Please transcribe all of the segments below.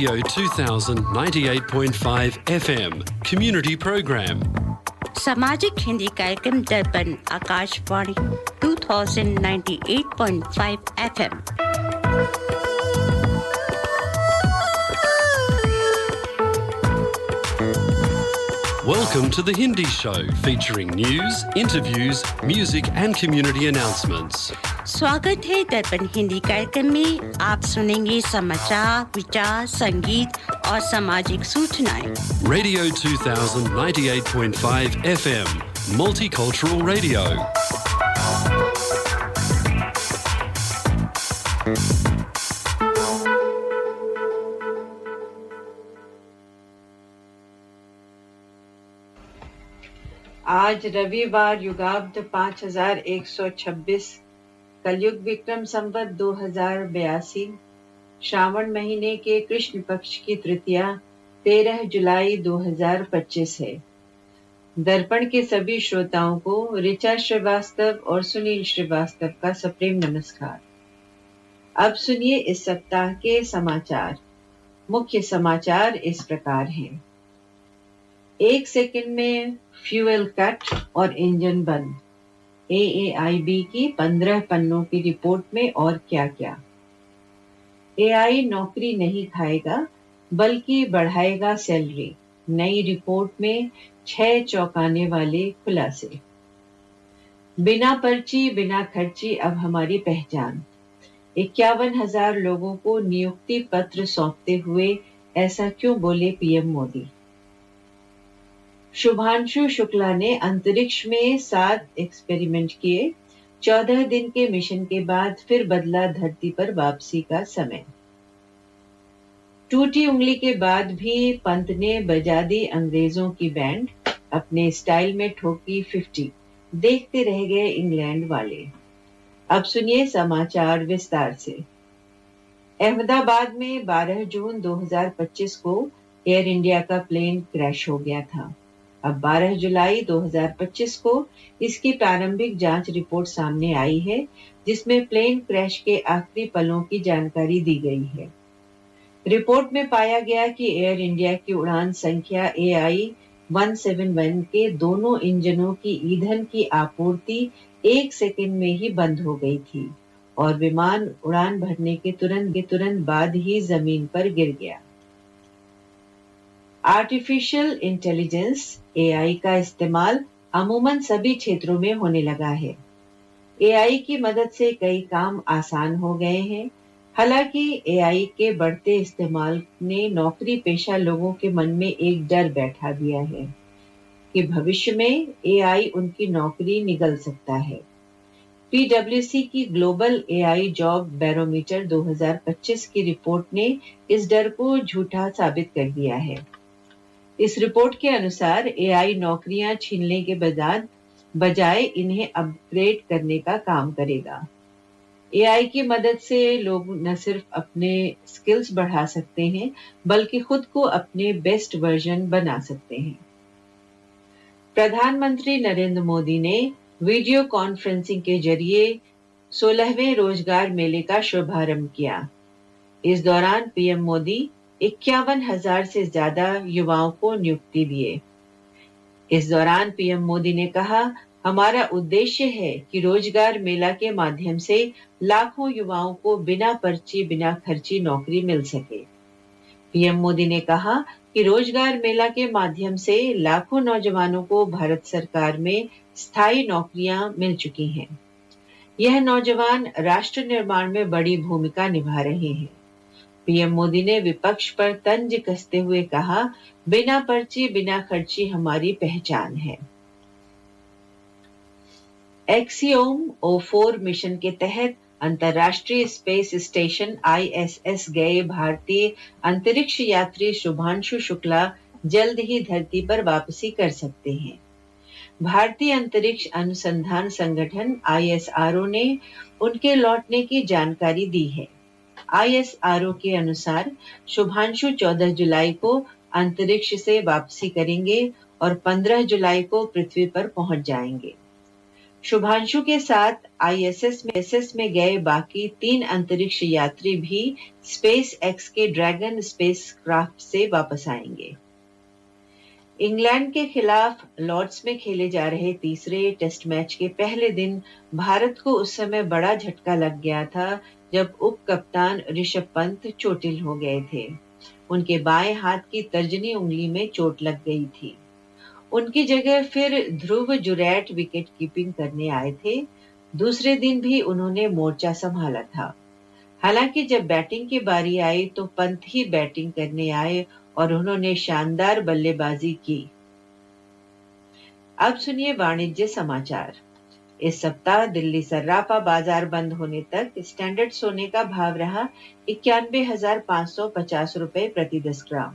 Radio 2000 98.5 FM Community Program. सामाजिक हिंदी कार्यक्रम दर्पण Akashvani 2098.5 FM। Welcome to the Hindi Show, featuring news, interviews, music and community announcements. स्वागत है दर्पण हिंदी कार्यक्रम में। आप सुनेंगे समाचार, विचार, संगीत और सामाजिक सूचनाएं। Radio 2000 98.5 FM Multicultural Radio. आज रविवार युगाब्द 5126 कलयुग विक्रम संवत 2082 श्रावण महीने के कृष्ण पक्ष की तृतीया 13 जुलाई 2025 है। दर्पण के सभी श्रोताओं को ऋचा श्रीवास्तव और सुनील श्रीवास्तव का सप्रेम नमस्कार। अब सुनिए इस सप्ताह के समाचार। मुख्य समाचार इस प्रकार हैं। 1 सेकंड में फ्यूल कट और इंजन बंद। AAIB की 15 पन्नों की रिपोर्ट में और क्या-क्या। AI नौकरी नहीं खाएगा बल्कि बढ़ाएगा सैलरी। नई रिपोर्ट में 6 चौंकाने वाले खुलासे। बिना पर्ची बिना खर्ची अब हमारी पहचान। 51,000 लोगों को नियुक्ति पत्र सौंपते हुए ऐसा क्यों बोले पीएम मोदी। शुभांशु शुक्ला ने अंतरिक्ष में 7 एक्सपेरिमेंट किए। 14 दिन के मिशन के बाद फिर बदला धरती पर वापसी का समय। टूटी उंगली के बाद भी पंत ने बजा दी अंग्रेजों की बैंड। अपने स्टाइल में ठोकी 50। देखते रह गए इंग्लैंड वाले। अब सुनिए समाचार विस्तार से। अहमदाबाद में 12 जून 2025 को एयर इंडिया का प्लेन क्रैश हो गया था। अब 12 जुलाई 2025 को इसकी प्रारंभिक जांच रिपोर्ट सामने आई है, जिसमें प्लेन क्रैश के आखिरी पलों की जानकारी दी गई है। रिपोर्ट में पाया गया कि एयर इंडिया की उड़ान संख्या AI-171 के दोनों इंजनों की ईंधन की आपूर्ति 1 सेकंड में ही बंद हो गई थी और विमान उड़ान भरने के तुरंत बाद ही जमीन पर गिर गया। आर्टिफिशियल इंटेलिजेंस AI का इस्तेमाल अमूमन सभी क्षेत्रों में होने लगा है। AI की मदद से कई काम आसान हो गए हैं। हालांकि AI के बढ़ते इस्तेमाल ने नौकरी पेशा लोगों के मन में एक डर बैठा दिया है कि भविष्य में AI उनकी नौकरी निगल सकता है। PwC की ग्लोबल AI जॉब बैरोमीटर 2025 की रिपोर्ट ने इस डर को झूठा साबित कर दिया है। इस रिपोर्ट के अनुसार AI नौकरियां छीनने के बजाय इन्हें अपग्रेड करने का काम करेगा। AI की मदद से लोग न सिर्फ अपने स्किल्स बढ़ा सकते हैं, बल्कि खुद को अपने बेस्ट वर्जन बना सकते हैं। प्रधानमंत्री नरेंद्र मोदी ने वीडियो कॉन्फ्रेंसिंग के जरिए 16वें रोजगार मेले का शुभारंभ किया। इस दौरान पीएम मोदी 51,000 से ज्यादा युवाओं को नियुक्ति दिए। इस दौरान पीएम मोदी ने कहा, हमारा उद्देश्य है कि रोजगार मेला के माध्यम से लाखों युवाओं को बिना पर्ची बिना खर्ची नौकरी मिल सके। पीएम मोदी ने कहा कि रोजगार मेला के माध्यम से लाखों नौजवानों को भारत सरकार में स्थायी नौकरियां मिल चुकी हैं। यह नौजवान राष्ट्र निर्माण में बड़ी भूमिका निभा रहे हैं। पीएम मोदी ने विपक्ष पर तंज कसते हुए कहा, बिना पर्ची बिना खर्ची हमारी पहचान है। एक्सियोम O4 मिशन के तहत अंतर्राष्ट्रीय स्पेस स्टेशन ISS गए भारतीय अंतरिक्ष यात्री शुभांशु शुक्ला जल्द ही धरती पर वापसी कर सकते हैं। भारतीय अंतरिक्ष अनुसंधान संगठन ISRO ने उनके लौटने की जानकारी दी है। ISRO के अनुसार शुभांशु 14 जुलाई को अंतरिक्ष से वापसी करेंगे और 15 जुलाई को पृथ्वी पर पहुंच जाएंगे। शुभांशु के साथ आईएसएस में गए बाकी 3 अंतरिक्ष यात्री भी स्पेस एक्स के ड्रैगन स्पेसक्राफ्ट से वापस आएंगे। इंग्लैंड के खिलाफ लॉर्ड्स में खेले जा रहे तीसरे टेस्ट मैच के पहले दिन भारत को उस समय बड़ा झटका लग गया था जब उप कप्तान ऋषभ पंत चोटिल हो गए थे। उनके बाएं हाथ की तर्जनी उंगली में चोट लग गई थी। उनकी जगह फिर ध्रुव जुरैट विकेट कीपिंग करने आए थे। दूसरे दिन भी उन्होंने मोर्चा संभाला था। हालांकि जब बैटिंग की बारी आई तो पंत ही बैटिंग करने आए और उन्होंने शानदार बल्लेबाजी की। अब सुनिए वाणिज्य समाचार। इस सप्ताह दिल्ली सर्राफा बाजार बंद होने तक स्टैंडर्ड सोने का भाव रहा 91,550 रुपए प्रति 10 ग्राम।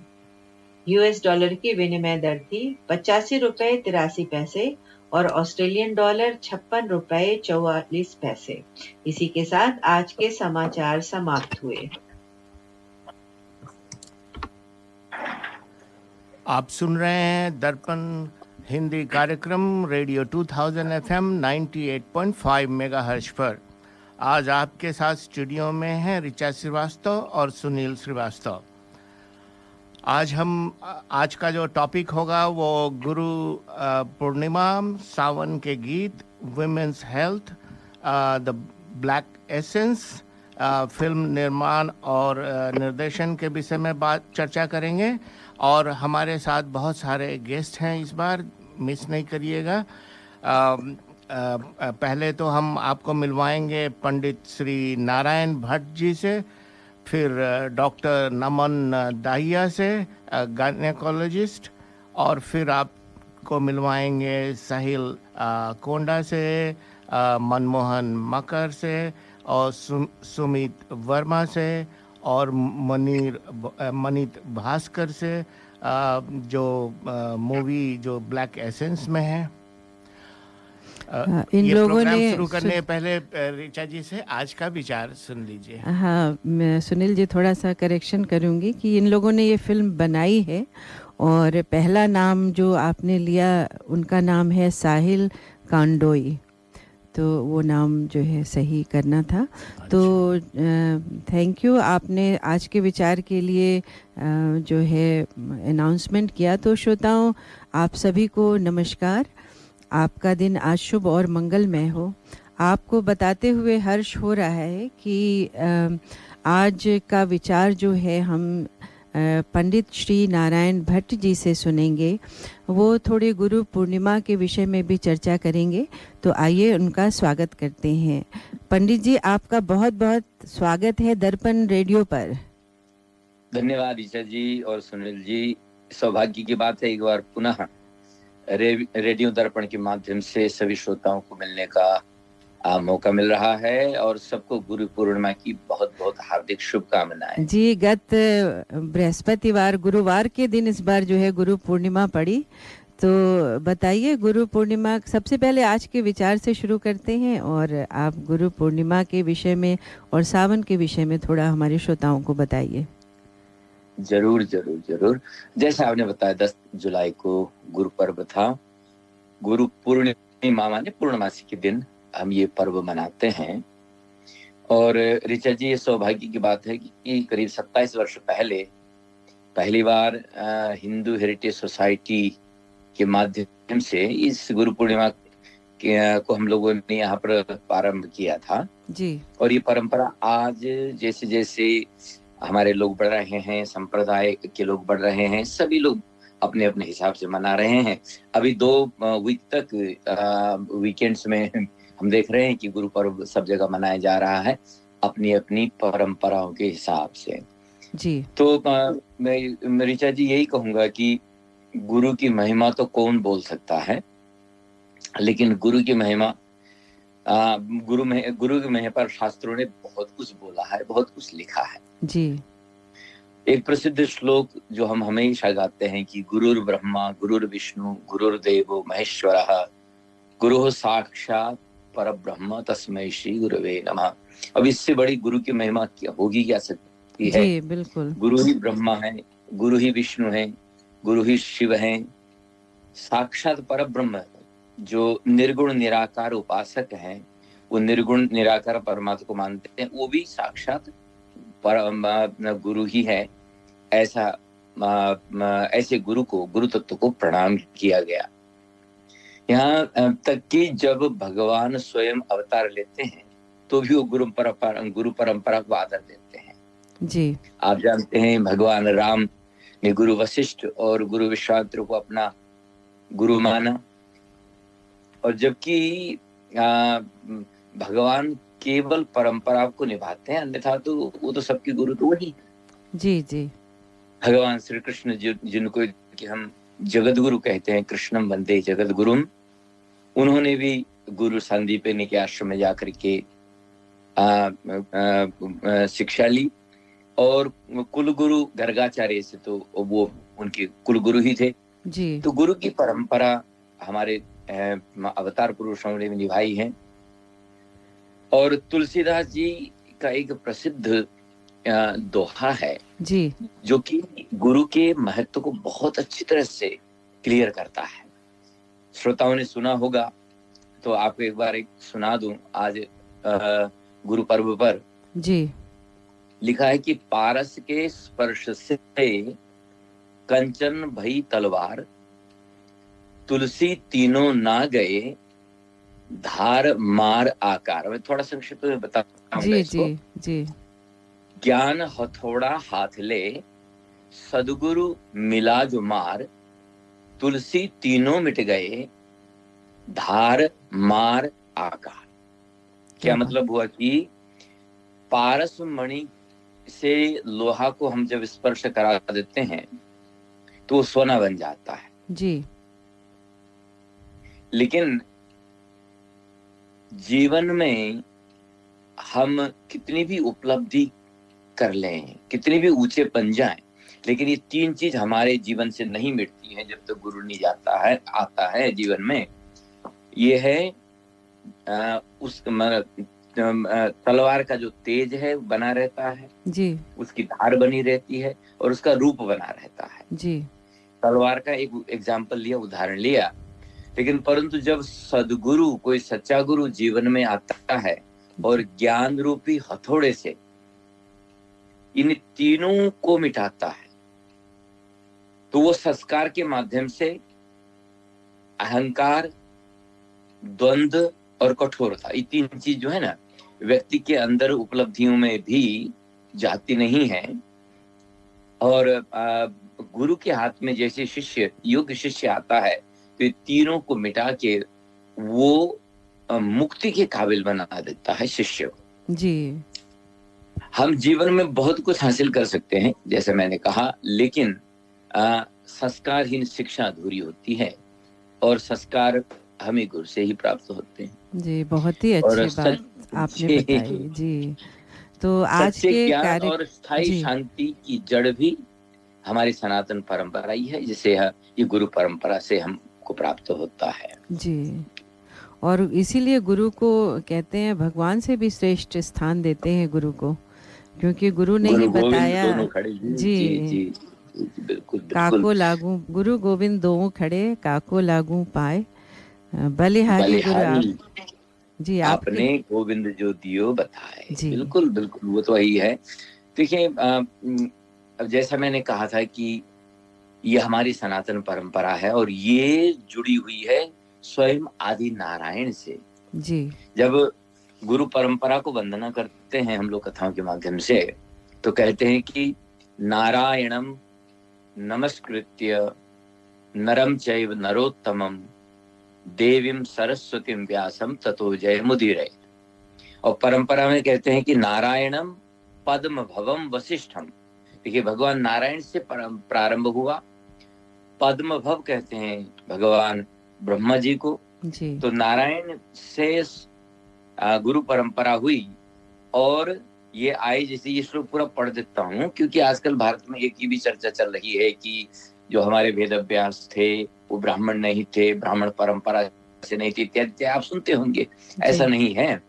यूएस डॉलर की विनिमय दर थी 85 रुपए 83 पैसे और ऑस्ट्रेलियन डॉलर 56 रुपए 44 पैसे। इसी के साथ आज के समाचार समाप्त हुए। आप सुन रहे हैं दर्पण हिंदी कार्यक्रम रेडियो 2000 FM 98.5 मेगाहर्ट्ज पर। आज आपके साथ स्टूडियो में हैं ऋचा श्रीवास्तव और सुनील श्रीवास्तव। आज का जो टॉपिक होगा वो गुरु पूर्णिमा, सावन के गीत, women's health, the black essence, film निर्माण और निर्देशन के विषय में चर्चा करेंगे। और हमारे साथ बहुत सारे गेस्ट हैं, इस बार मिस नहीं करिएगा। पहले तो हम आपको मिलवाएंगे पंडित श्री नारायण भट्ट जी से, फिर डॉक्टर नमन दाहिया से, गायनेकोलॉजिस्ट, और फिर आपको मिलवाएंगे साहिल कोंडा से, मनमोहन मकर से, और सुमित वर्मा से, और मनीत भास्कर से, जो मूवी जो ब्लैक एसेंस में है। इन लोगों ने शुरू करने पहले ऋचा जी से आज का विचार सुन लीजिए। हाँ, मैं सुनील जी थोड़ा सा करेक्शन करूंगी कि इन लोगों ने ये फिल्म बनाई है और पहला नाम जो आपने लिया उनका नाम है साहिल कांडोई, तो वो नाम जो है सही करना था। अच्छा। तो थैंक यू, आपने आज के विचार के लिए जो है अनाउंसमेंट किया। तो श्रोताओं, आप सभी को नमस्कार। आपका दिन आज शुभ और मंगलमय हो। आपको बताते हुए हर्ष हो रहा है कि आज का विचार जो है हम पंडित श्री नारायण भट्ट जी से सुनेंगे। वो थोड़े गुरु पूर्णिमा के विषय में भी चर्चा करेंगे। तो आइए उनका स्वागत करते हैं। पंडित जी, आपका बहुत बहुत स्वागत है दर्पण रेडियो पर। धन्यवाद ईशा जी और सुनील जी। सौभाग्य की बात है एक बार पुनः रेडियो दर्पण के माध्यम से सभी श्रोताओं को मिलने का मौका मिल रहा है और सबको गुरु पूर्णिमा की बहुत बहुत हार्दिक शुभकामनाएं। जी, गत बृहस्पतिवार गुरुवार के दिन इस बार जो है गुरु पूर्णिमा पड़ी। तो बताइए, गुरु पूर्णिमा, सबसे पहले आज के विचार से शुरू करते हैं और आप गुरु पूर्णिमा के विषय में और सावन के विषय में थोड़ा हमारे श्रोताओं को बताइए। जरूर जरूर जरूर। जैसे आपने बताया 10 जुलाई को गुरु पर्व था। गुरु पूर्णिमा माने पूर्णमासी के दिन हम ये पर्व मनाते हैं। और ऋचा जी, ये सौभाग्य की बात है कि करीब 27 वर्ष पहले पहली बार हिंदू हेरिटेज सोसाइटी के माध्यम से इस गुरु पूर्णिमा को हम लोगों ने यहाँ पर प्रारंभ किया था जी। और ये परंपरा आज जैसे जैसे हमारे लोग बढ़ रहे हैं, संप्रदाय के लोग बढ़ रहे हैं, सभी लोग अपने अपने हिसाब से मना रहे हैं। अभी 2 वीक तक वीकेंड्स में हम देख रहे हैं कि गुरु पर्व सब जगह मनाया जा रहा है अपनी अपनी परंपराओं के हिसाब से जी। तो मैं ऋचा जी यही कहूंगा कि गुरु की महिमा तो कौन बोल सकता है, लेकिन गुरु की महिमा गुरु की महिमा पर शास्त्रों ने बहुत कुछ बोला है, बहुत कुछ लिखा है जी। एक प्रसिद्ध श्लोक जो हम हमेशा गाते हैं कि गुरुर् ब्रह्मा गुरुर् विष्णु गुरुर्देवो महेश्वरः गुरुः साक्षात् परब्रह्म तस्मै श्री गुरुवे नमः। अब इससे बड़ी गुरु की महिमा क्या होगी, क्या सकती है जी, बिल्कुल। गुरु ही ब्रह्मा है, गुरु ही विष्णु है, गुरु ही शिव है, साक्षात परब्रह्म है। जो निर्गुण निराकार उपासक हैं, वो निर्गुण निराकार परमात्मा को मानते हैं, वो भी साक्षात गुरु ही है। ऐसे गुरु तत्व को प्रणाम किया गया। यहाँ तक कि जब भगवान स्वयं अवतार लेते हैं तो भी वो गुरु परंपरा को आदर देते हैं जी। आप जानते हैं भगवान राम ने गुरु वशिष्ठ और गुरु विश्वामित्र को अपना गुरु माना, और जबकि भगवान केवल परंपरा को निभाते हैं, अन्यथा तो वो तो सबके गुरु तो वही जी जी। भगवान श्री कृष्ण जिनको कि हम जगत गुरु कहते हैं, कृष्णम वंदे जगत गुरुम, उन्होंने भी गुरु संदीपनी के आश्रम में जाकर के शिक्षा ली, और कुल गुरु गर्गाचार्य से तो वो उनके कुल गुरु ही थे जी। तो गुरु की परंपरा हमारे अवतार पुरुषों ने निभाई है। और तुलसीदास जी का एक प्रसिद्ध दोहा है जी, जो कि गुरु के महत्व को बहुत अच्छी तरह से क्लियर करता है। श्रोताओं ने सुना होगा तो आपको एक बार सुना दूं। आज गुरु पर्व पर जी। लिखा है कि पारस के स्पर्श से कंचन भई तलवार, तुलसी तीनों ना गए धार मार आकार। मैं थोड़ा संक्षिप्त में बताऊंगा जी इसको। जी जी। ज्ञान हथौड़ा हाथ ले, सदगुरु मिला जो मार, तुलसी तीनों मिट गए धार मार आकार। क्या मतलब हुआ कि पारस मणि से लोहा को हम जब स्पर्श करा देते हैं तो सोना बन जाता है जी। लेकिन जीवन में हम कितनी भी उपलब्धि कर लें, कितनी भी ऊंचे बन जाएं, लेकिन ये तीन चीज हमारे जीवन से नहीं मिटती हैं जब तक गुरु नहीं आता है जीवन में। ये है उस तलवार का जो तेज है बना रहता है जी, उसकी धार बनी रहती है और उसका रूप बना रहता है जी। तलवार का एक एग्जाम्पल लिया, उदाहरण लिया। लेकिन परंतु जब सदगुरु, कोई सच्चा गुरु जीवन में आता है और ज्ञान रूपी हथौड़े से इन तीनों को मिटाता है, तो वो संस्कार के माध्यम से अहंकार, द्वंद्व और कठोरता, ये तीन चीज जो है ना व्यक्ति के अंदर उपलब्धियों में भी जाती नहीं है। और गुरु के हाथ में जैसे शिष्य, योग्य शिष्य आता है तो ये तीनों को मिटा के वो मुक्ति के काबिल बना देता है शिष्य को। जी। हम जीवन में बहुत कुछ हासिल कर सकते हैं जैसे मैंने कहा, लेकिन संस्कारहीन शिक्षा अधूरी होती है और संस्कार हमें गुरु से ही प्राप्त होते हैं। जी, बहुत ही अच्छी बात आपने बताई जी। तो आज के ज्ञान और स्थायी शांति की जड़ भी हमारी सनातन परंपरा ही है, जिसे ये गुरु परंपरा से हमको प्राप्त होता है जी। और इसीलिए गुरु को कहते हैं, भगवान से भी श्रेष्ठ स्थान देते हैं गुरु को, क्योंकि गुरु ने ही बताया जी, बिल्कुल। काको लागू गुरु गोविंद दो खड़े, काको लागू पाए बलिहारी गुरु आप जी, आपने गोविंद जो दियो बताए। बिल्कुल बिल्कुल, वो तो वही है। देखिए अब जैसा मैंने कहा था कि ये हमारी सनातन परंपरा है और ये जुड़ी हुई है स्वयं आदि नारायण से जी। जब गुरु परंपरा को वंदना करते हैं हम लोग कथाओं के माध्यम से, तो कहते हैं कि नारायणम नमस्कृत्य नरम चैव नरोत्तमम देवीं सरस्वतीं व्यासम ततो जय मुदीरये। और परंपरा में कहते हैं कि नारायणम पद्म भवम वशिष्ठम। देखिए भगवान नारायण से प्रारंभ हुआ, पद्म भव कहते हैं भगवान ब्रह्मा जी को जी। तो नारायण से गुरु परंपरा हुई और ये आई। जैसे ये श्लोक पूरा पढ़ देता हूँ क्योंकि आजकल भारत में एक ही भी चर्चा चल रही है कि जो हमारे वेद अभ्यास थे वो ब्राह्मण नहीं थे, ब्राह्मण परंपरा से नहीं थे इत्यादि आप सुनते होंगे। ऐसा नहीं है।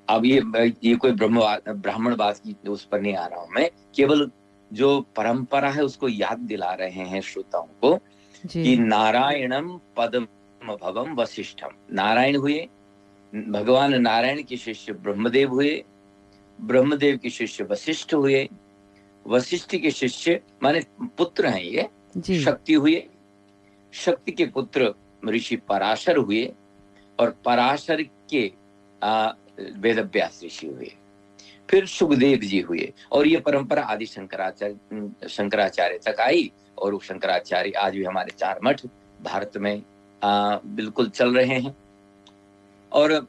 अब ये कोई ब्राह्मण बात की उस पर नहीं आ रहा हूं मैं, केवल जो परंपरा है उसको याद दिला रहे हैं श्रोताओं को कि नारायणम पद्म भवम वशिष्ठम। नारायण हुए, भगवान नारायण के शिष्य ब्रह्मदेव हुए, ब्रह्मदेव के शिष्य वशिष्ठ हुए, वशिष्ठ के शिष्य माने पुत्र हैं ये शक्ति हुए, शक्ति के पुत्र ऋषि पराशर हुए, और पराशर के वेदव्यास ऋषि हुए, फिर सुखदेव जी हुए, और ये परंपरा आदि शंकराचार्य तक आई। और वो शंकराचार्य आज भी हमारे 4 मठ भारत में बिल्कुल चल रहे हैं। और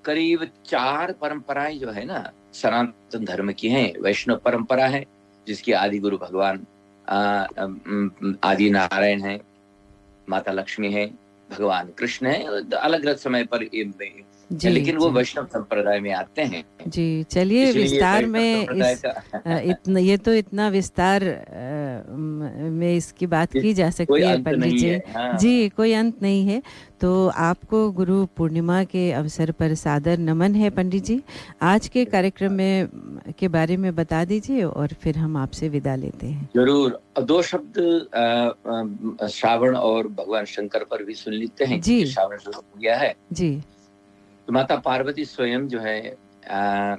करीब 4 परंपराएं जो है ना सनातन धर्म की हैं। वैष्णव परंपरा है जिसकी आदि गुरु भगवान आदि नारायण है, माता लक्ष्मी है, भगवान कृष्ण है, अलग अलग समय पर लेकिन वो वैष्णव संप्रदाय में आते हैं। जी चलिए विस्तार में ये तो इतना विस्तार में इसकी बात की जा सकती है पंडित जी। हाँ। जी कोई अंत नहीं है। तो आपको गुरु पूर्णिमा के अवसर पर सादर नमन है पंडित जी। आज के कार्यक्रम में के बारे में बता दीजिए और फिर हम आपसे विदा लेते हैं। जरूर 2 शब्द श्रावण और भगवान शंकर पर भी सुन लेते हैं जी। श्रावण शुरू हो गया है जी। तो माता पार्वती स्वयं जो है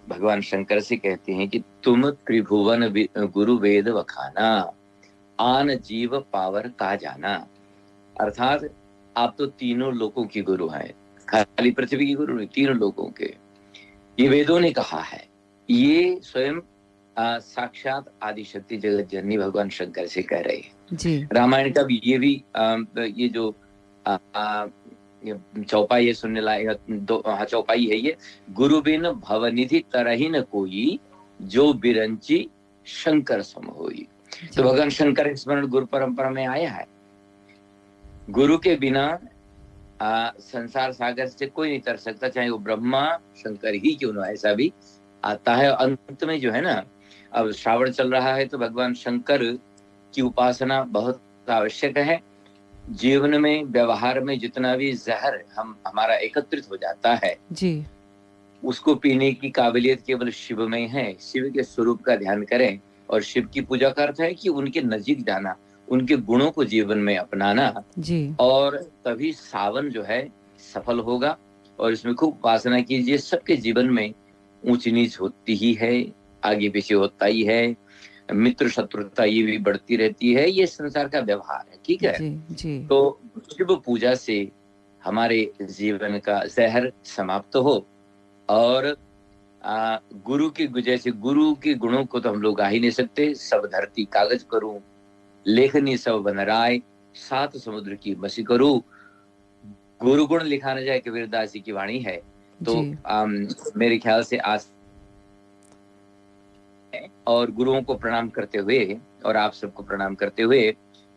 भगवान शंकर से कहती हैं कि तुम त्रिभुवन गुरु वेद वखाना, आन जीव पावर का जाना। अर्थात आप तो तीनों लोगों की गुरु हैं, खाली पृथ्वी की गुरु नहीं, तीनों लोगों के। ये वेदों ने कहा है, ये स्वयं साक्षात आदिशक्ति जगत जननी भगवान शंकर से कह रहे हैं जी। रामायण का भी ये भी ये जो चौपाई है सुनने लायक, चौपाई है ये। गुरु बिन भवनिधि तरही न कोई, जो बिरंची शंकर सम होई। तो भगवान शंकर स्मरण गुरु परंपरा में आया है। गुरु के बिना संसार सागर से कोई नहीं तर सकता, चाहे वो ब्रह्मा शंकर ही क्यों ना, ऐसा भी आता है। अंत में जो है ना, अब श्रावण चल रहा है तो भगवान शंकर की उपासना बहुत आवश्यक है। जीवन में व्यवहार में जितना भी जहर हमारा एकत्रित हो जाता है जी, उसको पीने की काबिलियत केवल शिव में है। शिव के स्वरूप का ध्यान करें, और शिव की पूजा का अर्थ है कि उनके नजीक जाना, उनके गुणों को जीवन में अपनाना जी। और तभी सावन जो है सफल होगा। और इसमें खूब उपासना कीजिए। सबके जीवन में ऊंच नीच होती ही है, आगे पीछे होता ही है, मित्र शत्रुता ये भी बढ़ती रहती है, ये संसार का व्यवहार है, ठीक है जी, जी। तो शिव पूजा से हमारे जीवन का जहर समाप्त हो, और गुरु की जैसे गुरु के गुणों को तो हम लोग गा ही नहीं सकते। सब धरती कागज करूं, लेखनी सब बनराय, 7 समुद्र की मसी करूं। गुरु गुण लिखा न जाए कबीरदास जी की वाणी है। तो मेरे ख्याल से आज और गुरुओं को प्रणाम करते हुए और आप सबको प्रणाम करते हुए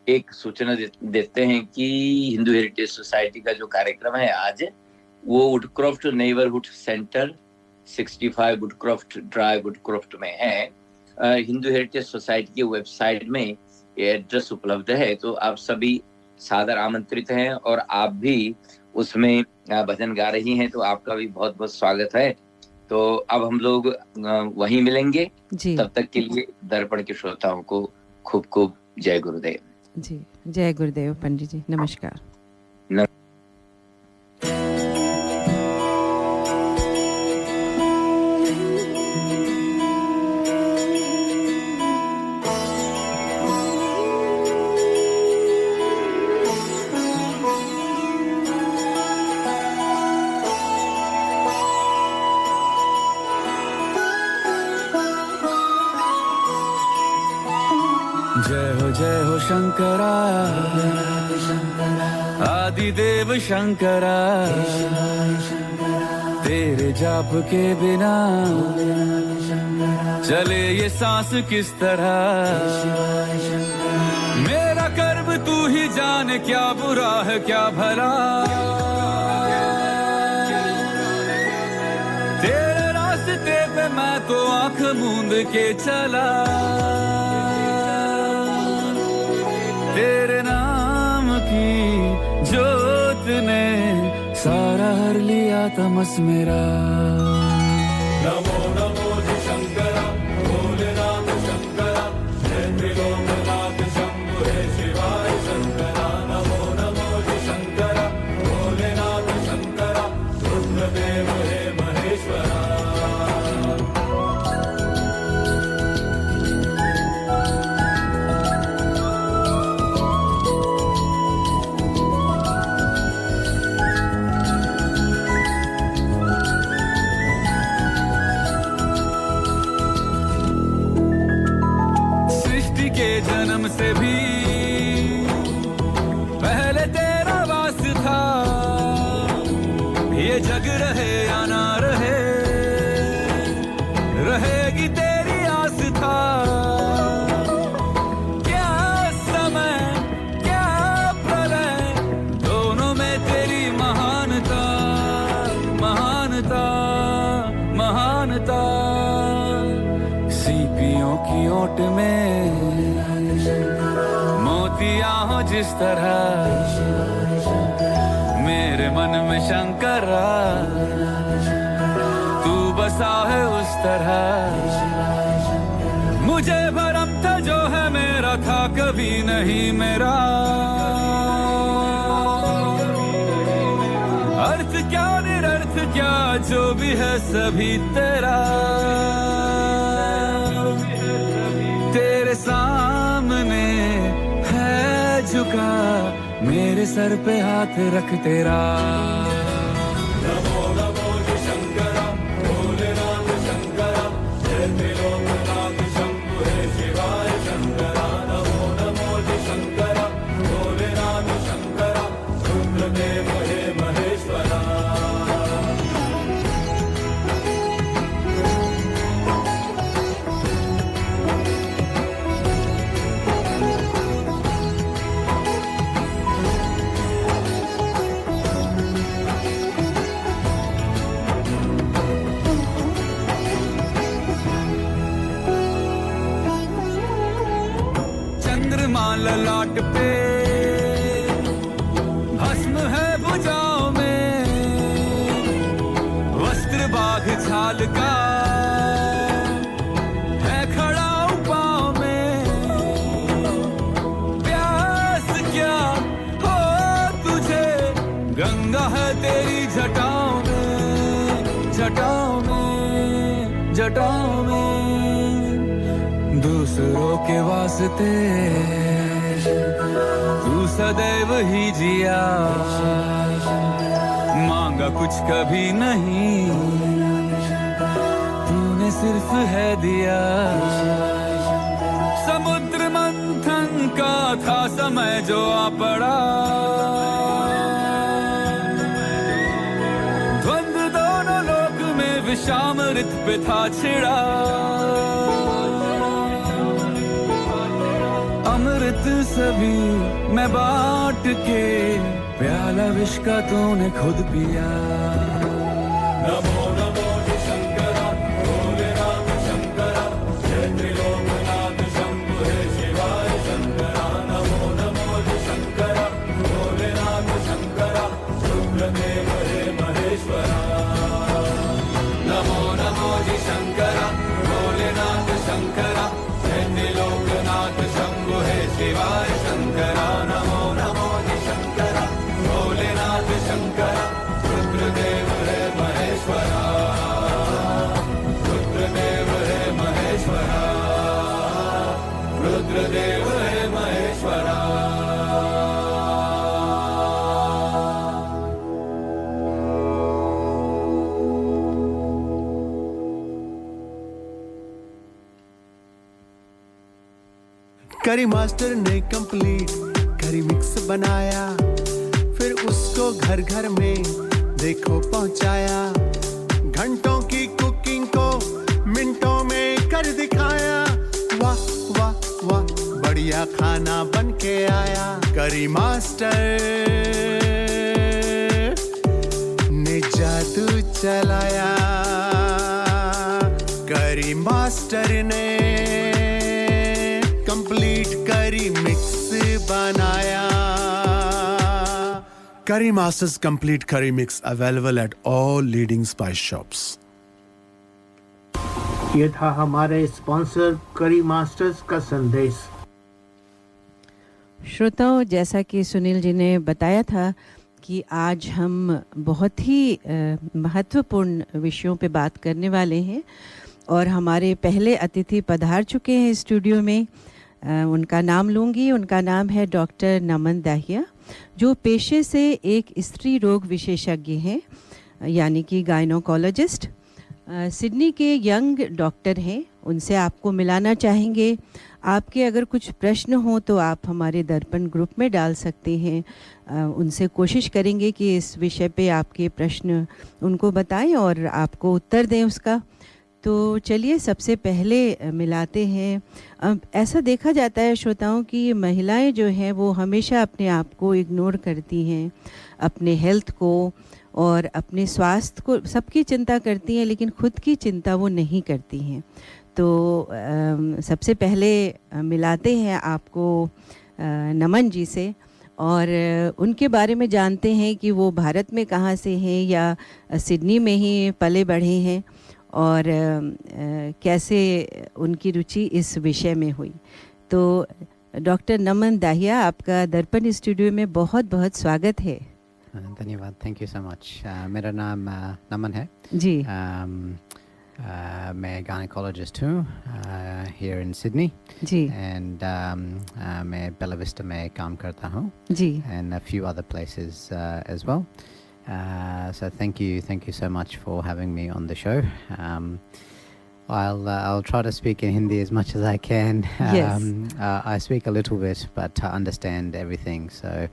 एक सूचना देते हैं कि हिंदू हेरिटेज सोसाइटी का जो कार्यक्रम है आज, वो वुडक्रॉफ्ट नेबरहुड सेंटर 65 वुडक्रॉफ्ट ड्राइव वुडक्रॉफ्ट में है। हिंदू हेरिटेज सोसाइटी की वेबसाइट में ये एड्रेस उपलब्ध है, तो आप सभी सादर आमंत्रित हैं। और आप भी उसमें भजन गा रही हैं, तो आपका भी बहुत बहुत स्वागत है। तो अब हम लोग वहीं मिलेंगे जी। तब तक के लिए दर्पण के श्रोताओं को खूब खूब जय गुरुदेव जी। जय गुरुदेव पंडित जी, नमस्कार। जय हो शंकरा, आदिदेव शंकरा, तेरे जाप के बिना चले ये सांस किस तरह। मेरा कर्म तू ही जाने, क्या बुरा है क्या भला। तेरे रास्ते पे मैं तो आंख मूंद के चला, तेरे नाम की जोत ने सारा हर लिया तमस मेरा। नमो नमो शंकरा, भोलेनाथ शंकरा, जय त्रिलोकनाथ शंभु हे शिवाय शंकरा। नमो नमो शंकरा, मानता, सीपियों की ओट में मोतियां हो जिस तरह, मेरे मन में शंकरा तू बसा है उस तरह। मुझे भरम था जो है मेरा था कभी नहीं मेरा, अर्थ क्या निरर्थ क्या जो भी है सभी तेरा, तेरे सामने है झुका मेरे सर पे हाथ रख तेरा। ललाट पे भस्म है भुजाओं में, वस्त्र बाघ छाल का है खड़ा पाँव में। प्यास क्या हो तुझे गंगा है तेरी जटाओं में, जटाओं में, जटाओं में। दूसरों के वास्ते तू सदैव ही जिया, मांगा कुछ कभी नहीं तूने सिर्फ है दिया। समुद्र मंथन का था समय जो आ पड़ा, द्वंद्व दोनों लोक में विषामृत पे था छिड़ा। अमृत सभी मैं बांट के प्याला विष का तूने खुद पिया। नमो नमो शंकरा भोलेनाथ शंकरा, जय त्रिलोकनाथ शंभु हे शिवाय शंकरा। नमो नमो शंकरा भोलेनाथ शंकरा, रुद्रदेव हे महेश्वरा। नमो नमो शंकरा भोलेनाथ शंकरा, जय त्रिलोकनाथ शंभु हे शिवाय शंकरा। नमो नमो शंकरा भोलेनाथ शंकरा, रुद्रदेव हे महेश्वरा, रुद्रदेव हे महेश्वरा, रुद्रदेव हे महेश्वरा। करी मास्टर ने कंप्लीट करी मिक्स बनाया, फिर उसको घर घर में देखो पहुंचाया। घंटों की कुकिंग को मिनटों में कर दिखाया। वाह वाह वाह बढ़िया खाना बन के आया। करी मास्टर ने जादू चलाया, करी मास्टर ने कंप्लीट करी मिक्स बनाया। Curry Masters Complete Curry Mix available at all leading spice shops. ये था हमारे स्पॉन्सर करी मास्टर्स का संदेश। श्रोताओं, जैसा कि सुनील जी ने बताया था कि आज हम बहुत ही महत्वपूर्ण विषयों पे बात करने वाले हैं और हमारे पहले अतिथि पधार चुके हैं स्टूडियो में। उनका नाम लूँगी। उनका नाम है डॉक्टर नमन दाहिया, जो पेशे से एक स्त्री रोग विशेषज्ञ हैं, यानी कि गायनोकोलॉजिस्ट। सिडनी के यंग डॉक्टर हैं, उनसे आपको मिलाना चाहेंगे। आपके अगर कुछ प्रश्न हो तो आप हमारे दर्पण ग्रुप में डाल सकते हैं। उनसे कोशिश करेंगे कि इस विषय पे आपके प्रश्न उनको बताएं और आपको उत्तर दें उसका। तो चलिए सबसे पहले मिलाते हैं। ऐसा देखा जाता है श्रोताओं कि महिलाएं जो हैं वो हमेशा अपने आप को इग्नोर करती हैं, अपने हेल्थ को, और अपने स्वास्थ्य को सबकी चिंता करती हैं, लेकिन खुद की चिंता वो नहीं करती हैं। तो सबसे पहले मिलाते हैं आपको नमन जी से और उनके बारे में जानते हैं कि वो भारत में कहाँ से हैं या सिडनी में ही पले बढ़े हैं और कैसे उनकी रुचि इस विषय में हुई। तो डॉक्टर नमन दाहिया, आपका दर्पण स्टूडियो में बहुत बहुत स्वागत है। धन्यवाद, थैंक यू सो मच। मेरा नाम नमन है जी। मैं गायनेकोलॉजिस्ट हूँ हियर इन सिडनी जी। एंड मैं बेला विस्टा में काम करता हूँ जी। And a few other places as well. So thank you so much for having me on the show. I'll try to speak in Hindi as much as I can. Yes. I speak a little bit, but I understand everything. So,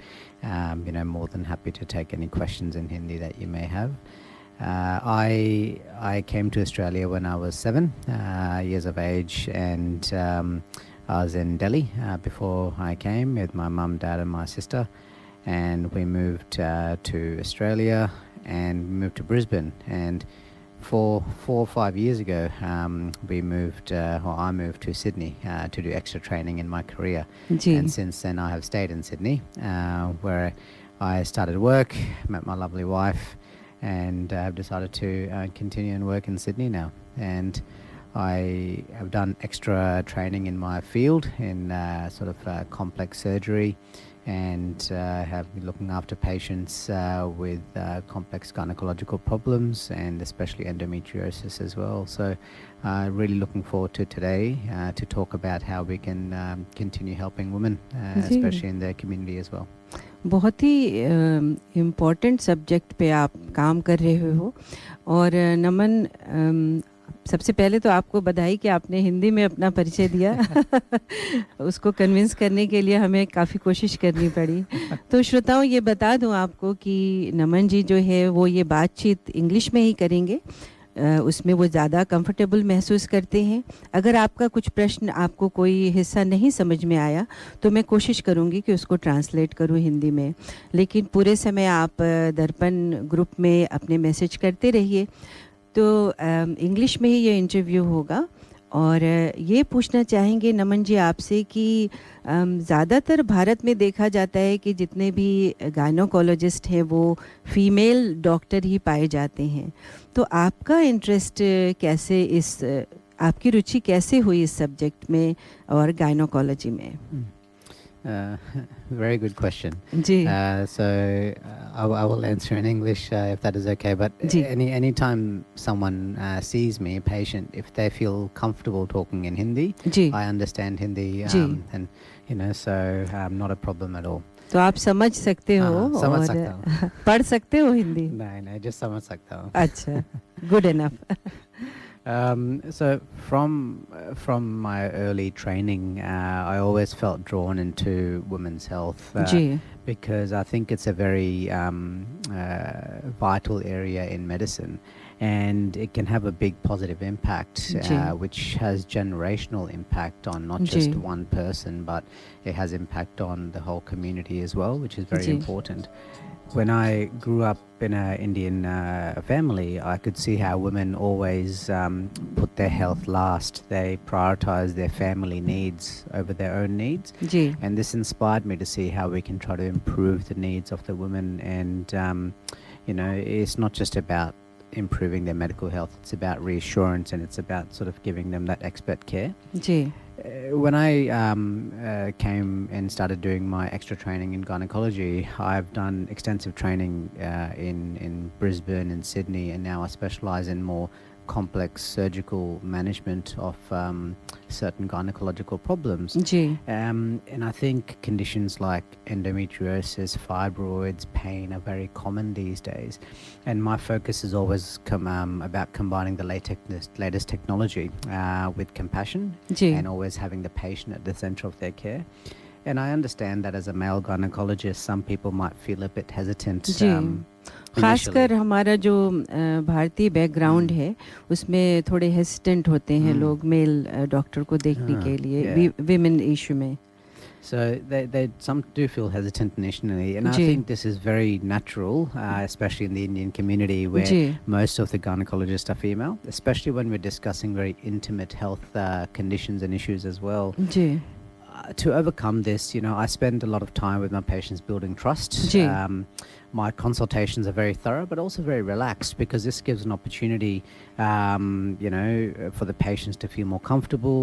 more than happy to take any questions in Hindi that you may have. I came to Australia when I was 7 years of age, and I was in Delhi before I came with my mum, dad, and my sister. And we moved to Australia and moved to Brisbane. And 4 or 5 years ago, I moved to Sydney to do extra training in my career. जी। And since then, I have stayed in Sydney, where I started work, met my lovely wife, and have decided to continue and work in Sydney now. And I have done extra training in my field in complex surgery, and have been looking after patients with complex gynecological problems, and especially endometriosis as well. So really looking forward to today to talk about how we can continue helping women, especially in their community as well. बहुत ही important subject पे आप काम कर रहे हो। और नमन, सबसे पहले तो आपको बधाई कि आपने हिंदी में अपना परिचय दिया। उसको कन्विंस करने के लिए हमें काफ़ी कोशिश करनी पड़ी। तो श्रोताओं, ये बता दूं आपको कि नमन जी जो है वो ये बातचीत इंग्लिश में ही करेंगे, उसमें वो ज़्यादा कंफर्टेबल महसूस करते हैं। अगर आपका कुछ प्रश्न, आपको कोई हिस्सा नहीं समझ में आया तो मैं कोशिश करूँगी कि उसको ट्रांसलेट करूँ हिंदी में, लेकिन पूरे समय आप दर्पण ग्रुप में अपने मैसेज करते रहिए। तो इंग्लिश में ही ये इंटरव्यू होगा और ये पूछना चाहेंगे नमन जी आपसे कि ज़्यादातर भारत में देखा जाता है कि जितने भी गायनोकोलॉजिस्ट हैं वो फीमेल डॉक्टर ही पाए जाते हैं। तो आपका इंटरेस्ट कैसे, आपकी रुचि कैसे हुई इस सब्जेक्ट में और गायनोकोलॉजी में? Very good question. Ji. So I will answer in English if that is okay. But ji. anytime someone sees me, a patient, if they feel comfortable talking in Hindi, ji. I understand Hindi, ji. and so not a problem at all. तो आप समझ सकते हो समझ और सकता हूँ। पढ़ सकते हो हिंदी? नहीं, just समझ सकता हूँ। अच्छा, good enough. So from my early training, I always felt drawn into women's health because I think it's a very vital area in medicine, and it can have a big positive impact, which has generational impact on not just one person, but it has impact on the whole community as well, which is very important. When I grew up in an Indian family, I could see how women always put their health last. They prioritize their family needs over their own needs. And this inspired me to see how we can try to improve the needs of the women. And, it's not just about improving their medical health. It's about reassurance, and it's about sort of giving them that expert care. When I came and started doing my extra training in gynecology, I've done extensive training in Brisbane and Sydney, and now I specialize in more complex surgical management of certain gynecological problems. And I think conditions like endometriosis, fibroids, pain are very common these days. And my focus has always come about combining the latest technology with compassion and always having the patient at the center of their care. And I understand that as a male gynecologist, some people might feel a bit hesitant. खासकर हमारा जो भारतीय background है उसमें थोड़े hesitant होते हैं लोग मेल डॉक्टर को देखने के लिए विमेन इशू में। So they some do feel hesitant initially, and I जी think this is very natural, especially in the Indian community where जी most of the gynecologists are female, especially when we're discussing very intimate health conditions and issues as well. जी To overcome this, I spend a lot of time with my patients building trust. जी My consultations are very thorough, but also very relaxed because this gives an opportunity, for the patients to feel more comfortable.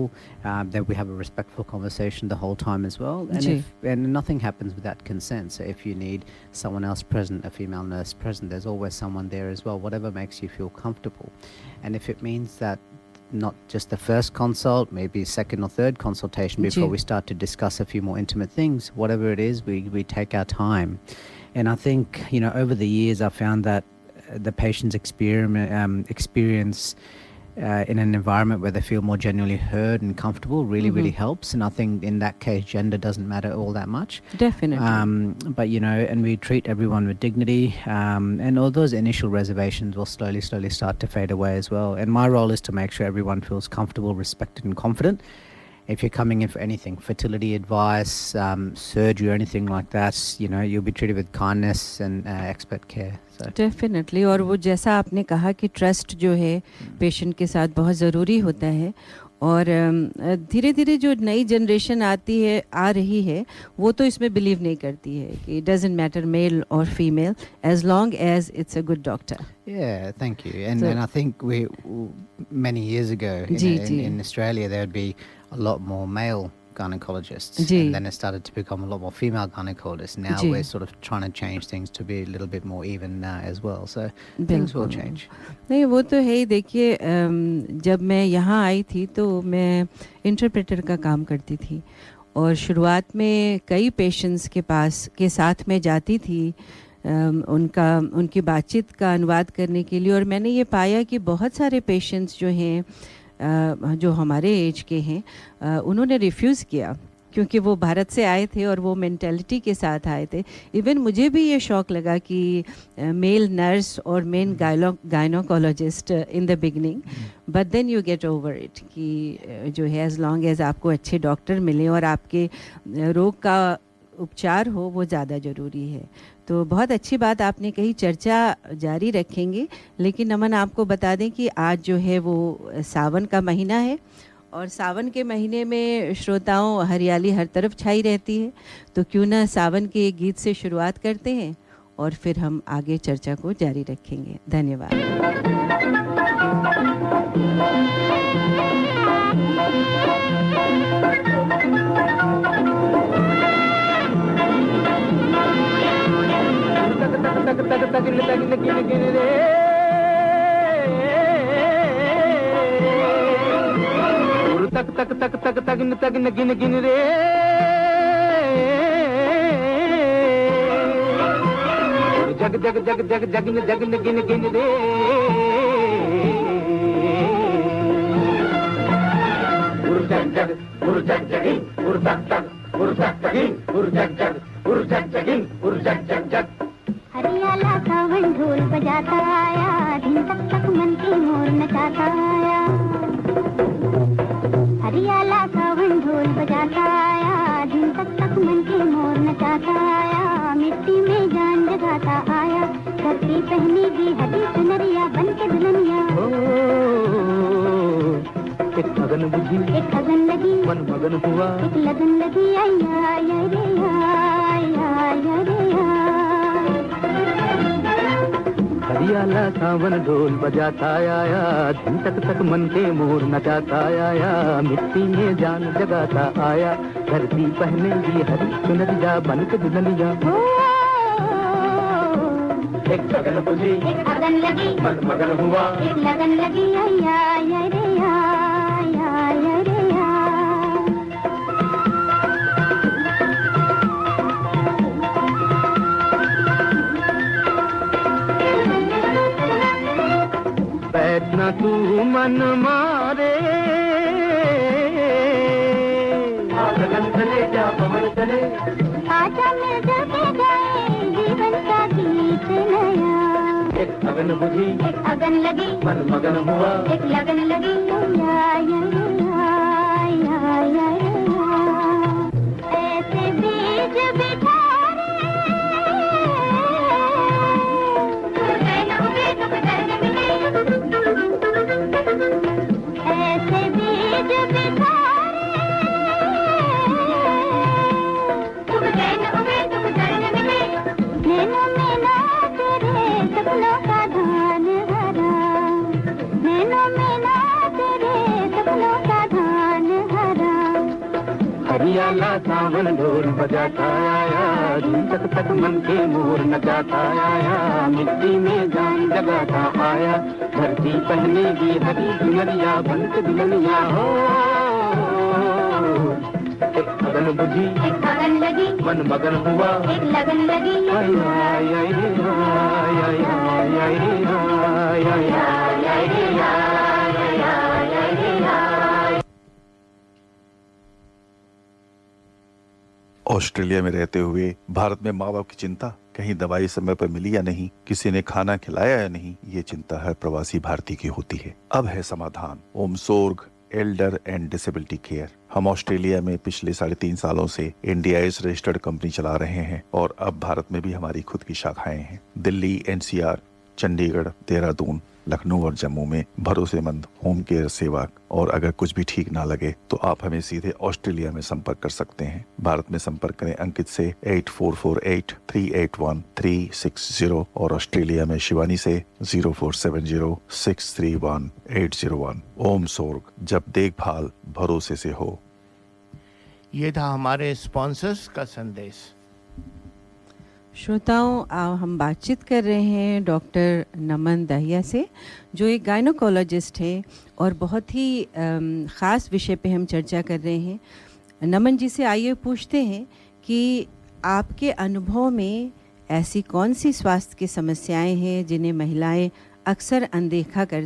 That we have a respectful conversation the whole time as well, जी and nothing happens without consent. So if you need someone else present, a female nurse present, there's always someone there as well. Whatever makes you feel comfortable, and if it means that not just the first consult, maybe second or third consultation before जी we start to discuss a few more intimate things, whatever it is, we take our time. And I think, over the years, I found that the patients experience in an environment where they feel more genuinely heard and comfortable really helps. And I think in that case, gender doesn't matter all that much. definitely But, and we treat everyone with dignity. And all those initial reservations will slowly start to fade away as well. And my role is to make sure everyone feels comfortable, respected and confident. If you're coming in for anything, fertility advice, surgery or anything like that, you'll be treated with kindness and expert care. So definitely और वो जैसा आपने कहा कि trust जो है patient के साथ बहुत ज़रूरी होता है और धीरे धीरे जो नई जनरेशन आ रही है वो तो इसमें बिलीव नहीं करती है कि डजंट मैटर मेल और female as long as it's a good doctor yeah, thank you. And I think many years ago in Australia there would be a lot more male gynecologists, and then it started to become a lot more female gynecologists. Now we're sort of trying to change things to be a little bit more even as well. So things will change. नहीं वो तो है ही देखिए जब मैं यहाँ आई थी तो मैं इंटरप्रेटर का काम करती थी और शुरुआत में कई पेशेंट्स के साथ में जाती थी उनकी बातचीत का अनुवाद करने के लिए और मैंने ये पाया कि बहुत सारे पेशेंट्स जो हैं जो हमारे एज के हैं उन्होंने रिफ्यूज़ किया क्योंकि वो भारत से आए थे और वो मेंटालिटी के साथ आए थे. इवन मुझे भी ये शौक लगा कि मेल नर्स और men gynaecologist in the beginning, but then you get over it कि जो है एज़ लॉन्ग एज़ आपको अच्छे डॉक्टर मिले और आपके रोग का उपचार हो वो ज़्यादा ज़रूरी है. तो बहुत अच्छी बात आपने कही, चर्चा जारी रखेंगे. लेकिन नमन आपको बता दें कि आज जो है वो सावन का महीना है और सावन के महीने में श्रोताओं हरियाली हर तरफ छाई रहती है, तो क्यों ना सावन के एक गीत से शुरुआत करते हैं और फिर हम आगे चर्चा को जारी रखेंगे. धन्यवाद. तक तक तक तक तगिन तगिन गिन गिन रे जग जग जग जग जगिन जगिन गिन गिन रे उर जग जग उर जग जगिन उर तक तक उर तक तगिन उर जग जग उर जग जगिन उर जग जग जग. हरियाला सावन ढोल बजाता आया, दिन तक तक मन की मोर नचाता आया. हरियाला सावन ढोल बजाता आया, दिन तक तक मन की मोर नचाता आया. मिट्टी में जान जगाता आया, धरती पहनेगी हरी सुनरिया बन के दुल्हनिया. एक लगन बुझी एक लगन लगी मन मगन हुआ, एक लगन लगी आया आया रे आया आया रे. हरियाला सावन ढोल बजाता आया, दिन तक तक मन के मोर नचाता आया. मिट्टी में जान जगाता आया, धरती पहनेगी हरी सुनरिया बन के दुल्हनिया. एक लगन बुझी एक लगन लगी मन मगन हुआ, एक लगन लगी आया आया रे आया आया रे. बैठना तू मन मारे, लगन चले जा पवन चले, आजा मिल के गाए जीवन का गीत नया. एक लगन बुझी एक अगन लगी मन मगन हुआ, एक लगन लगी आया आया आया आया. ऐसे भरिया ला सावन ढोल बजाता आया, धुन तक तक मन के मोर नचाता आया, मिट्टी में जान जगाता आया, धरती पहनेगी हरी चुनरिया बन के दुल्हनिया हो। एक लगन बुझी, एक लगन लगी, मन मगन हुआ, एक लगन लगी, आई आई आई रे आई आई आई आई रे आई आई आई आई रे आई आई आई रे आई। ऑस्ट्रेलिया में रहते हुए भारत में माँ बाप की चिंता, कहीं दवाई समय पर मिली या नहीं, किसी ने खाना खिलाया या नहीं, ये चिंता हर प्रवासी भारतीय की होती है। अब है समाधान, ओमसोर्ग एल्डर एंड डिसेबिलिटी केयर। हम ऑस्ट्रेलिया में पिछले 3.5 सालों से इंडियाज रजिस्टर्ड कंपनी चला रहे हैं और अब भारत में भी हमारी खुद की शाखाएं हैं। दिल्ली, NCR, चंडीगढ़, देहरादून, लखनऊ और जम्मू में भरोसेमंद होम केयर सेवा। और अगर कुछ भी ठीक ना लगे तो आप हमें सीधे ऑस्ट्रेलिया में संपर्क कर सकते हैं। भारत में संपर्क करें अंकित से 8448-381-360 और ऑस्ट्रेलिया में शिवानी से 0470-631-801। ओमसोर्ग, जब देखभाल भरोसे से हो। ये था हमारे स्पॉन्सर्स का संदेश। श्रोताओं, हम बातचीत कर रहे हैं डॉक्टर नमन दाहिया से, जो एक गायनोकोलॉजिस्ट हैं और बहुत ही ख़ास विषय पे हम चर्चा कर रहे हैं। नमन जी से आइए पूछते हैं कि आपके अनुभव में ऐसी कौन सी स्वास्थ्य की समस्याएं हैं जिन्हें महिलाएं अक्सर अनदेखा कर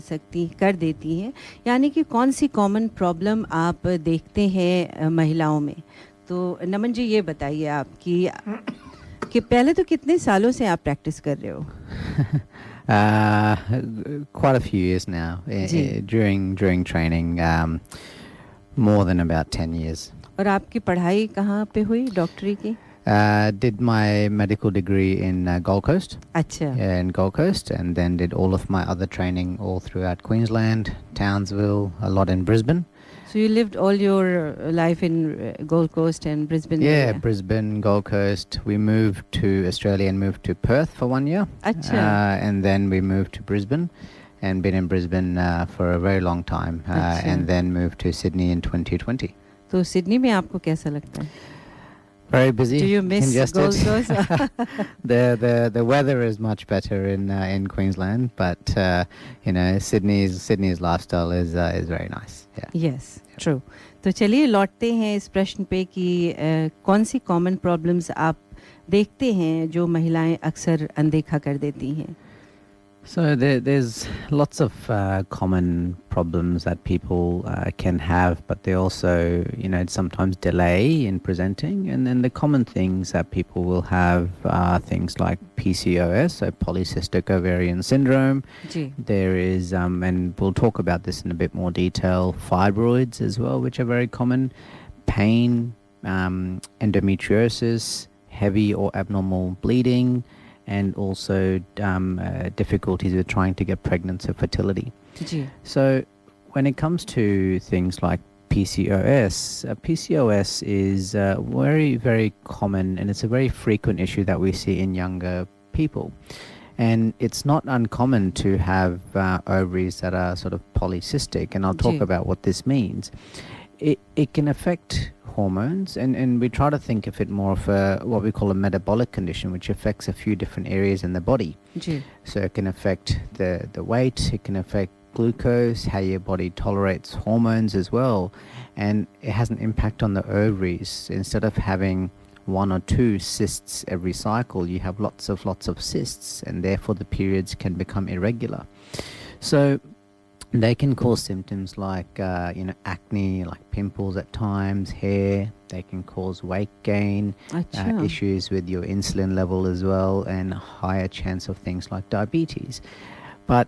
देती हैं, यानी कि कौन सी कॉमन प्रॉब्लम आप देखते हैं महिलाओं में। तो नमन जी ये बताइए आप कि पहले तो कितने सालों से आप प्रैक्टिस कर रहे हो? Quite a few years now. During training, more than about 10 years. और आपकी पढ़ाई कहाँ पे हुई डॉक्टरी की? Did my medical degree in Gold Coast. अच्छा. In Gold Coast, and then did all of my other training all throughout Queensland, Townsville, a lot in Brisbane. So you lived all your life in Gold Coast and Brisbane? Yeah, area. Brisbane, Gold Coast. We moved to Australia and moved to Perth for 1 year. Achha. And then we moved to Brisbane and been in Brisbane for a very long time. And then moved to Sydney in 2020. तो Sydney में आपको कैसा लगता है? Very busy. Do you miss congested. Gold Coast? The weather is much better in Queensland, but Sydney's lifestyle is very nice. Yeah. Yes, true. तो चलिए लौटते हैं इस प्रश्न पे कि कौन सी कॉमन प्रॉब्लम्स आप देखते हैं जो महिलाएं अक्सर अनदेखा कर देती हैं? So there's lots of common problems that people can have, but they also, sometimes delay in presenting. And then the common things that people will have are things like PCOS, so polycystic ovarian syndrome. Gee. There is, and we'll talk about this in a bit more detail, fibroids as well, which are very common, pain, endometriosis, heavy or abnormal bleeding, and also difficulties with trying to get pregnant, so fertility. Gee. So when it comes to things like PCOS, PCOS is very, very common, and it's a very frequent issue that we see in younger people. And it's not uncommon to have ovaries that are sort of polycystic, and I'll talk about what this means. It can affect hormones, and we try to think of it more of what we call a metabolic condition, which affects a few different areas in the body. Gee. So it can affect the weight, it can affect glucose, how your body tolerates hormones as well, and it has an impact on the ovaries. Instead of having 1 or 2 cysts every cycle, you have lots of cysts, and therefore the periods can become irregular. So they can cause symptoms like acne, like pimples at times, hair. They can cause weight gain, issues with your insulin level as well, and higher chance of things like diabetes. But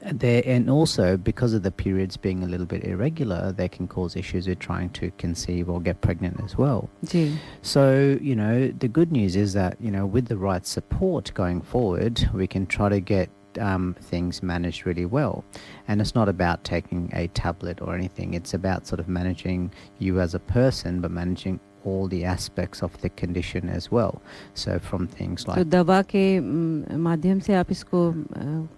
and also because of the periods being a little bit irregular, they can cause issues with trying to conceive or get pregnant as well. Gee. So the good news is that with the right support going forward, we can try to get things managed really well. And it's not about taking a tablet or anything. It's about sort of managing you as a person, but managing all the aspects of the condition as well. So from things like तो दवा के माध्यम से आप इसको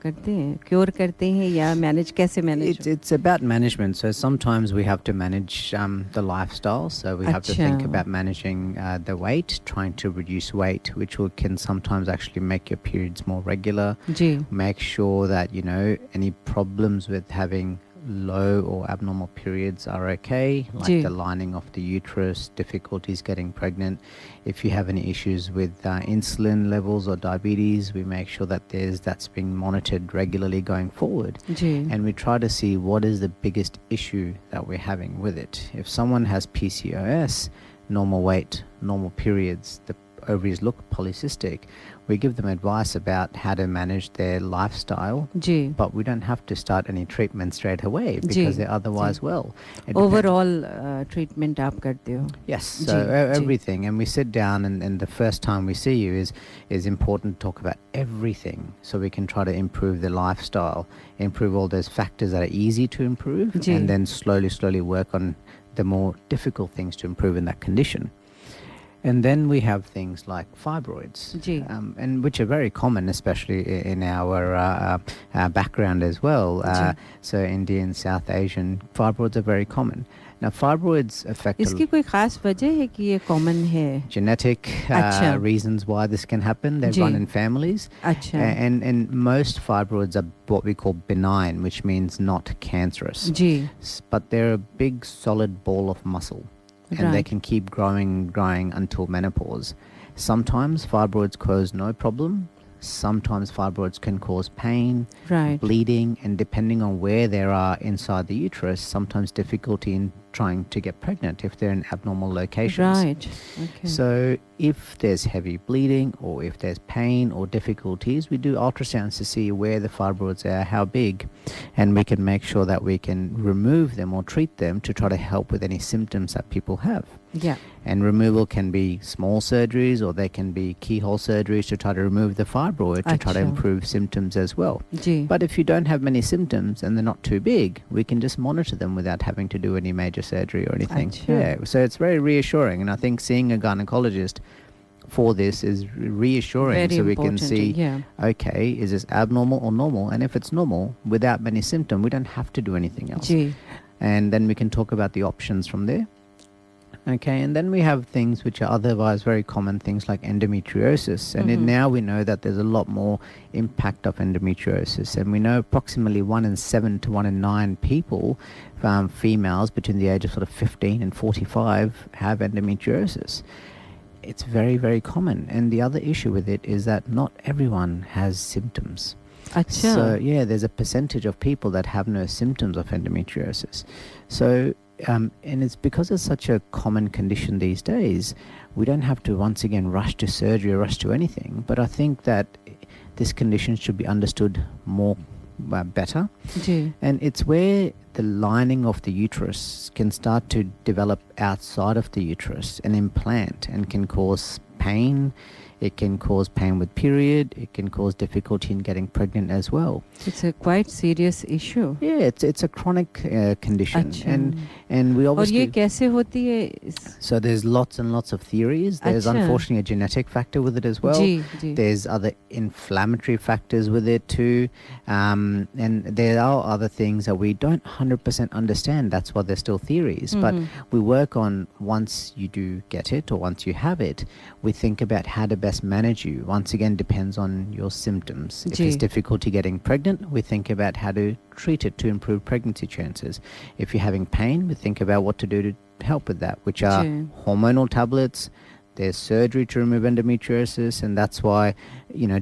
करते हैं, cure करते हैं या मैनेज कैसे manage? it's about management. So sometimes we have to manage the lifestyle. So we have to think about managing the weight, trying to reduce weight, which can sometimes actually make your periods more regular. जी. Make sure that, you know, any problems with having low or abnormal periods are okay, like the lining of the uterus, difficulties getting pregnant. If you have any issues with insulin levels or diabetes, we make sure that that's being monitored regularly going forward. And we try to see what is the biggest issue that we're having with it. If someone has PCOS, normal weight, normal periods, the ovaries look polycystic, we give them advice about how to manage their lifestyle, but we don't have to start any treatment straight away because they're otherwise well. Overall treatment आप करते हो? Yes, so everything, and we sit down and the first time we see you is important to talk about everything, so we can try to improve the lifestyle, improve all those factors that are easy to improve, and then slowly work on the more difficult things to improve in that condition. And then we have things like fibroids, and which are very common, especially in our background as well. So Indian, South Asian, fibroids are very common. Now fibroids affect... इसकी कोई खास वजह है कि ये common है? Genetic reasons why this can happen. They run in families. And most fibroids are what we call benign, which means not cancerous. But they're a big solid ball of muscle. And they can keep growing until menopause. Sometimes fibroids cause no problem. Sometimes fibroids can cause pain, bleeding, and depending on where they are inside the uterus, sometimes difficulty in trying to get pregnant if they're in abnormal locations. So if there's heavy bleeding or if there's pain or difficulties, we do ultrasounds to see where the fibroids are, how big, and we can make sure that we can remove them or treat them to try to help with any symptoms that people have. And removal can be small surgeries or they can be keyhole surgeries to try to remove the fibroid to try to improve symptoms as well. But if you don't have many symptoms and they're not too big, we can just monitor them without having to do any major surgery or anything. So it's very reassuring, and I think seeing a gynecologist for this is reassuring. Very so we important, can see, okay, is this abnormal or normal? And if it's normal, without many symptoms, we don't have to do anything else. And then we can talk about the options from there. Okay, and then we have things which are otherwise very common, things like endometriosis. And now we know that there's a lot more impact of endometriosis. And we know approximately 1 in 7 to 1 in 9 people, females between the age of sort of 15 and 45, have endometriosis. It's very, very common. And the other issue with it is that not everyone has symptoms. So, there's a percentage of people that have no symptoms of endometriosis. So, and it's because it's such a common condition these days, we don't have to once again rush to surgery or rush to anything. But I think that this condition should be understood more better. And it's where the lining of the uterus can start to develop outside of the uterus and implant and can cause pain. It can cause pain with period. It can cause difficulty in getting pregnant as well. It's a quite serious issue. Yeah, it's a chronic condition. And we obviously... और ये कैसे होती है? So there's lots and lots of theories. There's unfortunately a genetic factor with it as well. There's other inflammatory factors with it too. And there are other things that we don't 100% understand. That's why they're still theories. But we work on, once you do get it or once you have it, we think about how to best manage you. Once again, depends on your symptoms. If it's difficulty getting pregnant, we think about how to treat it to improve pregnancy chances. If you're having pain, we think about what to do to help with that, which are hormonal tablets. There's surgery to remove endometriosis, and that's why,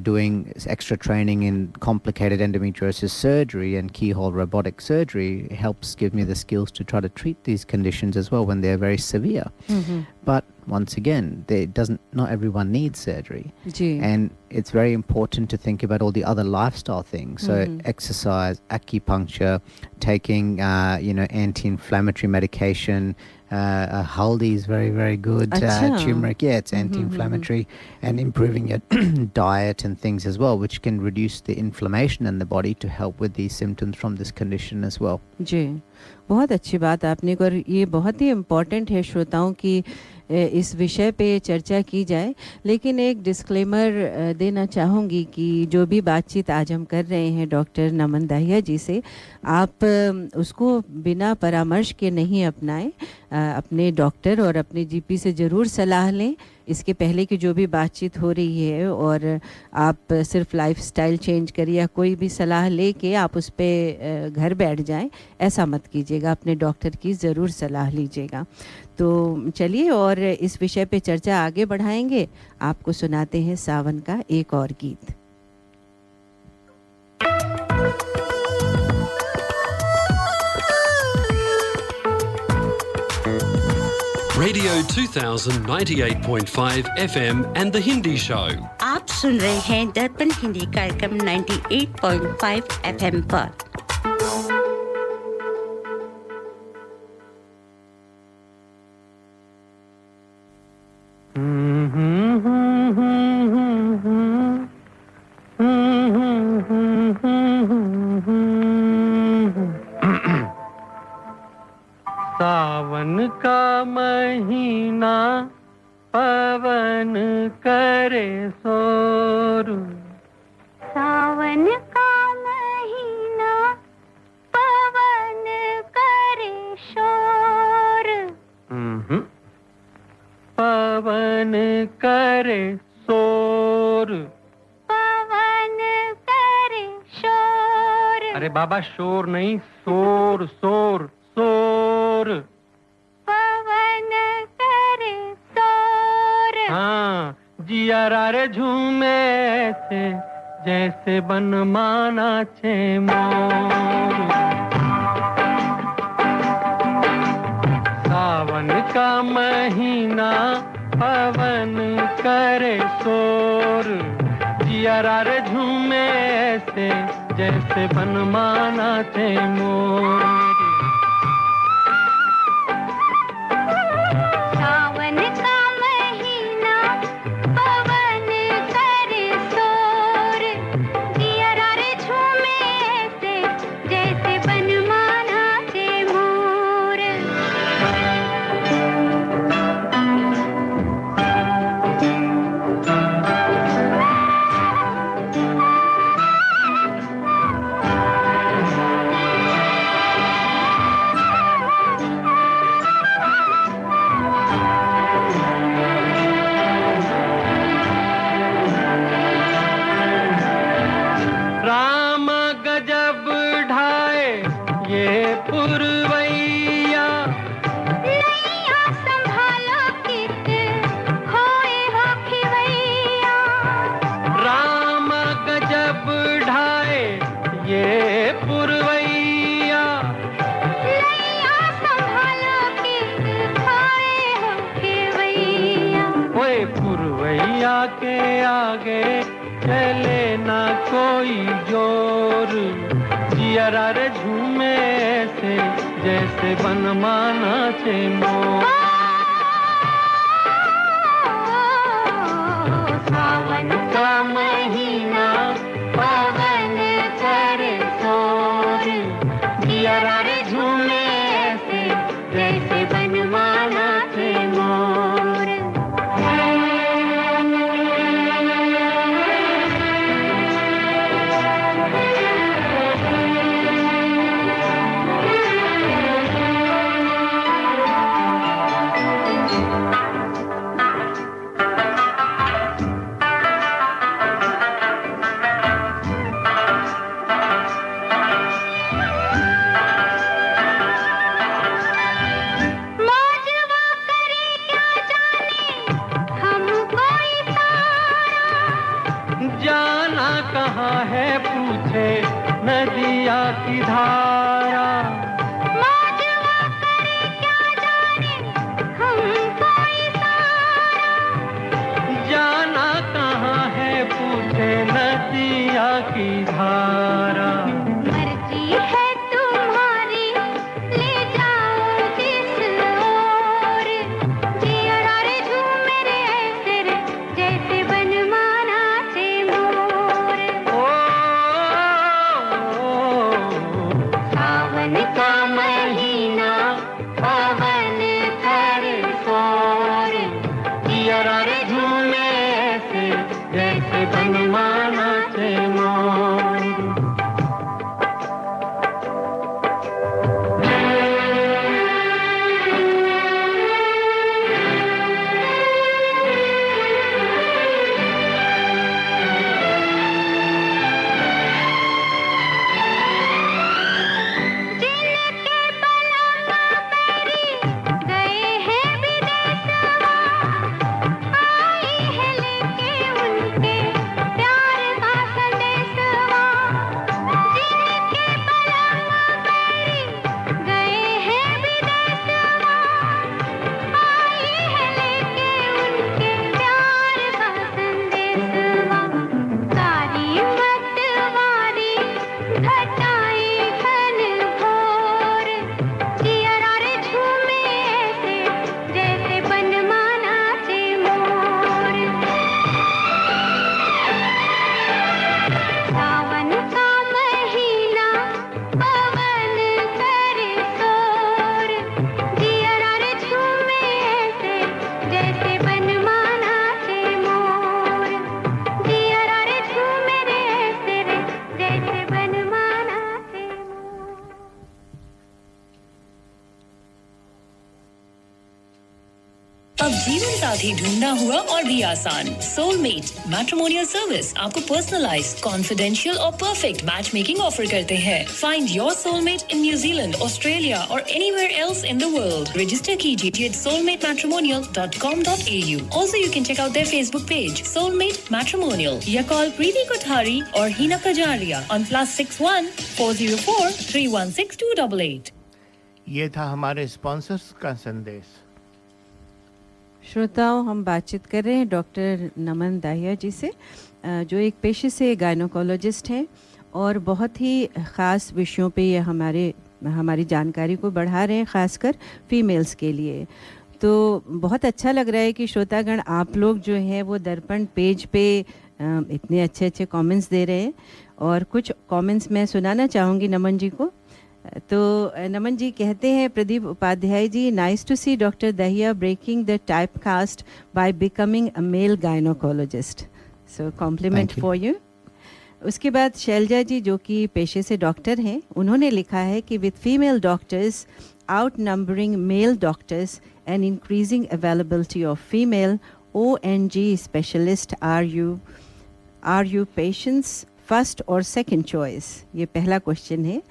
doing extra training in complicated endometriosis surgery and keyhole robotic surgery helps give me the skills to try to treat these conditions as well when they're very severe. But once again, not everyone needs surgery. And it's very important to think about all the other lifestyle things. So exercise, acupuncture, taking, anti-inflammatory medication. Haldi is very, very good. Turmeric, it's anti-inflammatory, and improving your diet and things as well, which can reduce the inflammation in the body to help with these symptoms from this condition as well. जी, बहुत अच्छी बात आपने, और ये बहुत ही important है श्रोताओं की इस विषय पे चर्चा की जाए। लेकिन एक डिस्क्लेमर देना चाहूँगी कि जो भी बातचीत आज हम कर रहे हैं डॉक्टर नमन दाहिया जी से, आप उसको बिना परामर्श के नहीं अपनाएं। अपने डॉक्टर और अपने जीपी से ज़रूर सलाह लें इसके पहले की जो भी बातचीत हो रही है, और आप सिर्फ लाइफस्टाइल चेंज करिए या कोई भी सलाह लेके आप उस पर घर बैठ जाएं, ऐसा मत कीजिएगा। अपने डॉक्टर की ज़रूर सलाह लीजिएगा। तो चलिए और इस विषय पे चर्चा आगे बढ़ाएंगे। आपको सुनाते हैं सावन का एक और गीत। Radio 2000 98.5 FM and The Hindi Show. आप सुन रहे हैं दर्पण हिंदी कार्यक्रम 98.5 FM पर। सावन का महीना पवन करे शोर, सावन का महीना पवन करे शोर, पवन करे शोर, पवन करे शोर। अरे बाबा शोर नहीं, शोर शोर शोर, पवन करे शोर। हाँ जियारा रे झूमे ऐसे जैसे बनमाना छे मोर। सावन का महीना पवन करे शोर, जियारा रे झूमे ऐसे जैसे बनमाना छे मोर। सावन का महीना पवन करे शोर, जियारा रे झूमे ऐसे जैसे बनमाना छे मोर। राम गजब ढाए ये पुरवैया, नैया संभालो कित खोए हो खिवैया। राम गजब ढाए ये पुरवैया, नैया संभालो कित खोए हो खिवैया। ओए पुरवैया के आगे चले ना कोई जोर, जियारा रे झूमे ऐसे जैसे बनमाना छे मोर। सावन का महीना पवन करे शोर, जियारा रे झूमे ऐसे जैसे बनमाना छे मोर। अब जीवन साथी ढूंढना हुआ और भी आसान। सोलमेट मैट्रिमोनियल सर्विस आपको पर्सनलाइज्ड, कॉन्फिडेंशियल और परफेक्ट मैच मेकिंग ऑफर करते हैं। Find your soulmate in New Zealand, Australia और anywhere else in the world. Register कीजिए at soulmatematrimonial.com.au. Also, you can check out their Facebook page, Soulmate Matrimonial. या call Preeti Kothari और Hina Kajaria on +61 404 316 288. ये था हमारे sponsors का संदेश। श्रोताओं, हम बातचीत कर रहे हैं डॉक्टर नमन दाहिया जी से, जो एक पेशे से गायनोकोलॉजिस्ट हैं और बहुत ही ख़ास विषयों पे ये हमारी जानकारी को बढ़ा रहे हैं, ख़ासकर फीमेल्स के लिए। तो बहुत अच्छा लग रहा है कि श्रोतागण आप लोग जो हैं वो दर्पण पेज पे इतने अच्छे अच्छे कमेंट्स दे रहे हैं, और कुछ कमेंट्स मैं सुनाना चाहूँगी नमन जी को। तो नमन जी कहते हैं, Pradeep Upadhyay ji, nice to see doctor Dahiya breaking the type cast by becoming a male gynaecologist, so compliment for you. उसके बाद शैलजा जी, जो कि पेशे से डॉक्टर हैं, उन्होंने लिखा है कि with female doctors outnumbering male doctors and increasing availability of female ONG specialist, are you patients first और सेकंड चॉइस? ये पहला क्वेश्चन है।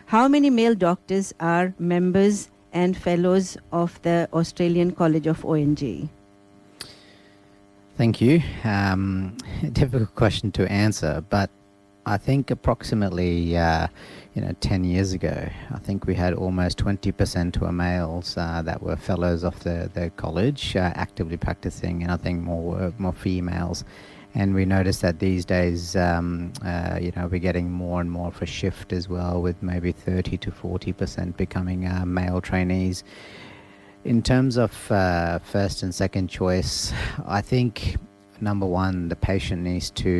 How many male doctors are members and fellows of the Australian college of ONG? Thank you. Difficult question to answer, but I think approximately 10 years ago, I think we had almost 20% were males that were fellows of the college actively practicing, and I think more females. And we noticed that these days, we're getting more and more of a shift as well, with maybe 30 to 40% becoming male trainees. In terms of first and second choice, I think number one, the patient needs to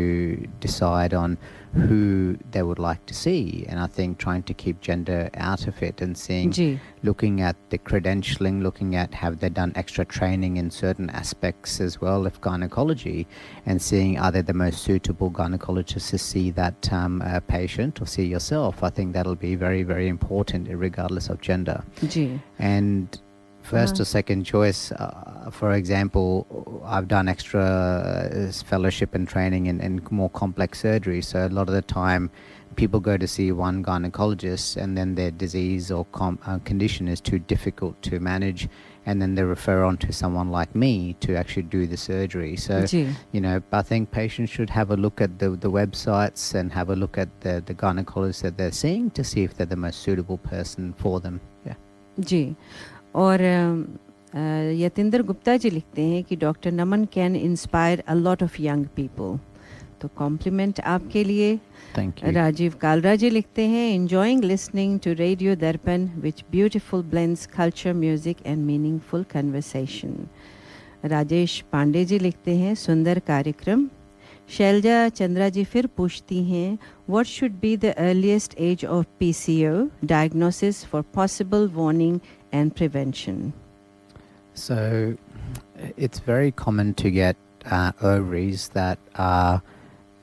decide on who they would like to see, and I think trying to keep gender out of it and looking at the credentialing, looking at have they done extra training in certain aspects as well of gynecology, and seeing are they the most suitable gynecologist to see that patient or see yourself. I think that'll be very, very important regardless of gender. And first or second choice, for example, I've done extra fellowship and training in more complex surgery, so a lot of the time people go to see one gynecologist and then their disease or condition is too difficult to manage, and then they refer on to someone like me to actually do the surgery. So I think patients should have a look at the websites and have a look at the gynecologist that they're seeing to see if they're the most suitable person for them. जी। और यतिंदर गुप्ता जी लिखते हैं कि doctor Naman can inspire a lot of young people, तो compliment आपके लिए। Thank you. Rajeev Kalra ji लिखते हैं, enjoying listening to radio Darpan which beautiful blends culture, music and meaningful conversation. Rajesh Pande ji लिखते हैं, सुंदर कार्यक्रम। शैलजा चंद्रा जी फिर पूछती हैं, what should be the earliest age of PCO diagnosis for possible warning and prevention? So it's very common to get ovaries that are a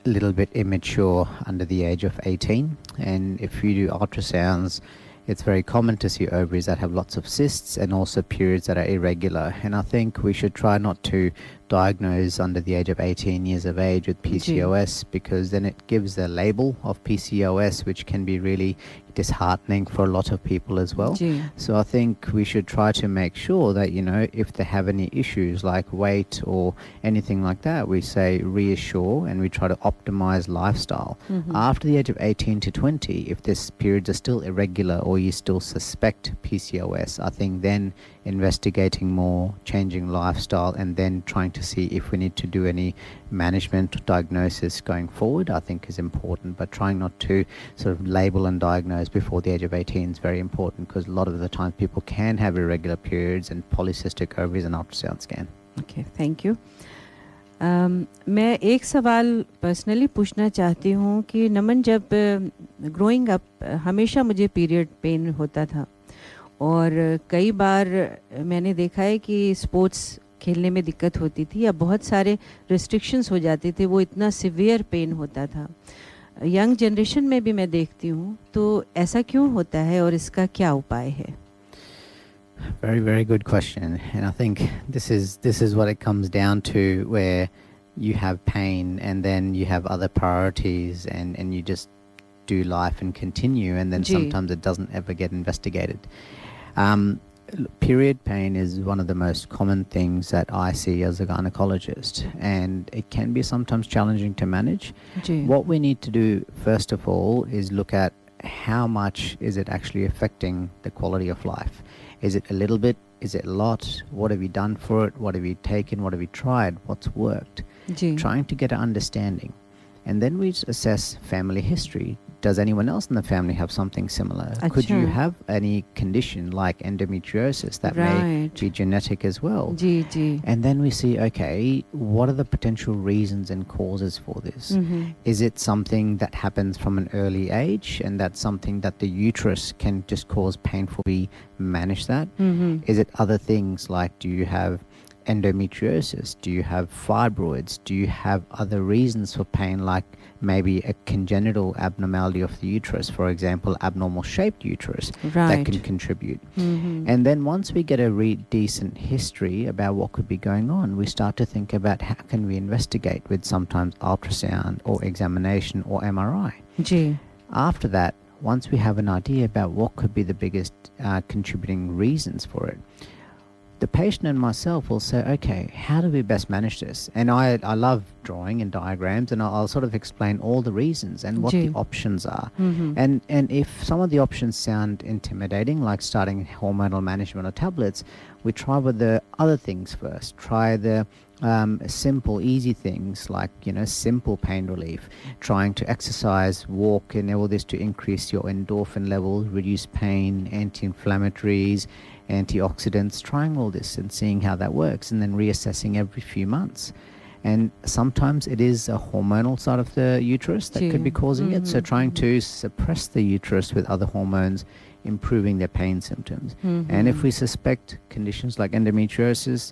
little bit immature under the age of 18, and if you do ultrasounds, it's very common to see ovaries that have lots of cysts and also periods that are irregular. And I think we should try not to diagnose under the age of 18 years of age with PCOS, because then it gives the label of PCOS, which can be really disheartening for a lot of people as well. So I think we should try to make sure that, if they have any issues like weight or anything like that, we say reassure and we try to optimize lifestyle. After the age of 18 to 20, if this periods are still irregular or you still suspect PCOS, I think then investigating more, changing lifestyle, and then trying to see if we need to do any management diagnosis going forward, I think is important. But trying not to sort of label and diagnose before the age of 18 is very important, because a lot of the time people can have irregular periods and polycystic ovaries and ultrasound scan. Okay, thank you. मैं एक सवाल personally पूछना चाहती हूँ कि नमन, जब growing up हमेशा मुझे पीरियड पेन होता था, और कई बार मैंने देखा है कि स्पोर्ट्स खेलने में दिक्कत होती थी या बहुत सारे रिस्ट्रिक्शंस हो जाते थे, वो इतना सिवियर पेन होता था। यंग जनरेशन में भी मैं देखती हूँ, तो ऐसा क्यों होता है और इसका क्या उपाय है? Very, very good question. And I think this is what it comes down to, where you have pain and then you have other priorities, and you just do life and continue, and then ji. sometimes it doesn't ever get investigated. Period pain is one of the most common things that I see as a gynecologist, and it can be sometimes challenging to manage. Ji. What we need to do first of all is look at how much is it actually affecting the quality of life. Is it a little bit? Is it a lot? What have you done for it? What have you taken? What have you tried? What's worked? Ji. Trying to get an understanding. And then we assess family history. Does anyone else in the family have something similar? Could you अच्छा. have any condition like endometriosis that may Right. be genetic as well? Ji ji. And then we see, okay, what are the potential reasons and causes for this? Mhm. Is it something that happens from an early age, and that's something that the uterus can just cause painfully manage that? Mhm. Is it other things like, do you have endometriosis? Do you have fibroids? Do you have other reasons for pain, like maybe a congenital abnormality of the uterus, for example, abnormal shaped uterus, that Right. can contribute? Mhm. And then once we get a decent history about what could be going on, we start to think about how can we investigate with sometimes ultrasound or examination or MRI. Ji. After that, once we have an idea about what could be the biggest contributing reasons for it, the patient and myself will say, okay, how do we best manage this? And I love drawing and diagrams, and I'll sort of explain all the reasons and what ji. the options are. Mhm. And if some of the options sound intimidating, like starting hormonal management or tablets, we try with the other things first. Try the simple, easy things like, simple pain relief, trying to exercise, walk, and all this to increase your endorphin levels, reduce pain, anti-inflammatories, antioxidants, trying all this and seeing how that works, and then reassessing every few months. And sometimes it is a hormonal side of the uterus that could be causing it. So trying to suppress the uterus with other hormones, improving their pain symptoms. And if we suspect conditions like endometriosis,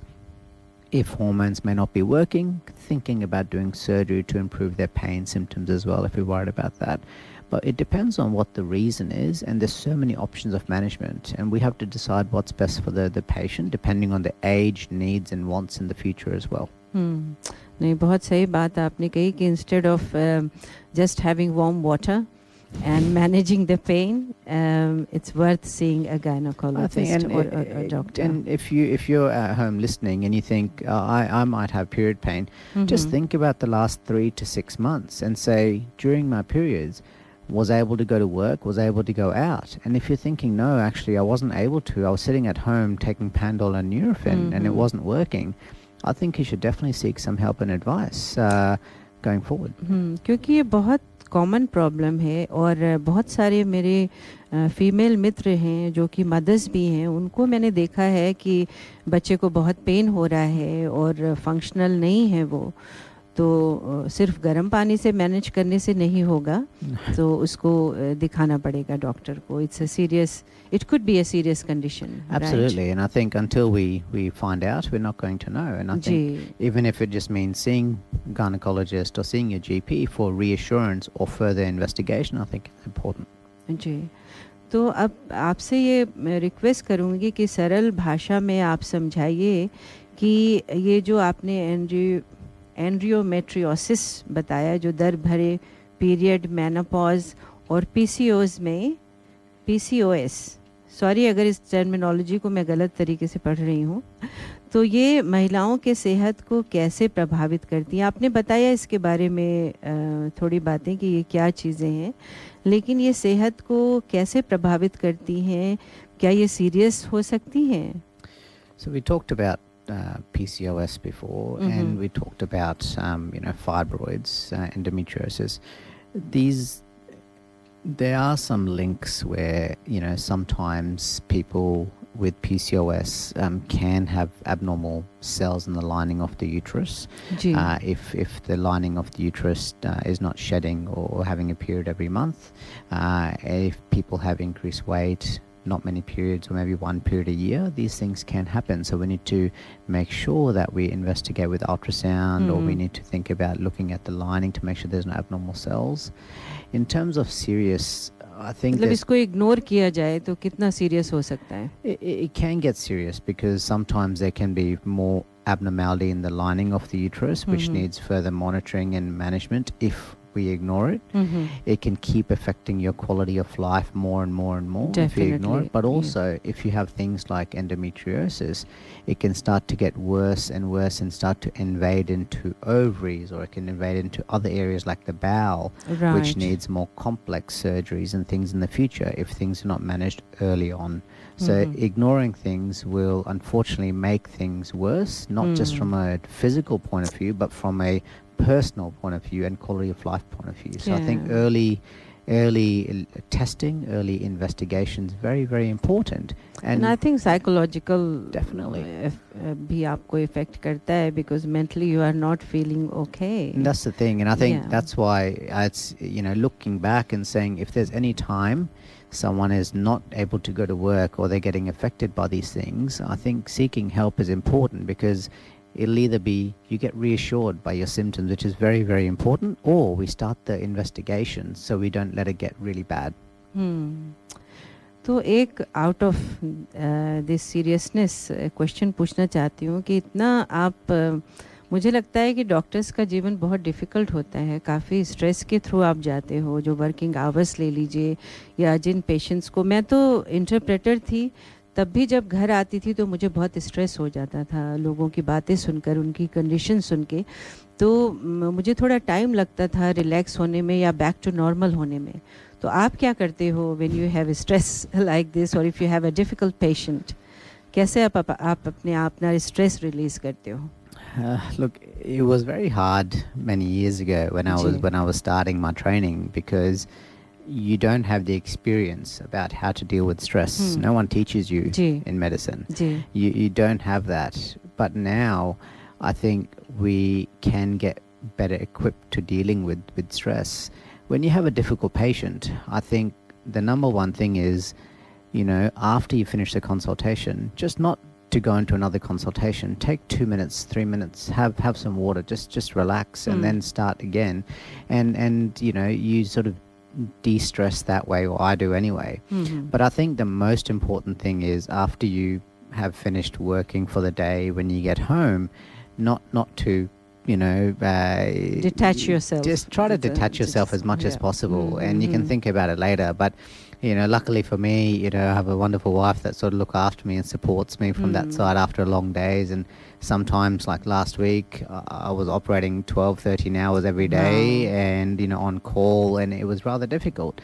if hormones may not be working, thinking about doing surgery to improve their pain symptoms as well, if we're worried about that. But it depends on what the reason is, and there's so many options of management, and we have to decide what's best for the patient, depending on the age, needs, and wants in the future as well. नहीं, बहुत सही बात आपने कही कि instead of just having warm water and managing the pain, it's worth seeing a gynecologist or a doctor. And if you're at home listening and you think, I might have period pain, just think about the last 3 to 6 months and say, during my periods, was I able to go to work, was I able to go out? And if you're thinking, no, actually I wasn't able to, I was sitting at home taking Pandol and Nurofen and it wasn't working, I think you should definitely seek some help and advice going forward. क्योंकि ये बहुत common problem है, और बहुत सारे मेरे female मित्र हैं जो कि मदर्स भी हैं, उनको मैंने देखा है कि बच्चे को बहुत पेन हो रहा है और फंक्शनल नहीं है वो, तो सिर्फ गर्म पानी से मैनेज करने से नहीं होगा, तो उसको दिखाना पड़ेगा डॉक्टर को. It could be a serious condition. Absolutely, right? And I think until we find out, we're not going to know. And I think even if it just means seeing a gynecologist or seeing your GP for reassurance or further investigation, I think it's important. जी, तो अब आपसे ये request करूँगी कि सरल भाषा में आप समझाइए कि ये जो आपने एंड्रियोमेट्रियोसिस बताया, जो दर भरे पीरियड, मेनोपॉज और PCOS, सॉरी अगर इस टर्मिनोलॉजी को मैं गलत तरीके से पढ़ रही हूँ, तो ये महिलाओं के सेहत को कैसे प्रभावित करती हैं? आपने बताया इसके बारे में थोड़ी बातें कि ये क्या चीज़ें हैं, लेकिन ये सेहत को कैसे प्रभावित करती हैं? क्या ये सीरियस हो सकती हैं? So we talked about PCOS before, and we talked about fibroids, endometriosis. There are some links where sometimes people with PCOS can have abnormal cells in the lining of the uterus. If the lining of the uterus is not shedding or having a period every month, if people have increased weight, not many periods, or maybe one period a year, these things can happen. So we need to make sure that we investigate with ultrasound, or we need to think about looking at the lining to make sure there's no abnormal cells. In terms of serious I think मतलब इसको ignore किया जाए तो कितना serious हो सकता है? it can get serious because sometimes there can be more abnormality in the lining of the uterus, which needs further monitoring and management. If we ignore it, it can keep affecting your quality of life more and more and more if you ignore it. But also, if you have things like endometriosis, it can start to get worse and worse and start to invade into ovaries, or it can invade into other areas like the bowel, which needs more complex surgeries and things in the future if things are not managed early on. So ignoring things will unfortunately make things worse, not just from a physical point of view, but from a personal point of view and quality of life point of view. So I think early testing, early investigation is very, very important. And I think psychological definitely भी आपको affect करता है because mentally you are not feeling okay. And that's the thing, and I think that's why it's, you know, looking back and saying if there's any time someone is not able to go to work or they're getting affected by these things, I think seeking help is important, because it'll either be you get reassured by your symptoms, which is very, very important, or we start the investigation so we don't let it get really bad. तो एक out of this seriousness question पूछना चाहती हूँ कि इतना आप मुझे लगता है कि डॉक्टर्स का जीवन बहुत डिफ़िकल्ट होता है, काफ़ी स्ट्रेस के थ्रू आप जाते हो, जो वर्किंग आवर्स ले लीजिए या जिन पेशेंट्स को, मैं तो इंटरप्रेटर थी तब भी जब घर आती थी तो मुझे बहुत स्ट्रेस हो जाता था लोगों की बातें सुनकर, उनकी कंडीशन सुन के, तो मुझे थोड़ा टाइम लगता था रिलैक्स होने में या बैक टू नॉर्मल होने में. तो आप क्या करते हो when you have stress like this, और if you have a difficult patient, कैसे आप अपने अपना स्ट्रेस रिलीज़ करते हो? Look, it was very hard many years ago when I was starting my training, because you don't have the experience about how to deal with stress. No one teaches you in medicine. You don't have that. But now I think we can get better equipped to dealing with stress. When you have a difficult patient, I think the number one thing is, you know, after you finish the consultation, just not to go into another consultation, take 2 minutes, 3 minutes, have some water, just relax, and then start again. And you know, you sort of de-stress that way, or I do anyway. But I think the most important thing is after you have finished working for the day, when you get home, not to, you know, detach yourself. Just try to detach yourself as much as possible, and you can think about it later. But you know, luckily for me, you know, I have a wonderful wife that sort of looks after me and supports me from that side after long days. And sometimes, like last week, I was operating 12, 13 hours every day, and you know, on call, and it was rather difficult.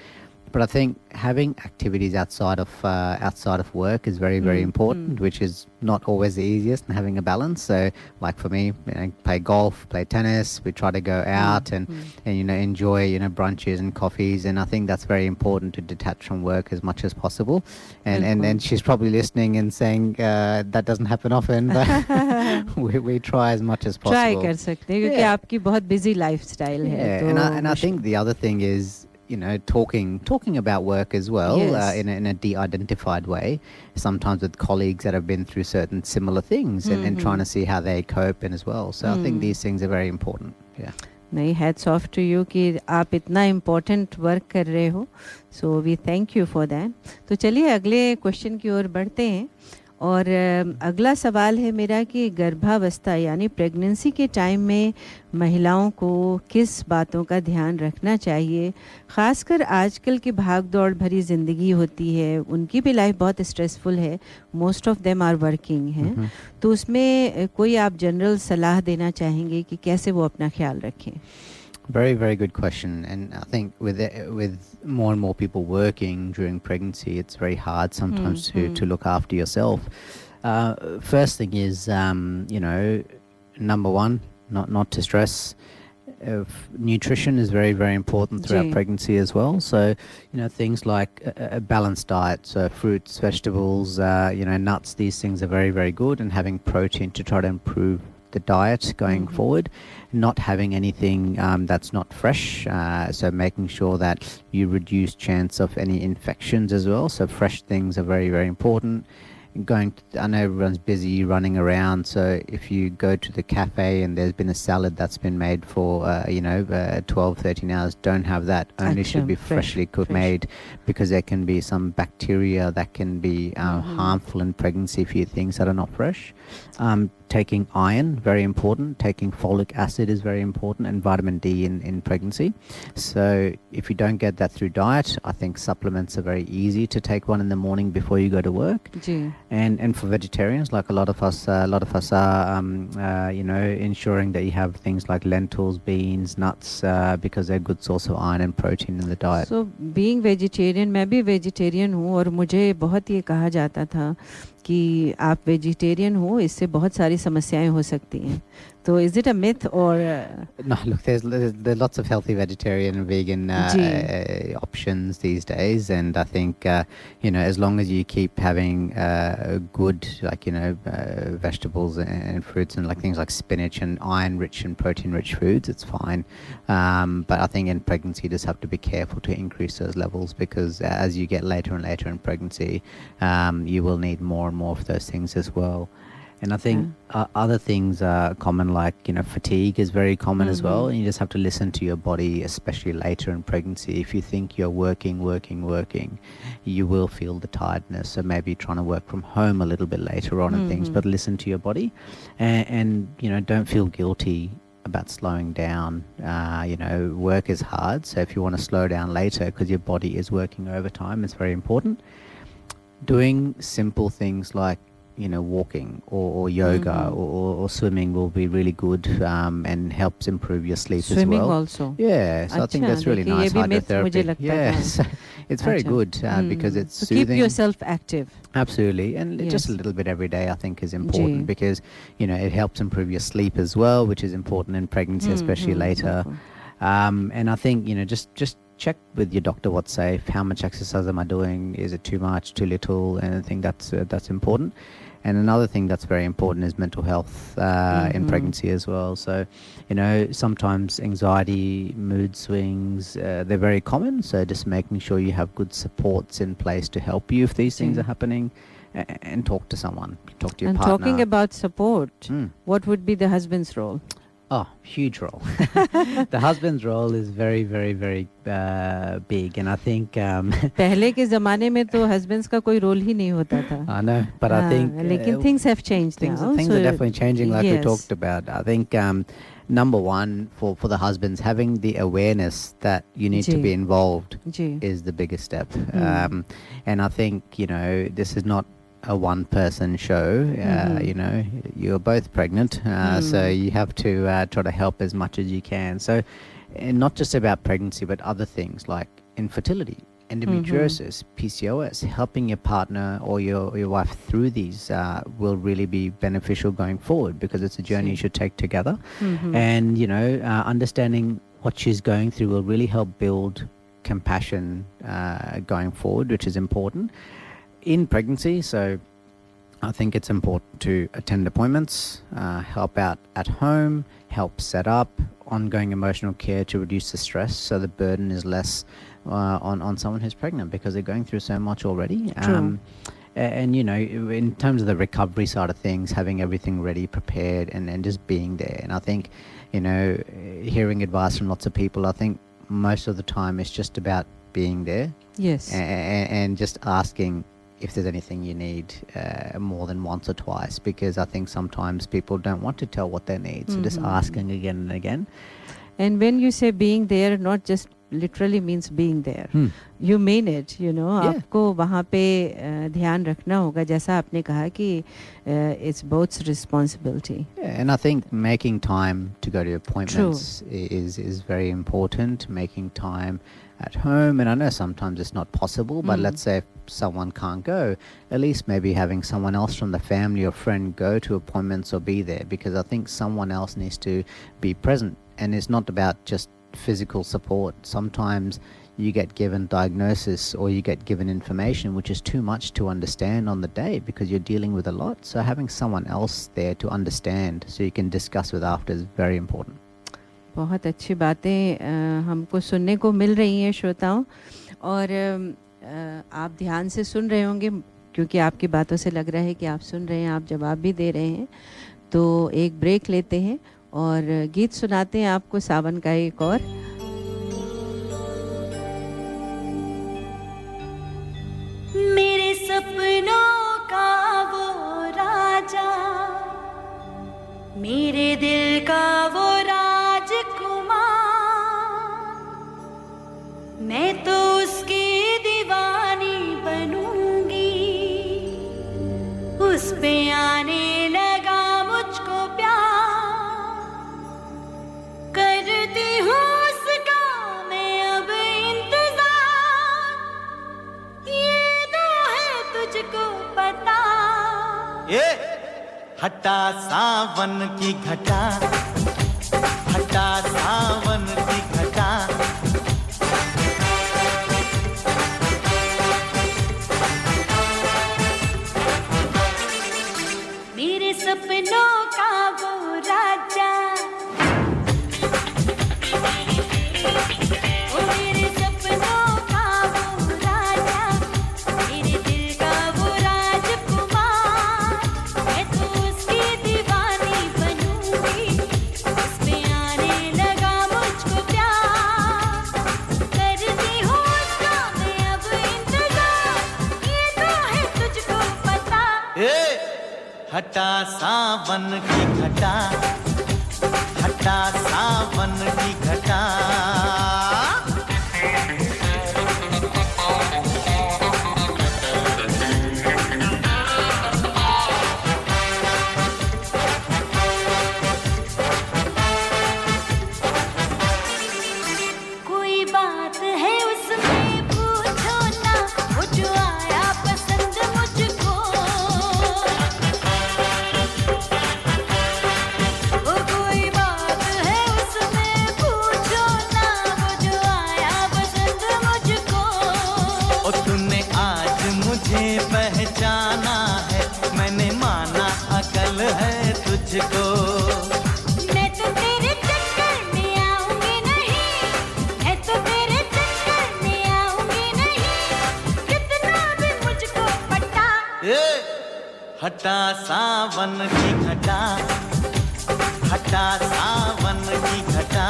But I think having activities outside of work is very, very important, which is not always the easiest, and having a balance. So, like for me, you know, play golf, play tennis. We try to go out and you know, enjoy, you know, brunches and coffees. And I think that's very important to detach from work as much as possible. And she's probably listening and saying that doesn't happen often, but we try as much as possible. Try कर सकते हैं क्योंकि आपकी बहुत busy lifestyle है. And I think the other thing is, you know, talking about work as well, in a de-identified way, sometimes with colleagues that have been through certain similar things, and trying to see how they cope in as well. So I think these things are very important. नहीं, hats off to you कि आप इतना important work कर रहे हो. So we thank you for that. तो चलिए अगले क्वेश्चन की ओर बढ़ते हैं. और अगला सवाल है मेरा कि गर्भावस्था यानी प्रेगनेंसी के टाइम में महिलाओं को किस बातों का ध्यान रखना चाहिए, ख़ासकर आजकल की भाग दौड़ भरी ज़िंदगी होती है, उनकी भी लाइफ बहुत स्ट्रेसफुल है, most of them are working हैं, तो उसमें कोई आप जनरल सलाह देना चाहेंगे कि कैसे वो अपना ख्याल रखें? Very, very good question. And I think with more and more people working during pregnancy, it's very hard sometimes to look after yourself. First thing is, you know, number one, not to stress. Nutrition is very, very important throughout pregnancy as well. So, you know, things like a balanced diet, so fruits, vegetables, you know, nuts, these things are very, very good, and having protein to try to improve the diet going forward, not having anything that's not fresh, so making sure that you reduce chance of any infections as well, so fresh things are very, very important. I know everyone's busy running around, so if you go to the cafe and there's been a salad that's been made for 12, 13 hours, don't have that. Only should be freshly made, because there can be some bacteria that can be harmful in pregnancy if you eat things that are not fresh. Taking iron, very important. Taking folic acid is very important, and vitamin D in pregnancy. So if you don't get that through diet, I think supplements are very easy to take one in the morning before you go to work. And for vegetarians, like a lot of us are, ensuring that you have things like lentils, beans, nuts, because they're a good source of iron and protein in the diet. So being vegetarian, मैं भी vegetarian हूँ, और मुझे बहुत ये कहा जाता था कि आप वेजिटेरियन हो, इससे बहुत सारी समस्याएं हो सकती हैं. So is it a myth or? No, look, there's lots of healthy vegetarian and vegan options these days, and I think as long as you keep having good vegetables and fruits and like things like spinach and iron-rich and protein-rich foods, it's fine. But I think in pregnancy you just have to be careful to increase those levels, because as you get later and later in pregnancy, you will need more and more of those things as well. And I think other things are common, like, fatigue is very common as well. And you just have to listen to your body, especially later in pregnancy. If you think you're working, you will feel the tiredness. So maybe trying to work from home a little bit later on and things, but listen to your body, and don't feel guilty about slowing down. Work is hard. So if you want to slow down later because your body is working overtime, it's very important. Doing simple things like walking or yoga or swimming will be really good, and helps improve your sleep as well. Swimming also? Yeah, so I think that's really nice hydrotherapy. Yes, it's very good because it's so soothing. Keep yourself active. Absolutely, and just a little bit every day I think is important, because it helps improve your sleep as well, which is important in pregnancy, especially later. And I think just check with your doctor what's safe. How much exercise am I doing? Is it too much, too little? And I think that's important. And another thing that's very important is mental health in pregnancy as well. So, sometimes anxiety, mood swings, they're very common. So just making sure you have good supports in place to help you if these things are happening, and talk to someone, talk to your partner. And talking about support, what would be the husband's role? Oh, huge role. The husband's role is very, very, very big, and I think पहले के ज़माने में तो husbands का कोई role ही नहीं होता था. I know, but I think लेकिन things have changed now. Things are definitely changing, like we talked about. I think number one for the husbands, having the awareness that you need to be involved is the biggest step. And I think this is not a one-person show. You're both pregnant, so you have to try to help as much as you can. So, and not just about pregnancy, but other things like infertility, endometriosis, PCOS. Helping your partner or your wife through these will really be beneficial going forward, because it's a journey you should take together. And understanding what she's going through will really help build compassion going forward, which is important in pregnancy. So I think it's important to attend appointments, help out at home, help set up ongoing emotional care to reduce the stress, so the burden is less on someone who's pregnant, because they're going through so much already. And in terms of the recovery side of things, having everything ready, prepared, and just being there. And I think hearing advice from lots of people, I think most of the time it's just about being there. Yes. And just asking if there's anything you need more than once or twice, because I think sometimes people don't want to tell what they need. So just asking again and again. And when you say being there, not just literally means being there. You mean it, आपको वहाँ पे ध्यान रखना होगा, जैसा आपने कहा कि it's both responsibility. And I think making time to go to appointments is very important. Making time at home, and I know sometimes it's not possible, but let's say if someone can't go, at least maybe having someone else from the family or friend go to appointments or be there, because I think someone else needs to be present. And it's not about just physical support. Sometimes you get given diagnosis or you get given information which is too much to understand on the day, because you're dealing with a lot. So having someone else there to understand so you can discuss with after is very important. बहुत अच्छी बातें हमको सुनने को मिल रही हैं श्रोताओं, और आप ध्यान से सुन रहे होंगे. क्योंकि आपकी बातों से लग रहा है कि आप सुन रहे हैं, आप जवाब भी दे रहे हैं, तो एक ब्रेक लेते हैं और गीत सुनाते हैं आपको सावन का एक और। मेरे सपनों का वो राजा, मेरे दिल का वो राजकुमार, मैं तो उसकी दीवानी बनूंगी, उस पे आने लगा मुझको प्यार, करती हूँ उसका मैं अब इंतजार, ये तो है तुझको पता। ये हटा सावन की घटा, हटा सावन की घटा, मेरे सपनों का वो राजा, ओ मेरे सपनों का वो राजा, मेरे दिल का वो राजकुमार, मैं तो उसकी दीवानी बनूंगी, उस पे आने लगा मुझको प्यार, करती हूँ उसका मैं अब इंतजार, ये तो है तुझको पता। हटा सावन की घटा, हटा सावन की घटा, कोई बात है उसमें पूछो ना, वो जो आया पसंद मुझको, वो कोई बात है उसमें पूछो ना, वो जो आया पसंद मुझको। ओ तूने आज मुझे पहचाना है, मैंने माना अकल है तुझको, मैं तो तेरे चक्कर में आऊंगी नहीं, मैं तो तेरे चक्कर में आऊंगी नहीं, कितना भी मुझको पटा। हटा सावन की घटा, हटा सावन की घटा,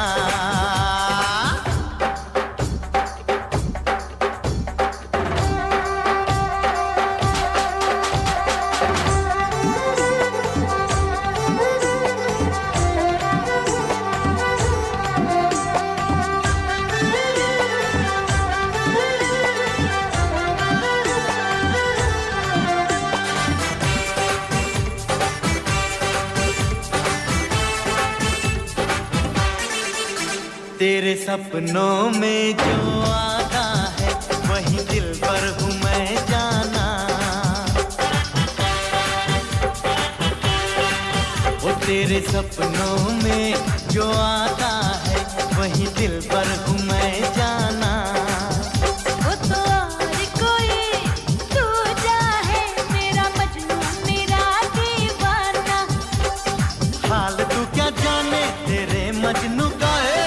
तेरे सपनों में जो आता है वही दिल पर हूँ मैं जाना, वो तेरे सपनों में जो आता है वही दिल पर हूँ मैं जाना, वो तो और कोई दूजा है, मेरा मजनू मेरा दीवाना, हाल तू क्या जाने तेरे मजनू का है,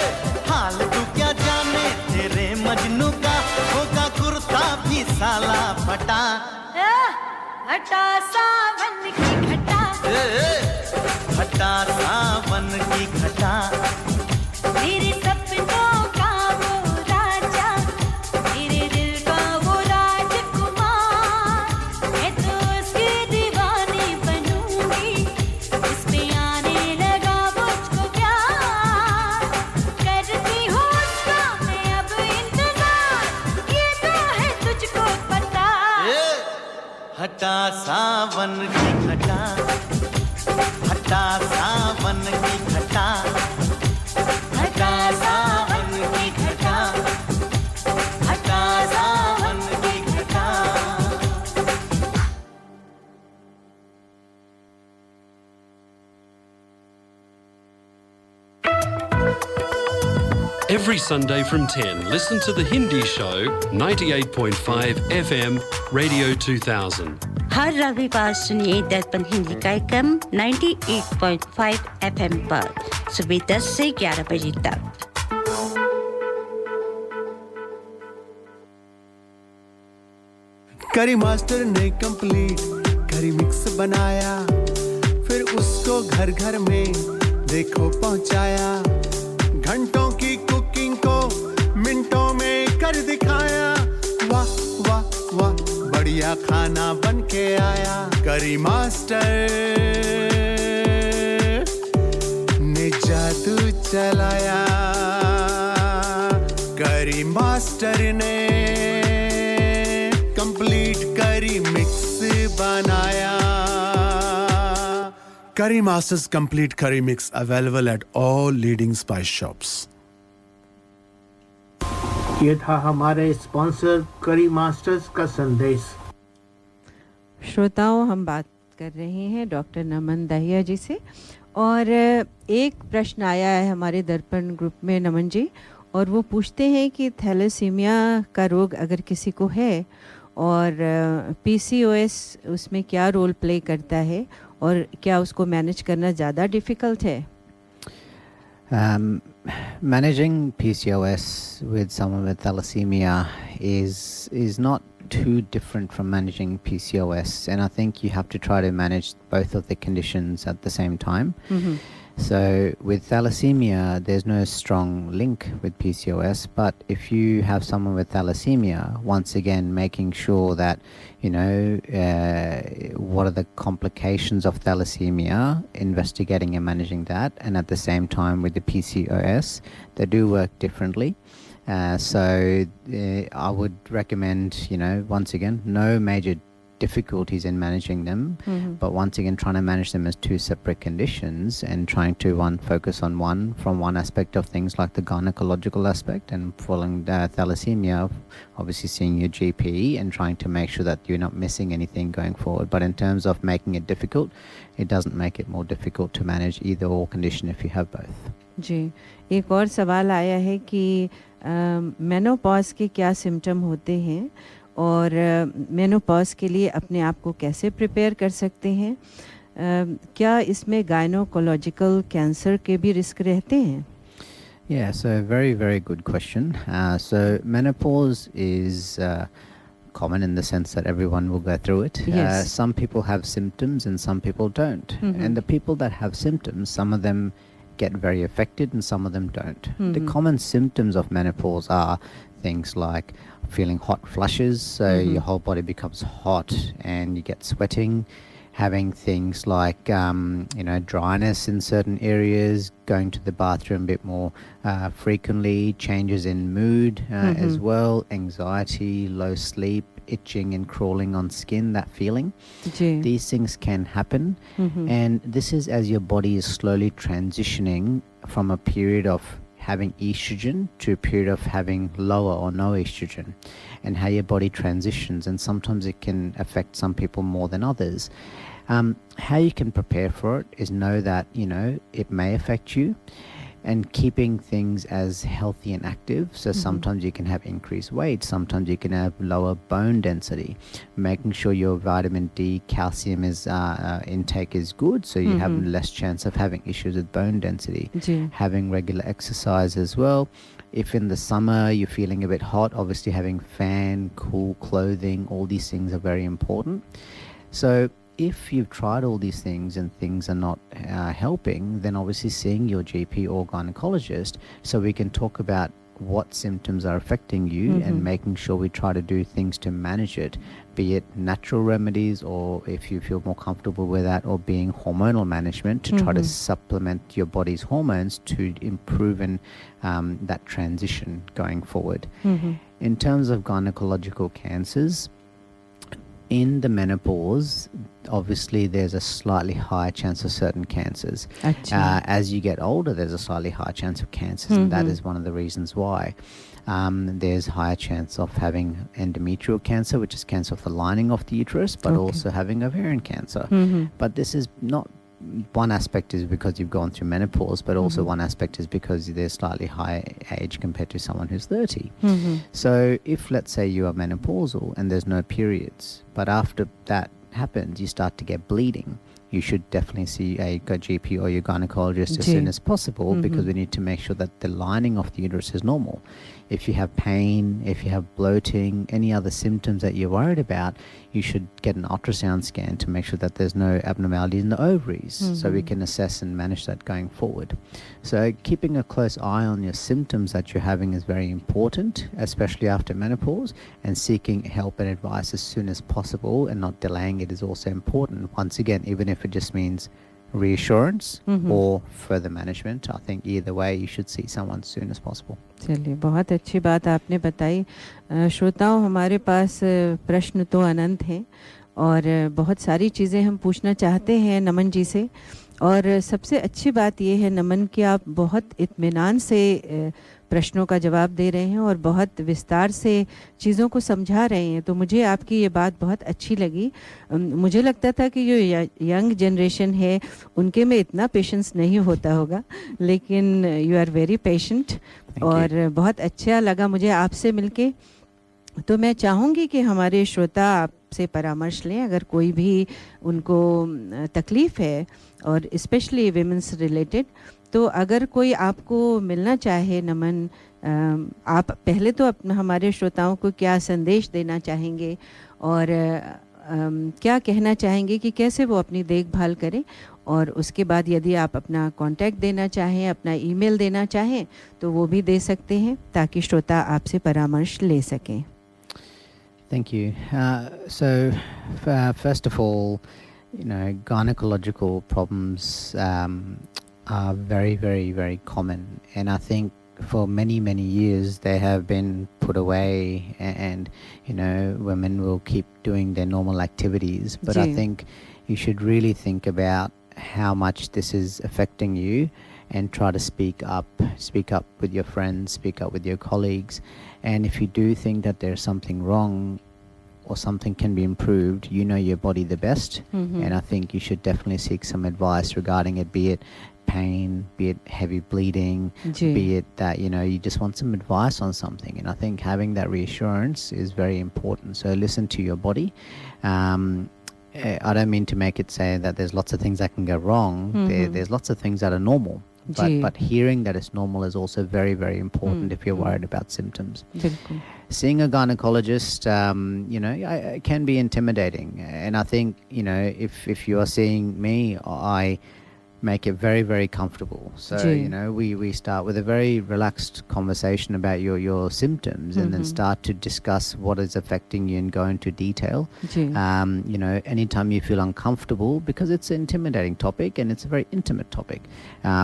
हाल तू क्या जाने तेरे मजनू का, होगा कुर्ता भी साला फटा। हटा सावन की घटा, हटा सावन की घटा, मेरे सपनों का वो राजा, मेरे दिल का वो राजकुमार, मैं तो उसकी दीवानी बनूंगी, उस पे आने लगा मुझको प्यार, करती हूँ उसका मैं अब इंतजार, ये तो है तुझको पता। हटा सावन की घटा, हटा सावन की घटा, हटा सावन की घटा, हटा सावन की घटा। Every Sunday from 10, listen to The Hindi Show, 98.5 FM, Radio 2000. हर रविवार सुनिए दर्पण हिंदी कार्यक्रम 98.5 FM पर सुबह 10 से 11 बजे तक। करी मास्टर ने कंप्लीट करी मिक्स बनाया, फिर उसको घर घर में देखो पहुंचाया। घंटों की कुकिंग को मिनटों में कर दिखाया। वाह वाह वाह बढ़िया खाना बन के आया। करी मास्टर ने जादू चलाया। करी मास्टर ने कंप्लीट करी मिक्स बनाया। Curry Masters Complete Curry Mix available at all leading spice shops. ये था हमारे स्पॉन्सर करी मास्टर्स का संदेश। श्रोताओं, हम बात कर रहे हैं डॉक्टर नमन दाहिया जी से, और एक प्रश्न आया है हमारे दर्पण ग्रुप में नमन जी, और वो पूछते हैं कि थैलेसीमिया का रोग अगर किसी को है और PCOS उसमें क्या रोल प्ले करता है, और क्या उसको मैनेज करना ज़्यादा डिफ़िकल्ट है? Managing PCOS with someone with thalassemia is not too different from managing PCOS, and I think you have to try to manage both of the conditions at the same time. Mm-hmm. So with thalassemia, there's no strong link with PCOS, but if you have someone with thalassemia, once again making sure that you know what are the complications of thalassemia, investigating and managing that, and at the same time with the PCOS, they do work differently. So I would recommend, once again, no major difficulties in managing them, but once again trying to manage them as two separate conditions, and trying to focus on from one aspect of things like the gynecological aspect, and following thalassemia, obviously seeing your GP and trying to make sure that you're not missing anything going forward. But in terms of making it difficult, it doesn't make it more difficult to manage either or condition if you have both. जी, एक और सवाल आया है कि menopause के क्या symptom होते हैं, और मेनोपॉज के लिए अपने आप को कैसे प्रिपेयर कर सकते हैं? क्या इसमें गायनोकोलॉजिकल कैंसर के भी रिस्क रहते हैं? Yeah, so very, very good question. So menopause is common in the sense that everyone will go through it. Yes. Some people have symptoms and some people don't. And the people that have symptoms, some of them get very affected and some of them don't. The common symptoms of menopause are things like feeling hot flushes, so your whole body becomes hot and you get sweating, having things like dryness in certain areas, going to the bathroom a bit more frequently, changes in mood as well, anxiety, low sleep, itching and crawling on skin, that feeling. These things can happen, and this is as your body is slowly transitioning from a period of having estrogen to a period of having lower or no estrogen, and how your body transitions, and sometimes it can affect some people more than others. How you can prepare for it is know that it may affect you, and keeping things as healthy and active. So sometimes you can have increased weight, sometimes you can have lower bone density, making sure your vitamin D, calcium intake is good, so you have less chance of having issues with bone density. Having regular exercise as well. If in the summer you're feeling a bit hot, obviously having fan, cool clothing, all these things are very important. So if you've tried all these things and things are not helping, then obviously seeing your GP or gynecologist, so we can talk about what symptoms are affecting you and making sure we try to do things to manage it, be it natural remedies, or if you feel more comfortable with that, or being hormonal management to try to supplement your body's hormones to improve that transition going forward. In terms of gynecological cancers, in the menopause, obviously there's a slightly higher chance of certain cancers. As you get older, there's a slightly higher chance of cancers, and that is one of the reasons why. There's higher chance of having endometrial cancer, which is cancer of the lining of the uterus, but also having ovarian cancer. But this is not, one aspect is because you've gone through menopause, but also one aspect is because there's slightly higher age compared to someone who's 30. So if, let's say, you are menopausal and there's no periods, but after that happens, you start to get bleeding, you should definitely see a GP or your gynecologist as soon as possible, because we need to make sure that the lining of the uterus is normal. If you have pain, if you have bloating, any other symptoms that you're worried about, you should get an ultrasound scan to make sure that there's no abnormalities in the ovaries, so we can assess and manage that going forward. So keeping a close eye on your symptoms that you're having is very important, especially after menopause, and seeking help and advice as soon as possible and not delaying it is also important. Once again, even if it just means reassurance or further management, I think either way you should see someone as soon as possible. चलिए, बहुत अच्छी बात आपने बताई। श्रोताओं, हमारे पास प्रश्न तो अनंत हैं और बहुत सारी चीज़ें हम पूछना चाहते हैं नमन जी से, और सबसे अच्छी बात ये है नमन कि आप बहुत इत्मीनान से प्रश्नों का जवाब दे रहे हैं और बहुत विस्तार से चीज़ों को समझा रहे हैं। तो मुझे आपकी ये बात बहुत अच्छी लगी। मुझे लगता था कि जो यंग जनरेशन है उनके में इतना पेशेंस नहीं होता होगा, लेकिन यू आर वेरी पेशेंट और बहुत अच्छा लगा मुझे आपसे मिलके। तो मैं चाहूँगी कि हमारे श्रोता आपसे परामर्श लें अगर कोई भी उनको तकलीफ़ है, और स्पेशली विमेंस रिलेटेड। तो अगर कोई आपको मिलना चाहे नमन, आप पहले तो हमारे श्रोताओं को क्या संदेश देना चाहेंगे और क्या कहना चाहेंगे कि कैसे वो अपनी देखभाल करें, और उसके बाद यदि आप अपना कांटेक्ट देना चाहें, अपना ईमेल देना चाहें तो वो भी दे सकते हैं ताकि श्रोता आपसे परामर्श ले सकें। Thank you. First of all, gynecological problems are very, very, very common, and I think for many, many years they have been put away, and women will keep doing their normal activities. But I think you should really think about how much this is affecting you and try to speak up with your friends, speak up with your colleagues. And if you do think that there's something wrong or something can be improved, you know your body the best. And I think you should definitely seek some advice regarding it, be it pain, be it heavy bleeding, be it that, you just want some advice on something. And I think having that reassurance is very important. So listen to your body. I don't mean to make it say that there's lots of things that can go wrong. There's lots of things that are normal. But hearing that it's normal is also very, very important if you're worried about symptoms. Seeing a gynecologist, it can be intimidating. And I think, if you are seeing me, I make it very, very comfortable. So, we start with a very relaxed conversation about your symptoms and then start to discuss what is affecting you and go into detail. Anytime you feel uncomfortable, because it's an intimidating topic and it's a very intimate topic,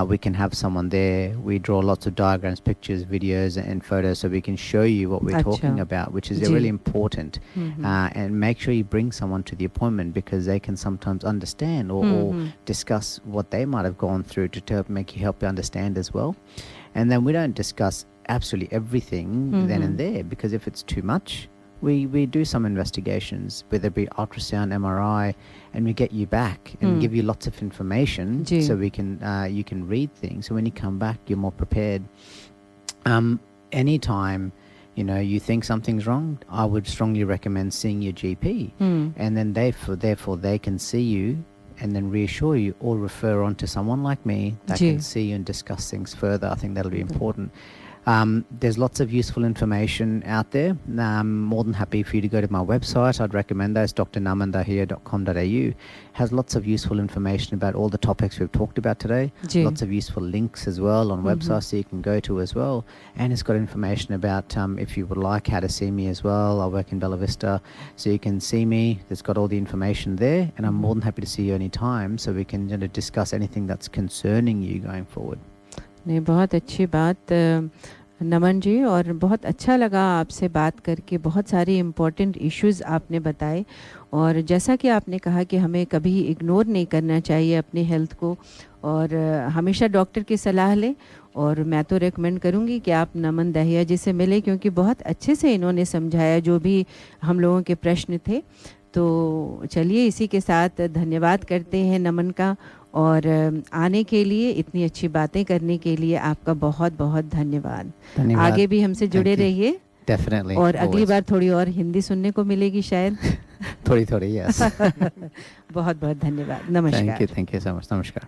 we can have someone there. We draw lots of diagrams, pictures, videos and photos so we can show you what we're talking about, which is really important. And make sure you bring someone to the appointment because they can sometimes understand or discuss what they might have gone through to help you understand as well. And then we don't discuss absolutely everything then and there, because if it's too much, we do some investigations, whether it be ultrasound, MRI, and we get you back and give you lots of information so we can you can read things. So when you come back, you're more prepared. Anytime you think something's wrong, I would strongly recommend seeing your GP, and then therefore they can see you and then reassure you or refer on to someone like me that can see you and discuss things further. I think that'll be important. There's lots of useful information out there. I'm more than happy for you to go to my website. I'd recommend that. It's drnamandahia.com.au. Has lots of useful information about all the topics we've talked about today. Lots of useful links as well on websites so you can go to as well. And it's got information about if you would like how to see me as well. I work in Bella Vista, so you can see me. It's got all the information there, and I'm more than happy to see you anytime so we can discuss anything that's concerning you going forward. नहीं, बहुत अच्छी बात नमन जी, और बहुत अच्छा लगा आपसे बात करके। बहुत सारी इम्पोर्टेंट इश्यूज़ आपने बताए, और जैसा कि आपने कहा कि हमें कभी इग्नोर नहीं करना चाहिए अपने हेल्थ को, और हमेशा डॉक्टर की सलाह लें। और मैं तो रेकमेंड करूँगी कि आप नमन दाहिया जी से मिलें, क्योंकि बहुत अच्छे से इन्होंने समझाया जो भी हम लोगों के प्रश्न थे। तो चलिए, इसी के साथ धन्यवाद करते हैं नमन का, और आने के लिए, इतनी अच्छी बातें करने के लिए आपका बहुत बहुत धन्यवाद। आगे भी हमसे जुड़े रहिए। Definitely. और अगली always. बार थोड़ी और हिंदी सुनने को मिलेगी शायद. थोड़ी, yes. बहुत बहुत धन्यवाद. नमस्कार. Thank you so much. नमस्कार.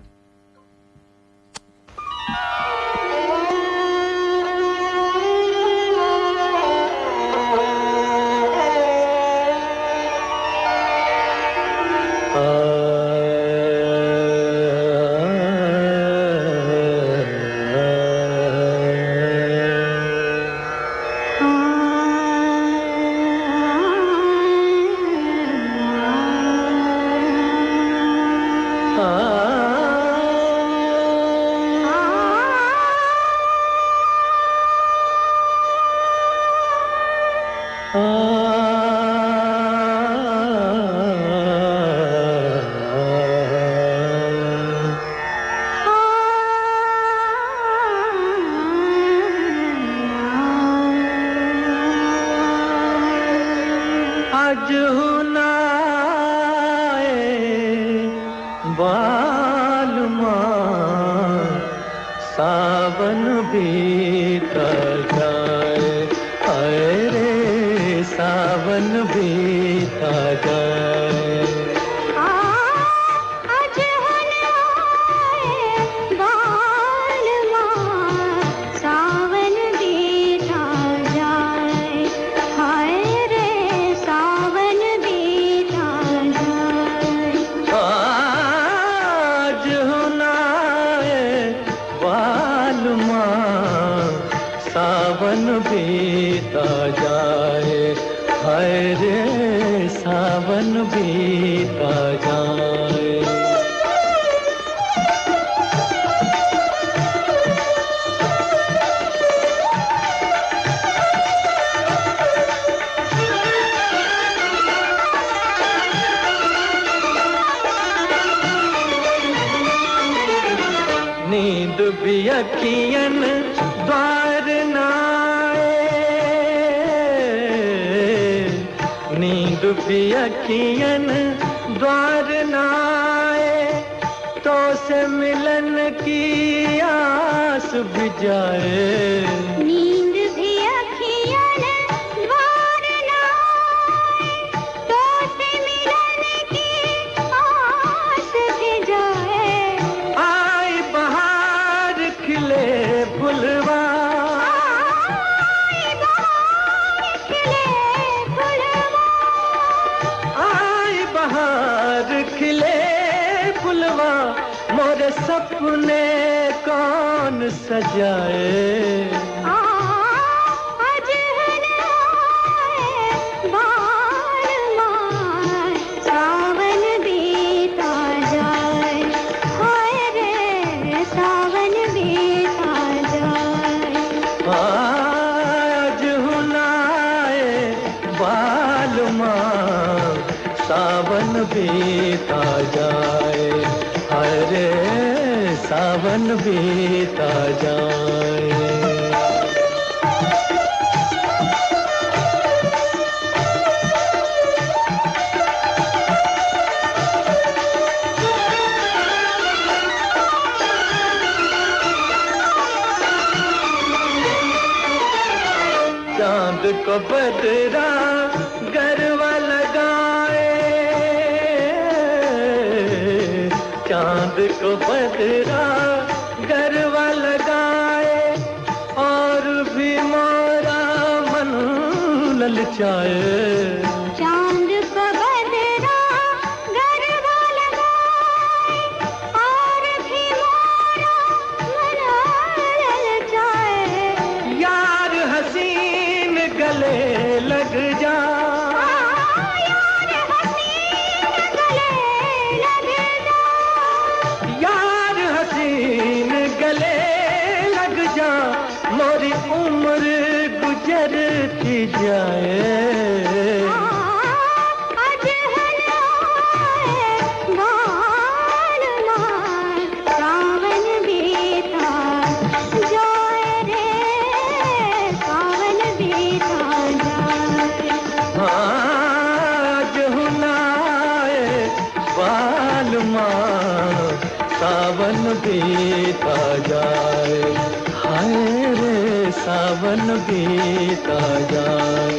सावन बीता जाए।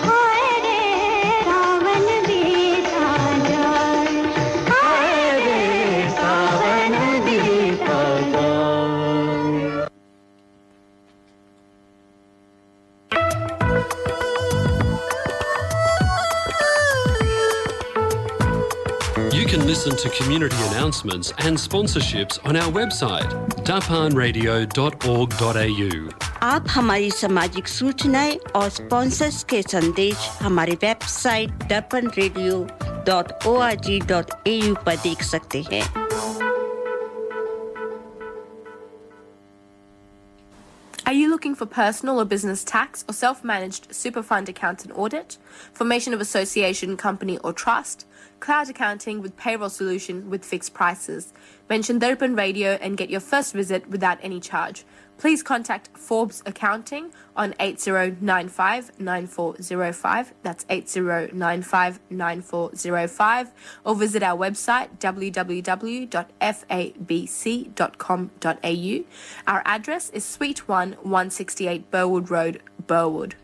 हाय रे सावन बीता जाए, हाय रे सावन बीता जाए। You can listen to community announcements and sponsorships on our website, dapanradio.org.au. आप हमारी सामाजिक सूचनाएं और स्पॉन्सर्स के संदेश हमारे वेबसाइट dapanradio.org.au पर देख सकते हैं। Are you looking for personal or business tax or self-managed super fund account and audit, formation of association, company or trust, cloud accounting with payroll solution with fixed prices? Mention Darpan Radio and get your first visit without any charge. Please contact Forbes Accounting on 8095-9405, that's 8095-9405, or visit our website www.fabc.com.au. Our address is Suite 1, 168 Burwood Road, Burwood.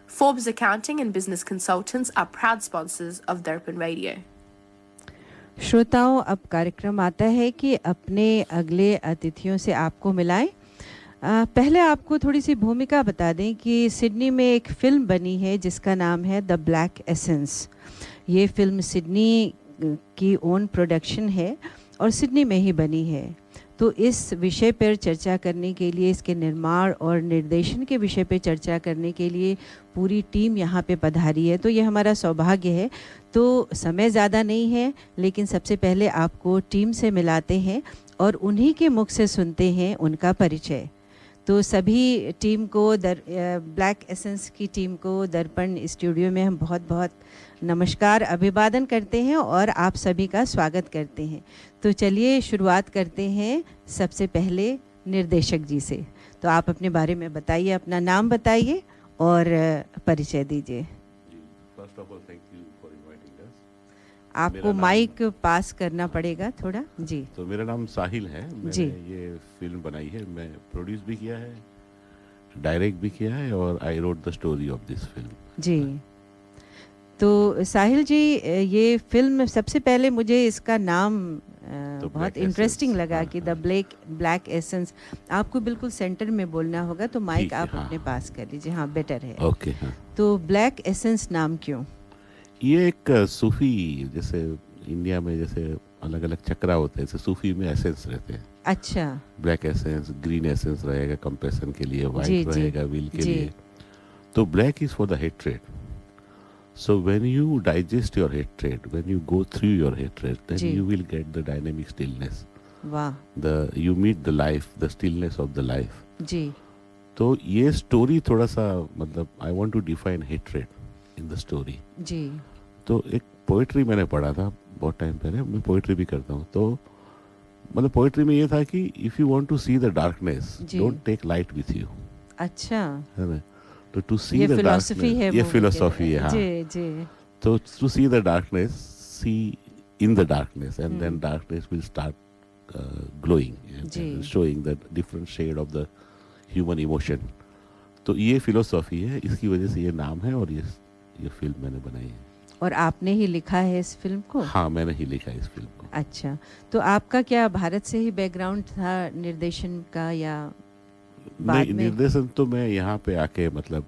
Forbes Accounting and Business Consultants are proud sponsors of Darpan Radio. श्रोताओं, अब कार्यक्रम आता है कि अपने अगले अतिथियों से आपको मिलाएं। पहले आपको थोड़ी सी भूमिका बता दें कि सिडनी में एक फ़िल्म बनी है जिसका नाम है द ब्लैक एसेंस। ये फ़िल्म सिडनी की ओन प्रोडक्शन है और सिडनी में ही बनी है। तो इस विषय पर चर्चा करने के लिए, इसके निर्माण और निर्देशन के विषय पर चर्चा करने के लिए पूरी टीम यहाँ पे पधारी है। तो ये हमारा सौभाग्य है। तो समय ज़्यादा नहीं है, लेकिन सबसे पहले आपको टीम से मिलाते हैं और उन्हीं के मुख से सुनते हैं उनका परिचय। तो सभी टीम को ब्लैक एसेंस की टीम को दर्पण स्टूडियो में हम बहुत बहुत नमस्कार, अभिवादन करते हैं और आप सभी का स्वागत करते हैं। तो चलिए शुरुआत करते हैं सबसे पहले निर्देशक जी से। तो आप अपने बारे में बताइए, अपना नाम बताइए और परिचय दीजिए। First of all thank you for inviting us. आपको माइक पास करना पड़ेगा थोड़ा जी। तो मेरा नाम साहिल है। जी। मैंने ये फिल्म बनाई है, मैं प्रोड्यूस भी किया है, डायरेक्ट भी किया है और I wrote the story of this film. जी। तो साहिल जी, ये फिल्म सबसे पहले मुझे इसका नाम बहुत इंटरेस्टिंग लगा कि द ब्लैक एसेंस। आपको बिल्कुल सेंटर में बोलना होगा, तो माइक आप अपने पास कर लीजिए। हाँ, बेटर है। ओके। हाँ। तो ब्लैक एसेंस नाम क्यों? ये एक सूफी, जैसे इंडिया में जैसे अलग अलग चक्रा होते हैं, जैसे सूफी में एसेंस रहते हैं। अच्छा। ब्लैक एसेंस, ग्रीन एसेंस रहेगा कंप्रेशन के लिए, व्हाइट रहेगा विल के लिए। तो black is for the hatred. So when you digest your hatred, when you go through your hatred, then you will get the dynamic stillness. वाह। You meet the life, the stillness of the life. जी। तो ये story थोड़ा सा, मतलब I want to define hatred in the story. जी। तो एक poetry मैंने पढ़ा था बहुत टाइम पहले, मैं पोएट्री भी करता हूँ। तो मतलब पोएट्री में ये था कि if you want to see the darkness, don't take light with you. अच्छा। है ना? तो टू सी द डार्कनेस, ये फिलोसॉफी है। हाँ। जी जी। तो to see the darkness, see in the darkness and then darkness will start glowing and showing the different shade of the human emotion. तो ये फिलोसॉफी है, इसकी वजह से ये नाम है और ये फिल्म मैंने बनाई है। और आपने ही लिखा है इस फिल्म को? हाँ, मैंने ही लिखा है इस फिल्म को। अच्छा। तो आपका क्या भारत से ही बैकग्राउंड था निर्देशन का या नहीं? निर्देशन तो मैं यहाँ पे आके मतलब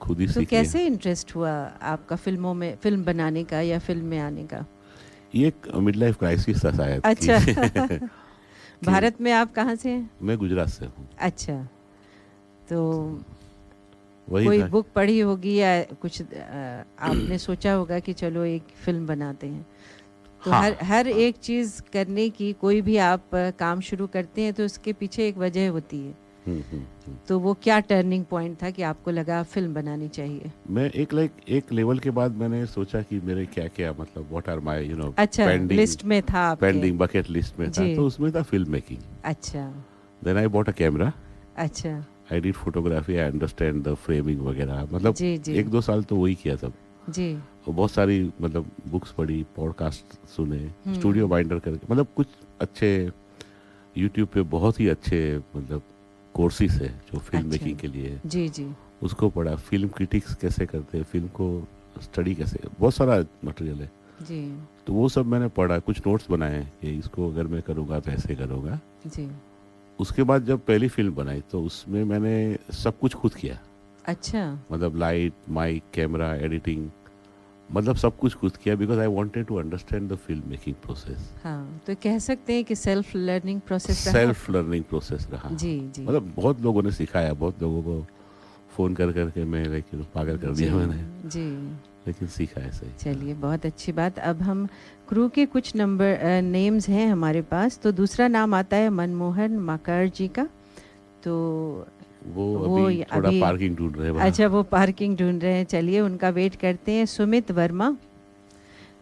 खुद ही सीख लिया। तो कैसे इंटरेस्ट हुआ आपका फिल्मों में, फिल्म बनाने का या फिल्म में आने का? ये एक मिड लाइफ क्राइसिस था शायद। अच्छा। भारत में आप कहाँ से हैं? मैं गुजरात से हूँ। अच्छा। तो कोई बुक पढ़ी होगी या कुछ आपने सोचा होगा कि चलो एक फिल्म बनाते हैं? तो हाँ, हर एक चीज़ करने की, कोई भी आप काम शुरू करते हैं तो उसके पीछे एक वजह होती है। तो वो क्या टर्निंग पॉइंट था कि आपको लगा फिल्म बनानी चाहिए? मैं एक लेवल के बाद मैंने सोचा कि मेरे क्या क्या, मतलब व्हाट आर माय अच्छा, लिस्ट में था आपके? पेंडिंग बकेट लिस्ट में था, तो उसमें था फिल्म मेकिंग। अच्छा। Then I bought a camera. अच्छा। I did photography, I understand the framing वगैरह, मतलब 1-2 साल तो वही किया सब जी। और बहुत सारी मतलब बुक्स पढ़ी, पॉडकास्ट सुने, स्टूडियो बाइंडर करके, मतलब कुछ अच्छे यूट्यूब पे बहुत ही अच्छे मतलब कोर्सेज है जो फिल्म अच्छा। मेकिंग के लिए है, जी जी उसको पढ़ा। फिल्म क्रिटिक्स कैसे करते हैं, फिल्म को स्टडी कैसे, बहुत सारा मटेरियल है, जी तो वो सब मैंने पढ़ा, कुछ नोट्स बनाए हैं कि इसको अगर मैं करूँगा तो ऐसे करूँगा। जी। उसके बाद जब पहली फिल्म बनाई तो उसमें मैंने सब कुछ खुद किया, अच्छा। मतलब लाइट, माइक, कैमरा, एडिटिंग, मतलब सब कुछ खुद किया, because I wanted to understand the film making process. हाँ, तो कह सकते हैं कि सेल्फ लर्निंग प्रोसेस रहा। सेल्फ लर्निंग प्रोसेस रहा। जी जी। मतलब बहुत लोगों ने सिखाया, बहुत लोगों को फोन कर करके मैं लेकिन पागल कर दिया मैंने जी। लेकिन सीखा ऐसे ही। चलिए, बहुत अच्छी बात। अब हम क्रू के कुछ नेम्स हैं हमारे पास। तो दूसरा नाम आता है मनमोहन माकार जी का। तो वो अभी थोड़ा पार्किंग ढूंढ रहे हैं। अच्छा, वो पार्किंग ढूंढ रहे हैं। चलिए, उनका वेट करते हैं। सुमित वर्मा।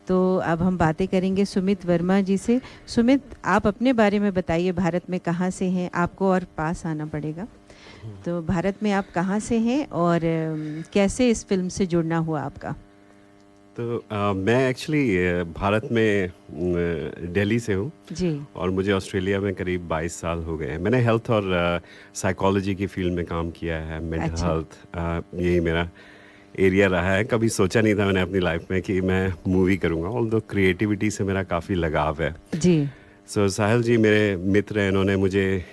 तो अब हम बातें करेंगे सुमित वर्मा जी से। सुमित, आप अपने बारे में बताइए, भारत में कहाँ से हैं? आपको और पास आना पड़ेगा। तो भारत में आप कहाँ से हैं और कैसे इस फिल्म से जुड़ना हुआ आपका? तो मैं एक्चुअली भारत में दिल्ली से हूँ जी। और मुझे ऑस्ट्रेलिया में करीब 22 साल हो गए हैं। मैंने हेल्थ और साइकोलॉजी की फील्ड में काम किया है, मेंटल अच्छा। हेल्थ, यही मेरा एरिया रहा है। कभी सोचा नहीं था मैंने अपनी लाइफ में कि मैं मूवी करूँगा, ऑल्दो क्रिएटिविटी से मेरा काफ़ी लगाव है। जी। सो साहिल जी मेरे मित्र हैं, इन्होंने मुझे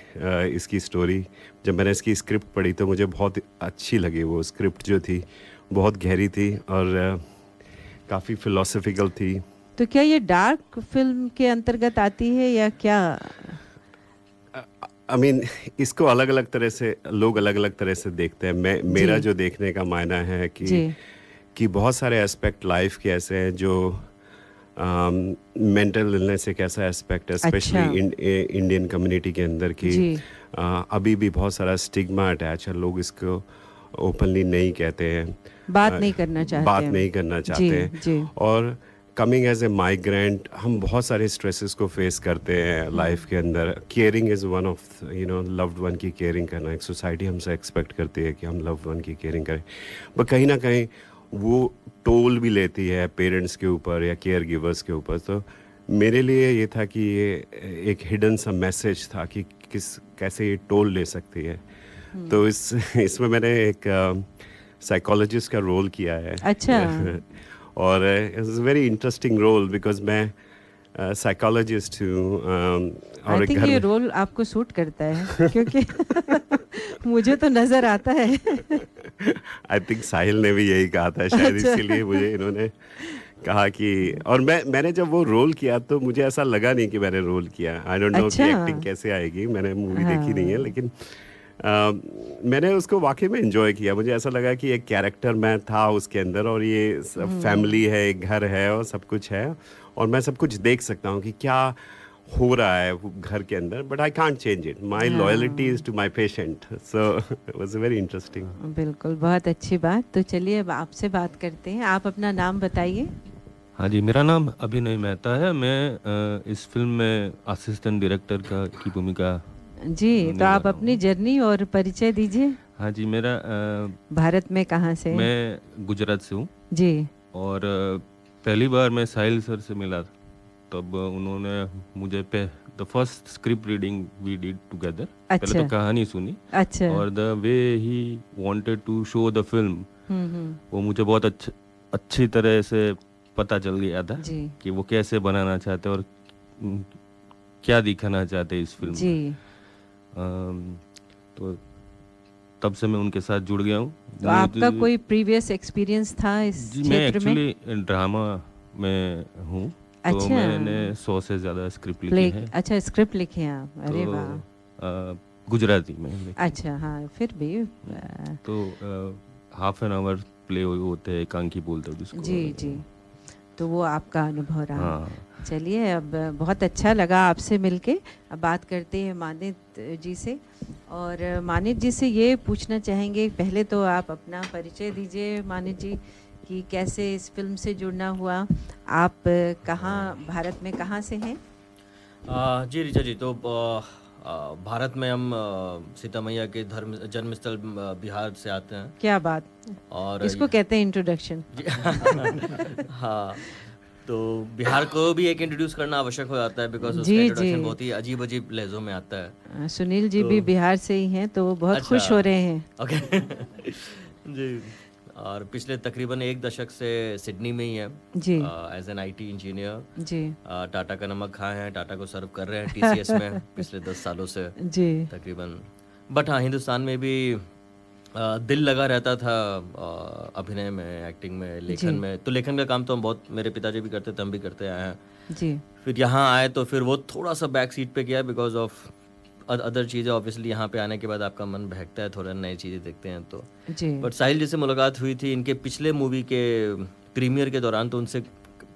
इसकी स्टोरी, जब मैंने इसकी स्क्रिप्ट पढ़ी तो मुझे बहुत अच्छी लगी। वो स्क्रिप्ट जो थी बहुत गहरी थी और काफ़ी फिलोसफिकल थी। तो क्या ये डार्क फिल्म के अंतर्गत आती है या क्या? आई मीन इसको अलग अलग तरह से लोग अलग अलग तरह से देखते हैं। मेरा जो देखने का मायना है कि बहुत सारे एस्पेक्ट लाइफ के ऐसे हैं जो मेंटल इलनेस एक ऐसा एस्पेक्ट है, स्पेशली इंडियन कम्युनिटी के अंदर की अभी भी बहुत सारा स्टिग्मा अटैच है। लोग इसको ओपनली नहीं कहते हैं, बात नहीं करना चाहते बात हैं। नहीं करना चाहते हैं। जी। और कमिंग एज ए माइग्रेंट हम बहुत सारे स्ट्रेसेस को फेस करते हैं लाइफ के अंदर। Caring is one of loved one की केयरिंग करना, एक सोसाइटी हमसे एक्सपेक्ट करती है कि हम लव्ड वन की केयरिंग करें, पर कहीं ना कहीं वो टोल भी लेती है पेरेंट्स के ऊपर या केयर गिवर्स के ऊपर। तो मेरे लिए ये था कि ये एक हिडन सा मैसेज था कि कैसे ये टोल ले सकती है। तो इसमें मैंने एक साइकोलॉजिस्ट का रोल किया है। अच्छा। और it's very interesting role because मैं साइकोलॉजिस्ट हूँ। और आई थिंक ये रोल आपको सूट करता है क्योंकि मुझे तो नजर आता है। आई थिंक साहिल ने भी यही कहा था शायद, अच्छा। इसीलिए मुझे इन्होंने कहा कि, और मैंने जब वो रोल किया तो मुझे ऐसा लगा नहीं कि मैंने रोल किया। आई डोंट नो अच्छा। कि एक्टिंग कैसे आएगी, मैंने मूवी देखी नहीं है, लेकिन मैंने उसको वाकई में एंजॉय किया। मुझे ऐसा लगा कि एक कैरेक्टर मैं था उसके अंदर और ये फैमिली है, एक घर है और सब कुछ है और मैं सब कुछ देख सकता हूँ कि क्या हो रहा है वो घर के अंदर, but I can't change it. My loyalty is to my patient. So it was very interesting. बिल्कुल, बहुत अच्छी बात। तो चलिए अब आपसे बात करते हैं। आप अपना नाम बताइए। हाँ जी, मेरा नाम अभिनय मेहता है। मैं इस फिल्म में असिस्टेंट डायरेक्टर की भूमिका। जी, तो आप अपनी जर्नी और परिचय दीजिए। हाँ जी, मेरा भारत में कहाँ से? मैं गुजरात से हूँ जी। और पहली बार मैं साहिल सर से मिला तब उन्होंने मुझे the first script reading we did together. अच्छा। पहले तो कहानी सुनी। अच्छा। और the way he wanted to show the film, वो मुझे बहुत अच्छी तरह से पता चल गया था कि वो कैसे बनाना चाहते और क्या दिखाना चाहते इस फिल्म में। तो तब से मैं उनके साथ जुड़ गया हूँ। तो आपका कोई प्रीवियस एक्सपीरियंस था इस क्षेत्र में? मैं एक्चुअली ड्रामा में हूँ। अच्छा। तो मैंने 100 से ज़्यादा स्क्रिप्ट लिखी है। अच्छा, स्क्रिप्ट लिखे हैं आप? अरे वाह। गुजराती में। अच्छा, हाँ, फिर भी तो हाफ एन आवर प्ले होते हैं, एकांकी बोलते हैं जिसको। जी जी, तो वो आपका अनुभव रहा। हाँ। चलिए, अब बहुत अच्छा लगा आपसे मिलके। अब बात करते हैं मानित जी से। और मानित जी से ये पूछना चाहेंगे, पहले तो आप अपना परिचय दीजिए मानित जी, कि कैसे इस फिल्म से जुड़ना हुआ। आप कहाँ, भारत में कहाँ से हैं? जी ऋचा जी, तो भारत में हम सीता मैया के जन्म स्थल बिहार से आते हैं। क्या बात। और इसको कहते हैं इंट्रोडक्शन। हाँ, तो बिहार को भी एक इंट्रोड्यूस करना आवश्यक हो जाता है बिकॉज उसका जी, इंट्रोडक्शन जी। बहुत ही अजीब अजीब लहजों में आता है। सुनील जी तो- भी बिहार से ही हैं, तो वो बहुत खुश अच्छा। हो रहे हैं। ओके जी। और पिछले तकरीबन 1 दशक से सिडनी में ही है जी। As an IT engineer. जी। टाटा का नमक खाए हैं, टाटा को सर्व कर रहे हैं TCS में पिछले 10 सालों से जी। तकरीबन। बट हाँ, हिंदुस्तान में भी दिल लगा रहता था अभिनय में, एक्टिंग में, लेखन जी। में। तो लेखन का काम तो हम बहुत, मेरे पिताजी भी करते थे, हम भी करते आए हैं। जी। फिर यहाँ आए तो फिर वो थोड़ा सा बैक सीट पे गया बिकॉज ऑफ अदर चीज़ें। ऑब्वियसली यहाँ पे आने के बाद आपका मन बहकता है, थोड़ा नई चीज़ें देखते हैं तो। जी। बट साहिल जी से मुलाकात हुई थी इनके पिछले मूवी के प्रीमियर के दौरान, तो उनसे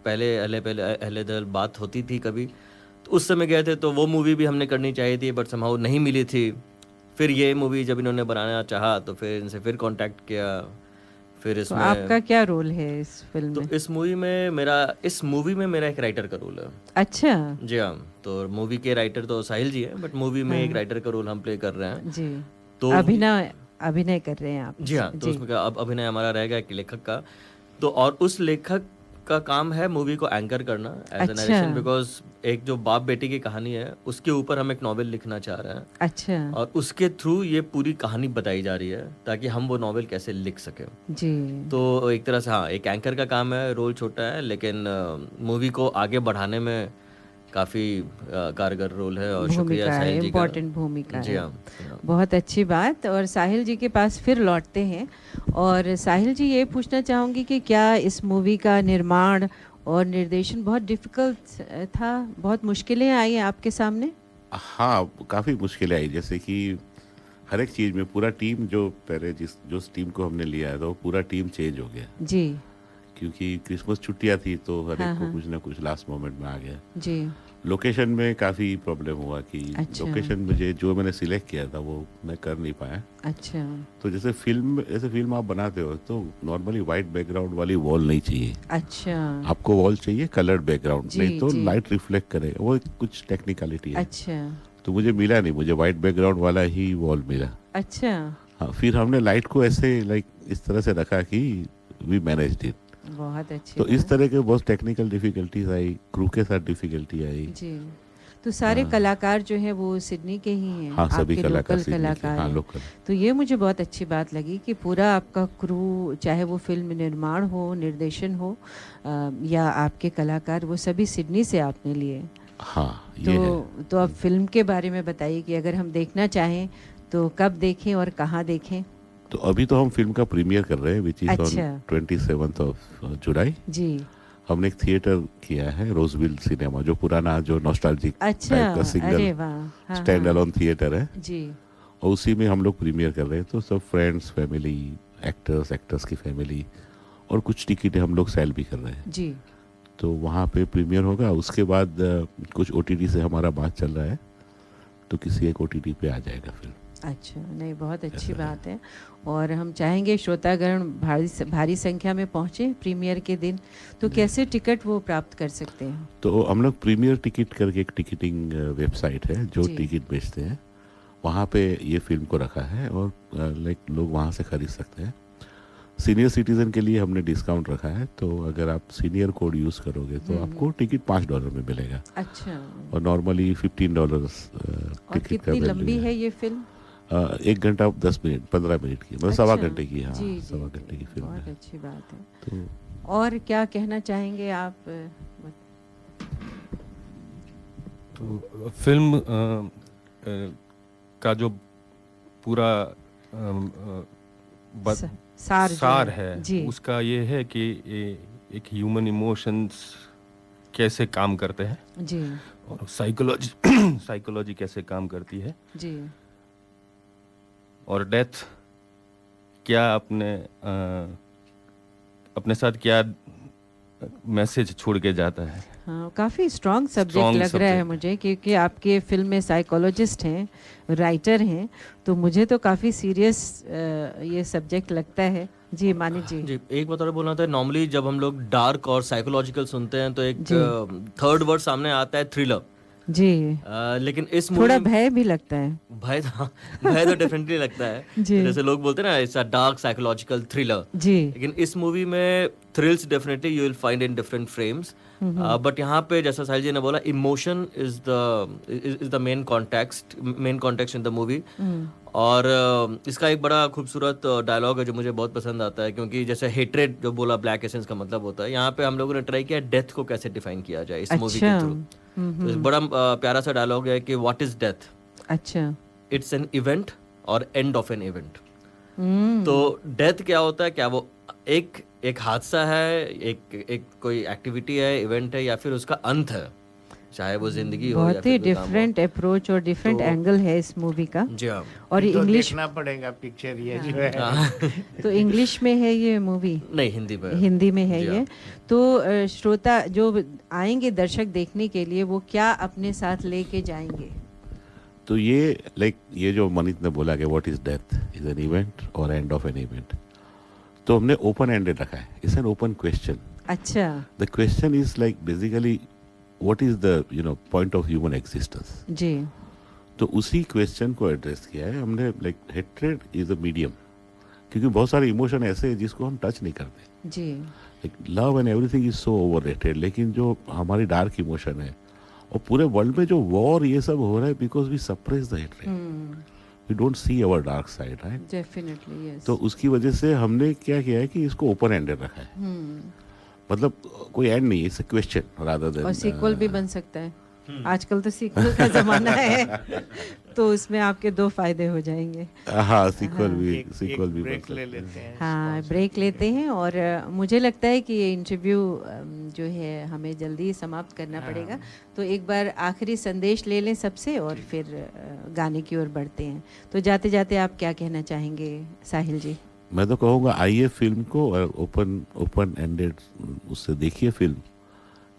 पहले दल बात होती थी कभी, तो उस समय गए थे। तो वो मूवी भी हमने करनी चाहिए थी बट समहाउ नहीं मिली थी। फिर ये मूवी जब इन्होंने बनाना चाहा तो फिर इनसे फिर कांटेक्ट किया। फिर तो इसमें आपका क्या रोल है इस फिल्म तो में? इस मूवी में मेरा एक राइटर का रोल है। अच्छा। जी हाँ, तो मूवी के राइटर तो साहिल जी है बट मूवी में हाँ। एक राइटर का रोल हम प्ले कर रहे हैं। जी। तो अभिनय कर रहे हैं आप? जी हाँ, तो उसमें अब अभिनय हमारा रहेगा एक लेखक का। तो और उस लेखक का काम है मूवी को एंकर करना एज एन नरेशन, बिकॉज एक जो बाप बेटी की कहानी है उसके ऊपर हम एक नॉवेल लिखना चाह रहे हैं। अच्छा। और उसके थ्रू ये पूरी कहानी बताई जा रही है ताकि हम वो नॉवेल कैसे लिख सके। जी। तो एक तरह से हाँ, एक एंकर का काम है, रोल छोटा है लेकिन मूवी को आगे बढ़ाने में काफी कारगर रोल है। और शुक्रिया भूमिका है, साहिल जी का। इम्पोर्टेंट भूमिका जी है। हाँ। बहुत अच्छी बात। और साहिल जी के पास फिर लौटते हैं और साहिल जी ये पूछना चाहूँगी कि क्या इस मूवी का निर्माण और निर्देशन बहुत डिफिकल्ट था, बहुत मुश्किलें आई आपके सामने? हाँ, काफ़ी मुश्किलें आई। जैसे कि हर एक चीज़ में पूरा टीम जो पहले जो टीम को हमने लिया है, तो पूरा टीम चेंज हो गया जी। क्योंकि क्रिसमस छुट्टियाँ थी तो हर हाँ, एक को हाँ। कुछ ना कुछ लास्ट मोमेंट में आ गया। जी। लोकेशन में काफ़ी प्रॉब्लम हुआ कि अच्छा। लोकेशन मुझे जो मैंने सिलेक्ट किया था वो मैं कर नहीं पाया। अच्छा। तो जैसे फिल्म आप बनाते हो तो नॉर्मली वाइट बैकग्राउंड वाली वॉल नहीं चाहिए। अच्छा। आपको वॉल चाहिए कलर्ड बैकग्राउंड, जी, नहीं तो जी। लाइट रिफ्लेक्ट करे, वो कुछ टेक्निकलिटी है। अच्छा। तो मुझे मिला नहीं, मुझे वाइट बैकग्राउंड वाला ही वॉल मिला। अच्छा। हाँ, फिर हमने लाइट को ऐसे इस तरह से रखा कि वी मैनेज्ड इट। बहुत अच्छी तो इस बात। तरह के बहुत टेक्निकल डिफिकल्टीज आई, क्रू के साथ डिफिकल्टी आई। जी। तो सारे कलाकार जो हैं वो सिडनी के ही हैं? हाँ, सभी आपके कलाकार लोकल सिडनी के, कलाकार हाँ, हैं। लोकल। तो ये मुझे बहुत अच्छी बात लगी कि पूरा आपका क्रू, चाहे वो फिल्म निर्माण हो, निर्देशन हो या आपके कलाकार, वो सभी सिडनी से आपने लिए। हाँ, ये है। तो अब फिल्म के बारे में बताइए कि अगर हम देखना चाहें तो कब देखें और कहाँ देखें? तो अभी तो हम फिल्म का प्रीमियर कर रहे हैं विच इज अच्छा। ऑन 27 जुलाई। जी। हमने एक थिएटर किया है, रोजविल सिनेमा, जो पुराना जो नॉस्टैल्जिक अच्छा। टाइप का अरे सिंगल वाह। हाँ, स्टैंड हाँ। अलोन थिएटर है जी। और उसी में हम लोग प्रीमियर कर रहे हैं। तो सब फ्रेंड्स, फैमिली, एक्टर्स की फैमिली और कुछ टिकटें हम लोग सेल भी कर रहे हैं। जी। तो वहाँ पे प्रीमियर होगा। उसके बाद कुछ OTT से हमारा बात चल रहा है, तो किसी एक OTT पे आ जाएगा फिल्म। अच्छा, नहीं, बहुत अच्छी बात है। और हम चाहेंगे श्रोतागण भारी संख्या में पहुँचे प्रीमियर के दिन। तो कैसे टिकट वो प्राप्त कर सकते हैं? तो हम लोग प्रीमियर टिकट करके एक टिकटिंग वेबसाइट है जो जी। टिकट बेचते हैं, वहाँ पे ये फिल्म को रखा है और लोग वहाँ से खरीद सकते हैं। सीनियर सिटीजन के लिए हमने डिस्काउंट रखा है, तो अगर आप सीनियर कोड यूज़ करोगे तो आपको टिकट $5 में मिलेगा। अच्छा। और नॉर्मली $15 और टिकट का कितनी वैल्यू लंबी है। है ये फिल्म? 1 घंटा 10 मिनट 15 मिनट की, मतलब अच्छा। 1.25 घंटे की। हाँ, जी, जी, 1.25 घंटे की फिल्म बहुत है। अच्छी बात है। तो और क्या कहना चाहेंगे आप? तो फिल्म का जो पूरा सार जो है जी। उसका ये है कि एक ह्यूमन इमोशंस कैसे काम करते हैं जी। और साइकोलॉजी कैसे काम करती है जी। और डेथ क्या अपने साथ क्या मैसेज छोड़ के जाता है। हाँ, काफ़ी स्ट्रॉन्ग सब्जेक्ट लग रहा है मुझे, क्योंकि आपके फिल्म में साइकोलॉजिस्ट हैं, राइटर हैं, तो मुझे तो काफ़ी सीरियस ये सब्जेक्ट लगता है। जी, मानिक जी। जी, एक बात और बोलना था। नॉर्मली जब हम लोग डार्क और साइकोलॉजिकल सुनते हैं तो एक थर्ड वर्ड सामने आता है, थ्रिलर। जी। लेकिन इस थोड़ा भय भी लगता है। भय तो डेफिनेटली लगता है। जी। जैसे लोग बोलते हैं ना, it's a dark psychological thriller. जी। लेकिन इस मूवी में thrills definitely you will find in different frames, but यहाँ पे जैसा साहिल जी ने बोला, emotion is the main context in the movie. और इसका एक बड़ा खूबसूरत डायलॉग है जो मुझे बहुत पसंद आता है, क्योंकि जैसे हेट्रेड जो बोला ब्लैक एसेंस का मतलब होता है, यहाँ पे हम लोगों ने ट्राई किया डेथ को कैसे डिफाइन किया जाए इस मूवी के थ्रू. तो बड़ा प्यारा सा डायलॉग है कि व्हाट इज डेथ. अच्छा. It's an event or end of an event. तो डेथ क्या होता है, क्या वो एक हादसा है, एक कोई एक्टिविटी है, इवेंट है, या फिर उसका अंत है, चाहे वो जिंदगी हो या बहुत ही डिफरेंट अप्रोच और डिफरेंट एंगल है इस मूवी का. जी हाँ. और इंग्लिश देखना पड़ेगा पिक्चर ये जो है. तो इंग्लिश में है ये मूवी? नहीं, हिंदी में. हिंदी में है ये. तो श्रोता जो आएंगे दर्शक देखने के लिए, वो क्या अपने साथ लेके जाएंगे? तो ये ये जो मनीत ने बोला कि what is death, is an event or end of an event, तो हमने ओपन एंडेड रखा है. It's an open question. अच्छा. The question is basically what is the point of human existence. जी. तो उसी क्वेश्चन को एड्रेस किया है हमने. हेट्रेड इज अ मीडियम, क्योंकि बहुत सारे इमोशन ऐसे हैं जिसको हम टच नहीं करते. जी. Love and everything is so overrated, लेकिन जो हमारी डार्क इमोशन है, और पूरे वर्ल्ड में जो वॉर ये सब हो रहा है, because we suppress the hatred, we don't see our dark side, right? Definitely, yes. तो उसकी वजह से हमने क्या किया है कि इसको ओपन एंडेड रखा है. मतलब कोई एंड नहीं, it's a question rather than. और सीक्वल भी बन सकता है. आजकल तो सीक्वल का जमाना है, तो उसमें आपके 2 फायदे हो जाएंगे. हाँ, सीक्वल भी ब्रेक ले लेते हैं. हाँ, ब्रेक लेते हैं. और मुझे लगता है कि ये इंटरव्यू जो है हमें जल्दी समाप्त करना पड़ेगा. तो एक बार आखिरी संदेश ले लें सबसे, और फिर गाने की ओर बढ़ते हैं. तो जाते जाते आप क्या कहना चाहेंगे साहिल जी? मैं तो कहूँगा आइए फिल्म को और ओपन एंडेड उससे देखिए film,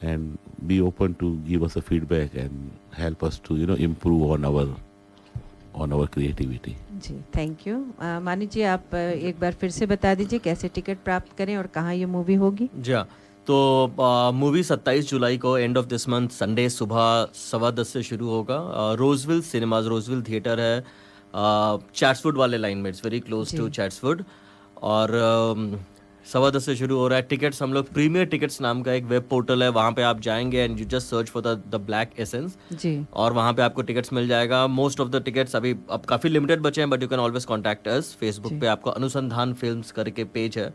and be open to give us a feedback and help us to improve on our creativity. जी, थैंक यू. मानी जी, आप एक बार फिर से बता दीजिए कैसे टिकट प्राप्त करें और कहाँ ये मूवी होगी? जी हाँ. तो मूवी 27 जुलाई को end of this month Sunday सुबह 10:15 से शुरू होगा. रोजविल सिनेमाज, रोजविल थिएटर है, चैट्सवुड वाले लाइन में, इट्स वेरी क्लोज टू चैट्सवुड. और 10:15 से शुरू हो रहा है. टिकट्स हम लोग प्रीमियर टिकट्स नाम का एक वेब पोर्टल है, वहाँ पे आप जाएंगे and you just search for the black essence जी, और वहाँ पे आपको टिकट्स मिल जाएगा. मोस्ट ऑफ द टिकट्स अभी अब काफ़ी लिमिटेड बचे हैं, but you can always contact us. Facebook पे आपको अनुसंधान फिल्म्स करके पेज है,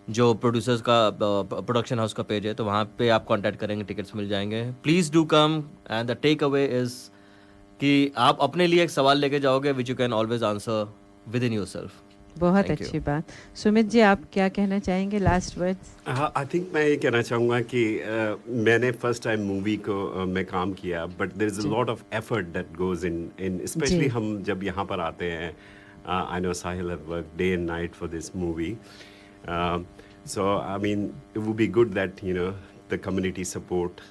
जो प्रोड्यूसर्स का प्रोडक्शन हाउस का पेज है, तो वहाँ पे आप कॉन्टैक्ट करेंगे, टिकट्स मिल जाएंगे. Please do come. And the takeaway is कि आप अपने लिए एक सवाल लेके जाओगे which you can always answer within yourself. बहुत अच्छी बात. सुमित जी, आप क्या कहना चाहेंगे, लास्ट वर्ड्स? आई थिंक मैं ये कहना चाहूँगा कि मैंने फर्स्ट टाइम मूवी को मैं काम किया, but there is a lot of effort that goes in specially हम जब यहाँ पर आते हैं. I know Sahil have worked day and night for this movie, so I mean it would be good that the community support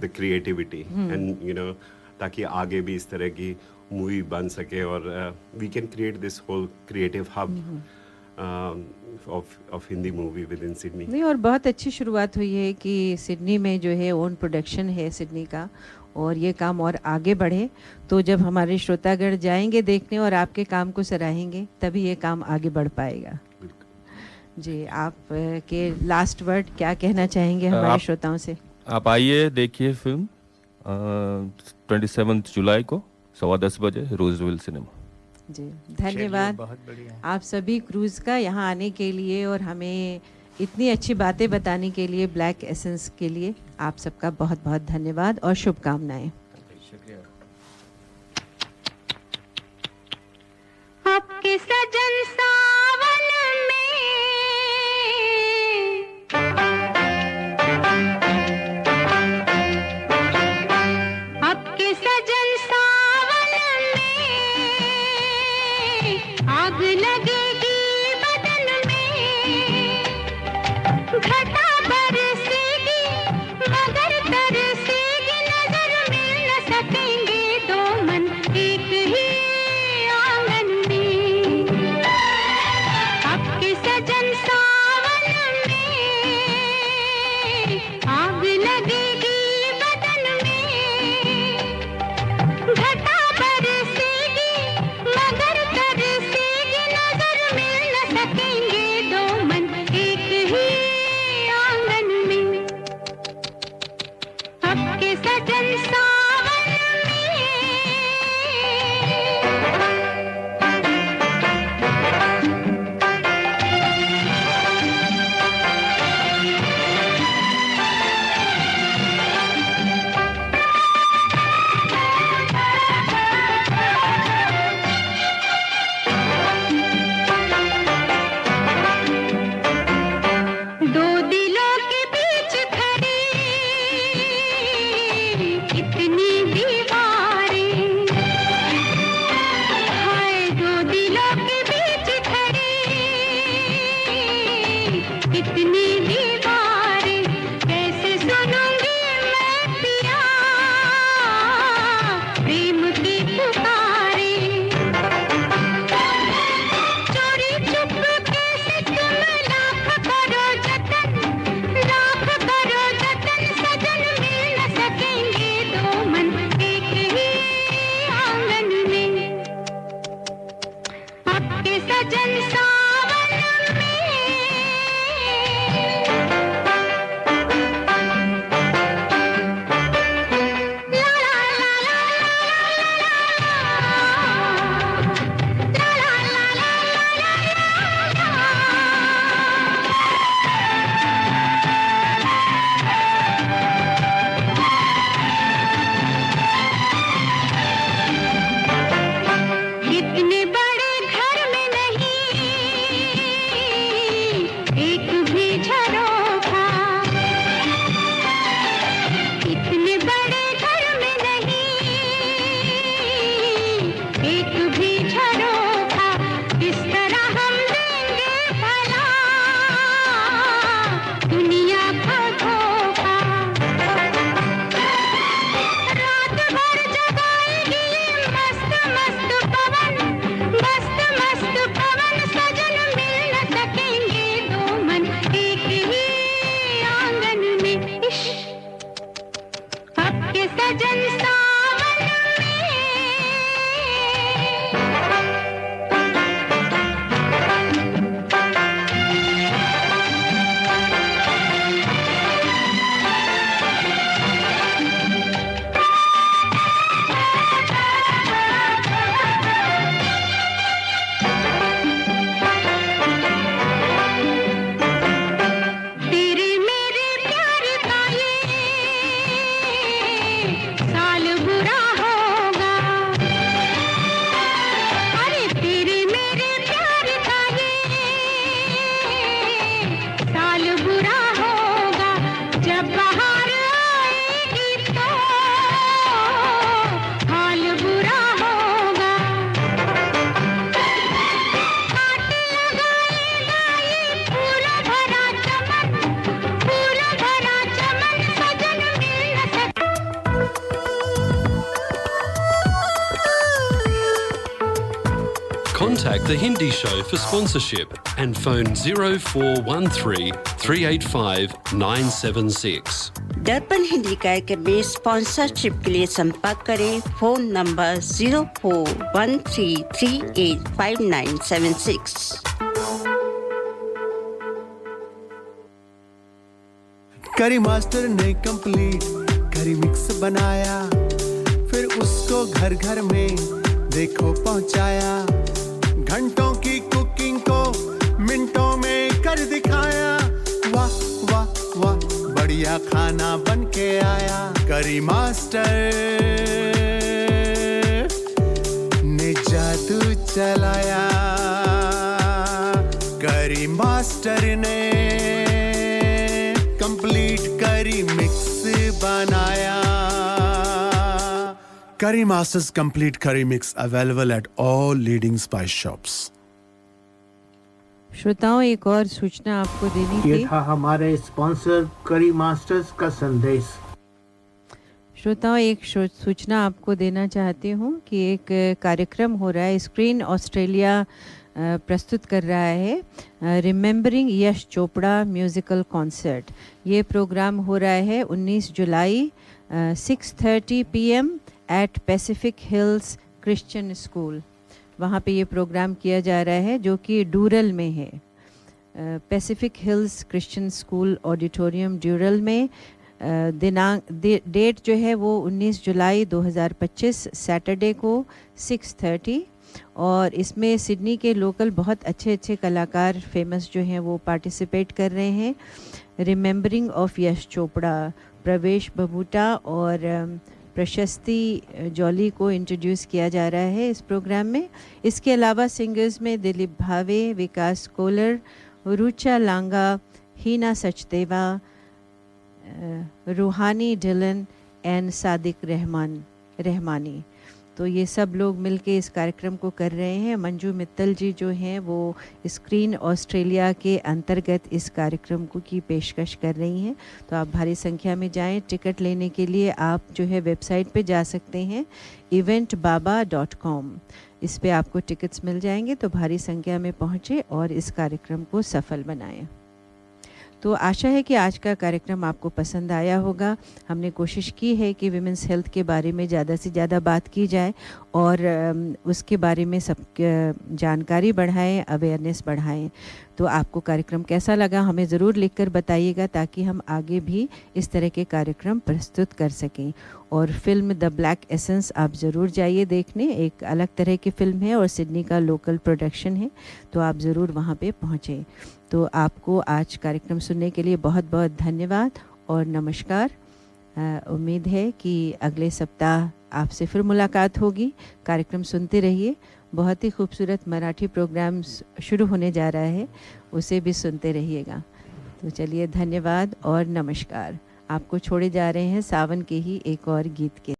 the creativity and ताकि आगे भी इस तरह की मूवी बन सके और we can create this whole creative hub of Hindi movie within Sydney. नहीं, और बहुत अच्छी शुरुआत हुई है कि सिडनी में जो है ओन प्रोडक्शन है सिडनी का, और ये काम और आगे बढ़े. तो जब हमारे श्रोतागण जाएंगे देखने और आपके काम को सराहेंगे, तभी ये काम आगे बढ़ पाएगा. जी, आप के लास्ट वर्ड क्या कहना चाहेंगे हमारे श्रोताओं से? आप आइए, देखिए फिल्म 27 जुलाई को 10:15 बजे रोजविल सिनेमा. जी, धन्यवाद आप सभी क्रूज का यहाँ आने के लिए और हमें इतनी अच्छी बातें बताने के लिए. ब्लैक एसेंस के लिए आप सबका बहुत बहुत धन्यवाद और शुभकामनाएं. आपके सजन सावन में आपके सजन सावन में आग लगेगी बदन में. घटा बरसेगी मगर तरसेगी नजर मिल न सकेंगे. Contact The Hindi Show for sponsorship and phone 0413 385 976. दर्पण हिंदी कार्यक्रम में स्पॉन्सरशिप के लिए संपर्क करें फोन नंबर 0413385976। करी मास्टर ने कंप्लीट करी मिक्स बनाया, फिर उसको घर घर में देखो पहुंचाया। घंटों की कुकिंग को मिनटों में कर दिखाया। वाह वाह वाह बढ़िया खाना बन के आया। करी मास्टर ने जादू चलाया। करी मास्टर ने कंप्लीट करी मिक्स बनाया। Curry Masters Complete Curry Mix available at all leading spice shops. श्रोताओं, एक और सूचना आपको देनी थी। ये था हमारे स्पॉन्सर करी मास्टर्स का संदेश। श्रोताओं, एक सूचना आपको देना चाहती हूँ कि एक कार्यक्रम हो रहा है, स्क्रीन ऑस्ट्रेलिया प्रस्तुत कर रहा है remembering Yash Chopra musical concert. ये प्रोग्राम हो रहा है 19 जुलाई 6:30 PM at Pacific Hills Christian school. वहाँ पे ये प्रोग्राम किया जा रहा है जो कि डूरल में है। Pacific Hills Christian school auditorium ड्यूरल में। डेट जो है वो 19 जुलाई 2025 सैटरडे को 6:30। और इसमें सिडनी के लोकल बहुत अच्छे अच्छे कलाकार फेमस जो हैं वो पार्टिसिपेट कर रहे हैं। रिमेंबरिंग ऑफ यश चोपड़ा, प्रवेश बबूटा और प्रशस्ति जॉली को इंट्रोड्यूस किया जा रहा है इस प्रोग्राम में। इसके अलावा सिंगर्स में दिलीप भावे, विकास कोलर, रुचा लांगा, हीना सचदेवा, रूहानी डिलन एंड सादिक रहमानी। तो ये सब लोग मिलके इस कार्यक्रम को कर रहे हैं। मंजू मित्तल जी जो हैं वो स्क्रीन ऑस्ट्रेलिया के अंतर्गत इस कार्यक्रम को की पेशकश कर रही हैं। तो आप भारी संख्या में जाएं। टिकट लेने के लिए आप जो है वेबसाइट पे जा सकते हैं eventbaba.com। इस पे आपको टिकट्स मिल जाएंगे। तो भारी संख्या में पहुँचे और इस कार्यक्रम को सफल बनाएं। तो आशा है कि आज का कार्यक्रम आपको पसंद आया होगा। हमने कोशिश की है कि विमेंस हेल्थ के बारे में ज़्यादा से ज़्यादा बात की जाए और उसके बारे में सब जानकारी बढ़ाएं, अवेयरनेस बढ़ाएं। तो आपको कार्यक्रम कैसा लगा हमें ज़रूर लिखकर बताइएगा ताकि हम आगे भी इस तरह के कार्यक्रम प्रस्तुत कर सकें। और फिल्म द ब्लैक एसेंस आप ज़रूर जाइए देखने। एक अलग तरह की फ़िल्म है और सिडनी का लोकल प्रोडक्शन है। तो आप ज़रूर वहाँ पे पहुँचें। तो आपको आज कार्यक्रम सुनने के लिए बहुत बहुत धन्यवाद और नमस्कार। उम्मीद है कि अगले सप्ताह आपसे फिर मुलाकात होगी। कार्यक्रम सुनते रहिए। बहुत ही खूबसूरत मराठी प्रोग्राम शुरू होने जा रहा है, उसे भी सुनते रहिएगा। तो चलिए, धन्यवाद और नमस्कार। आपको छोड़े जा रहे हैं सावन के ही एक और गीत के।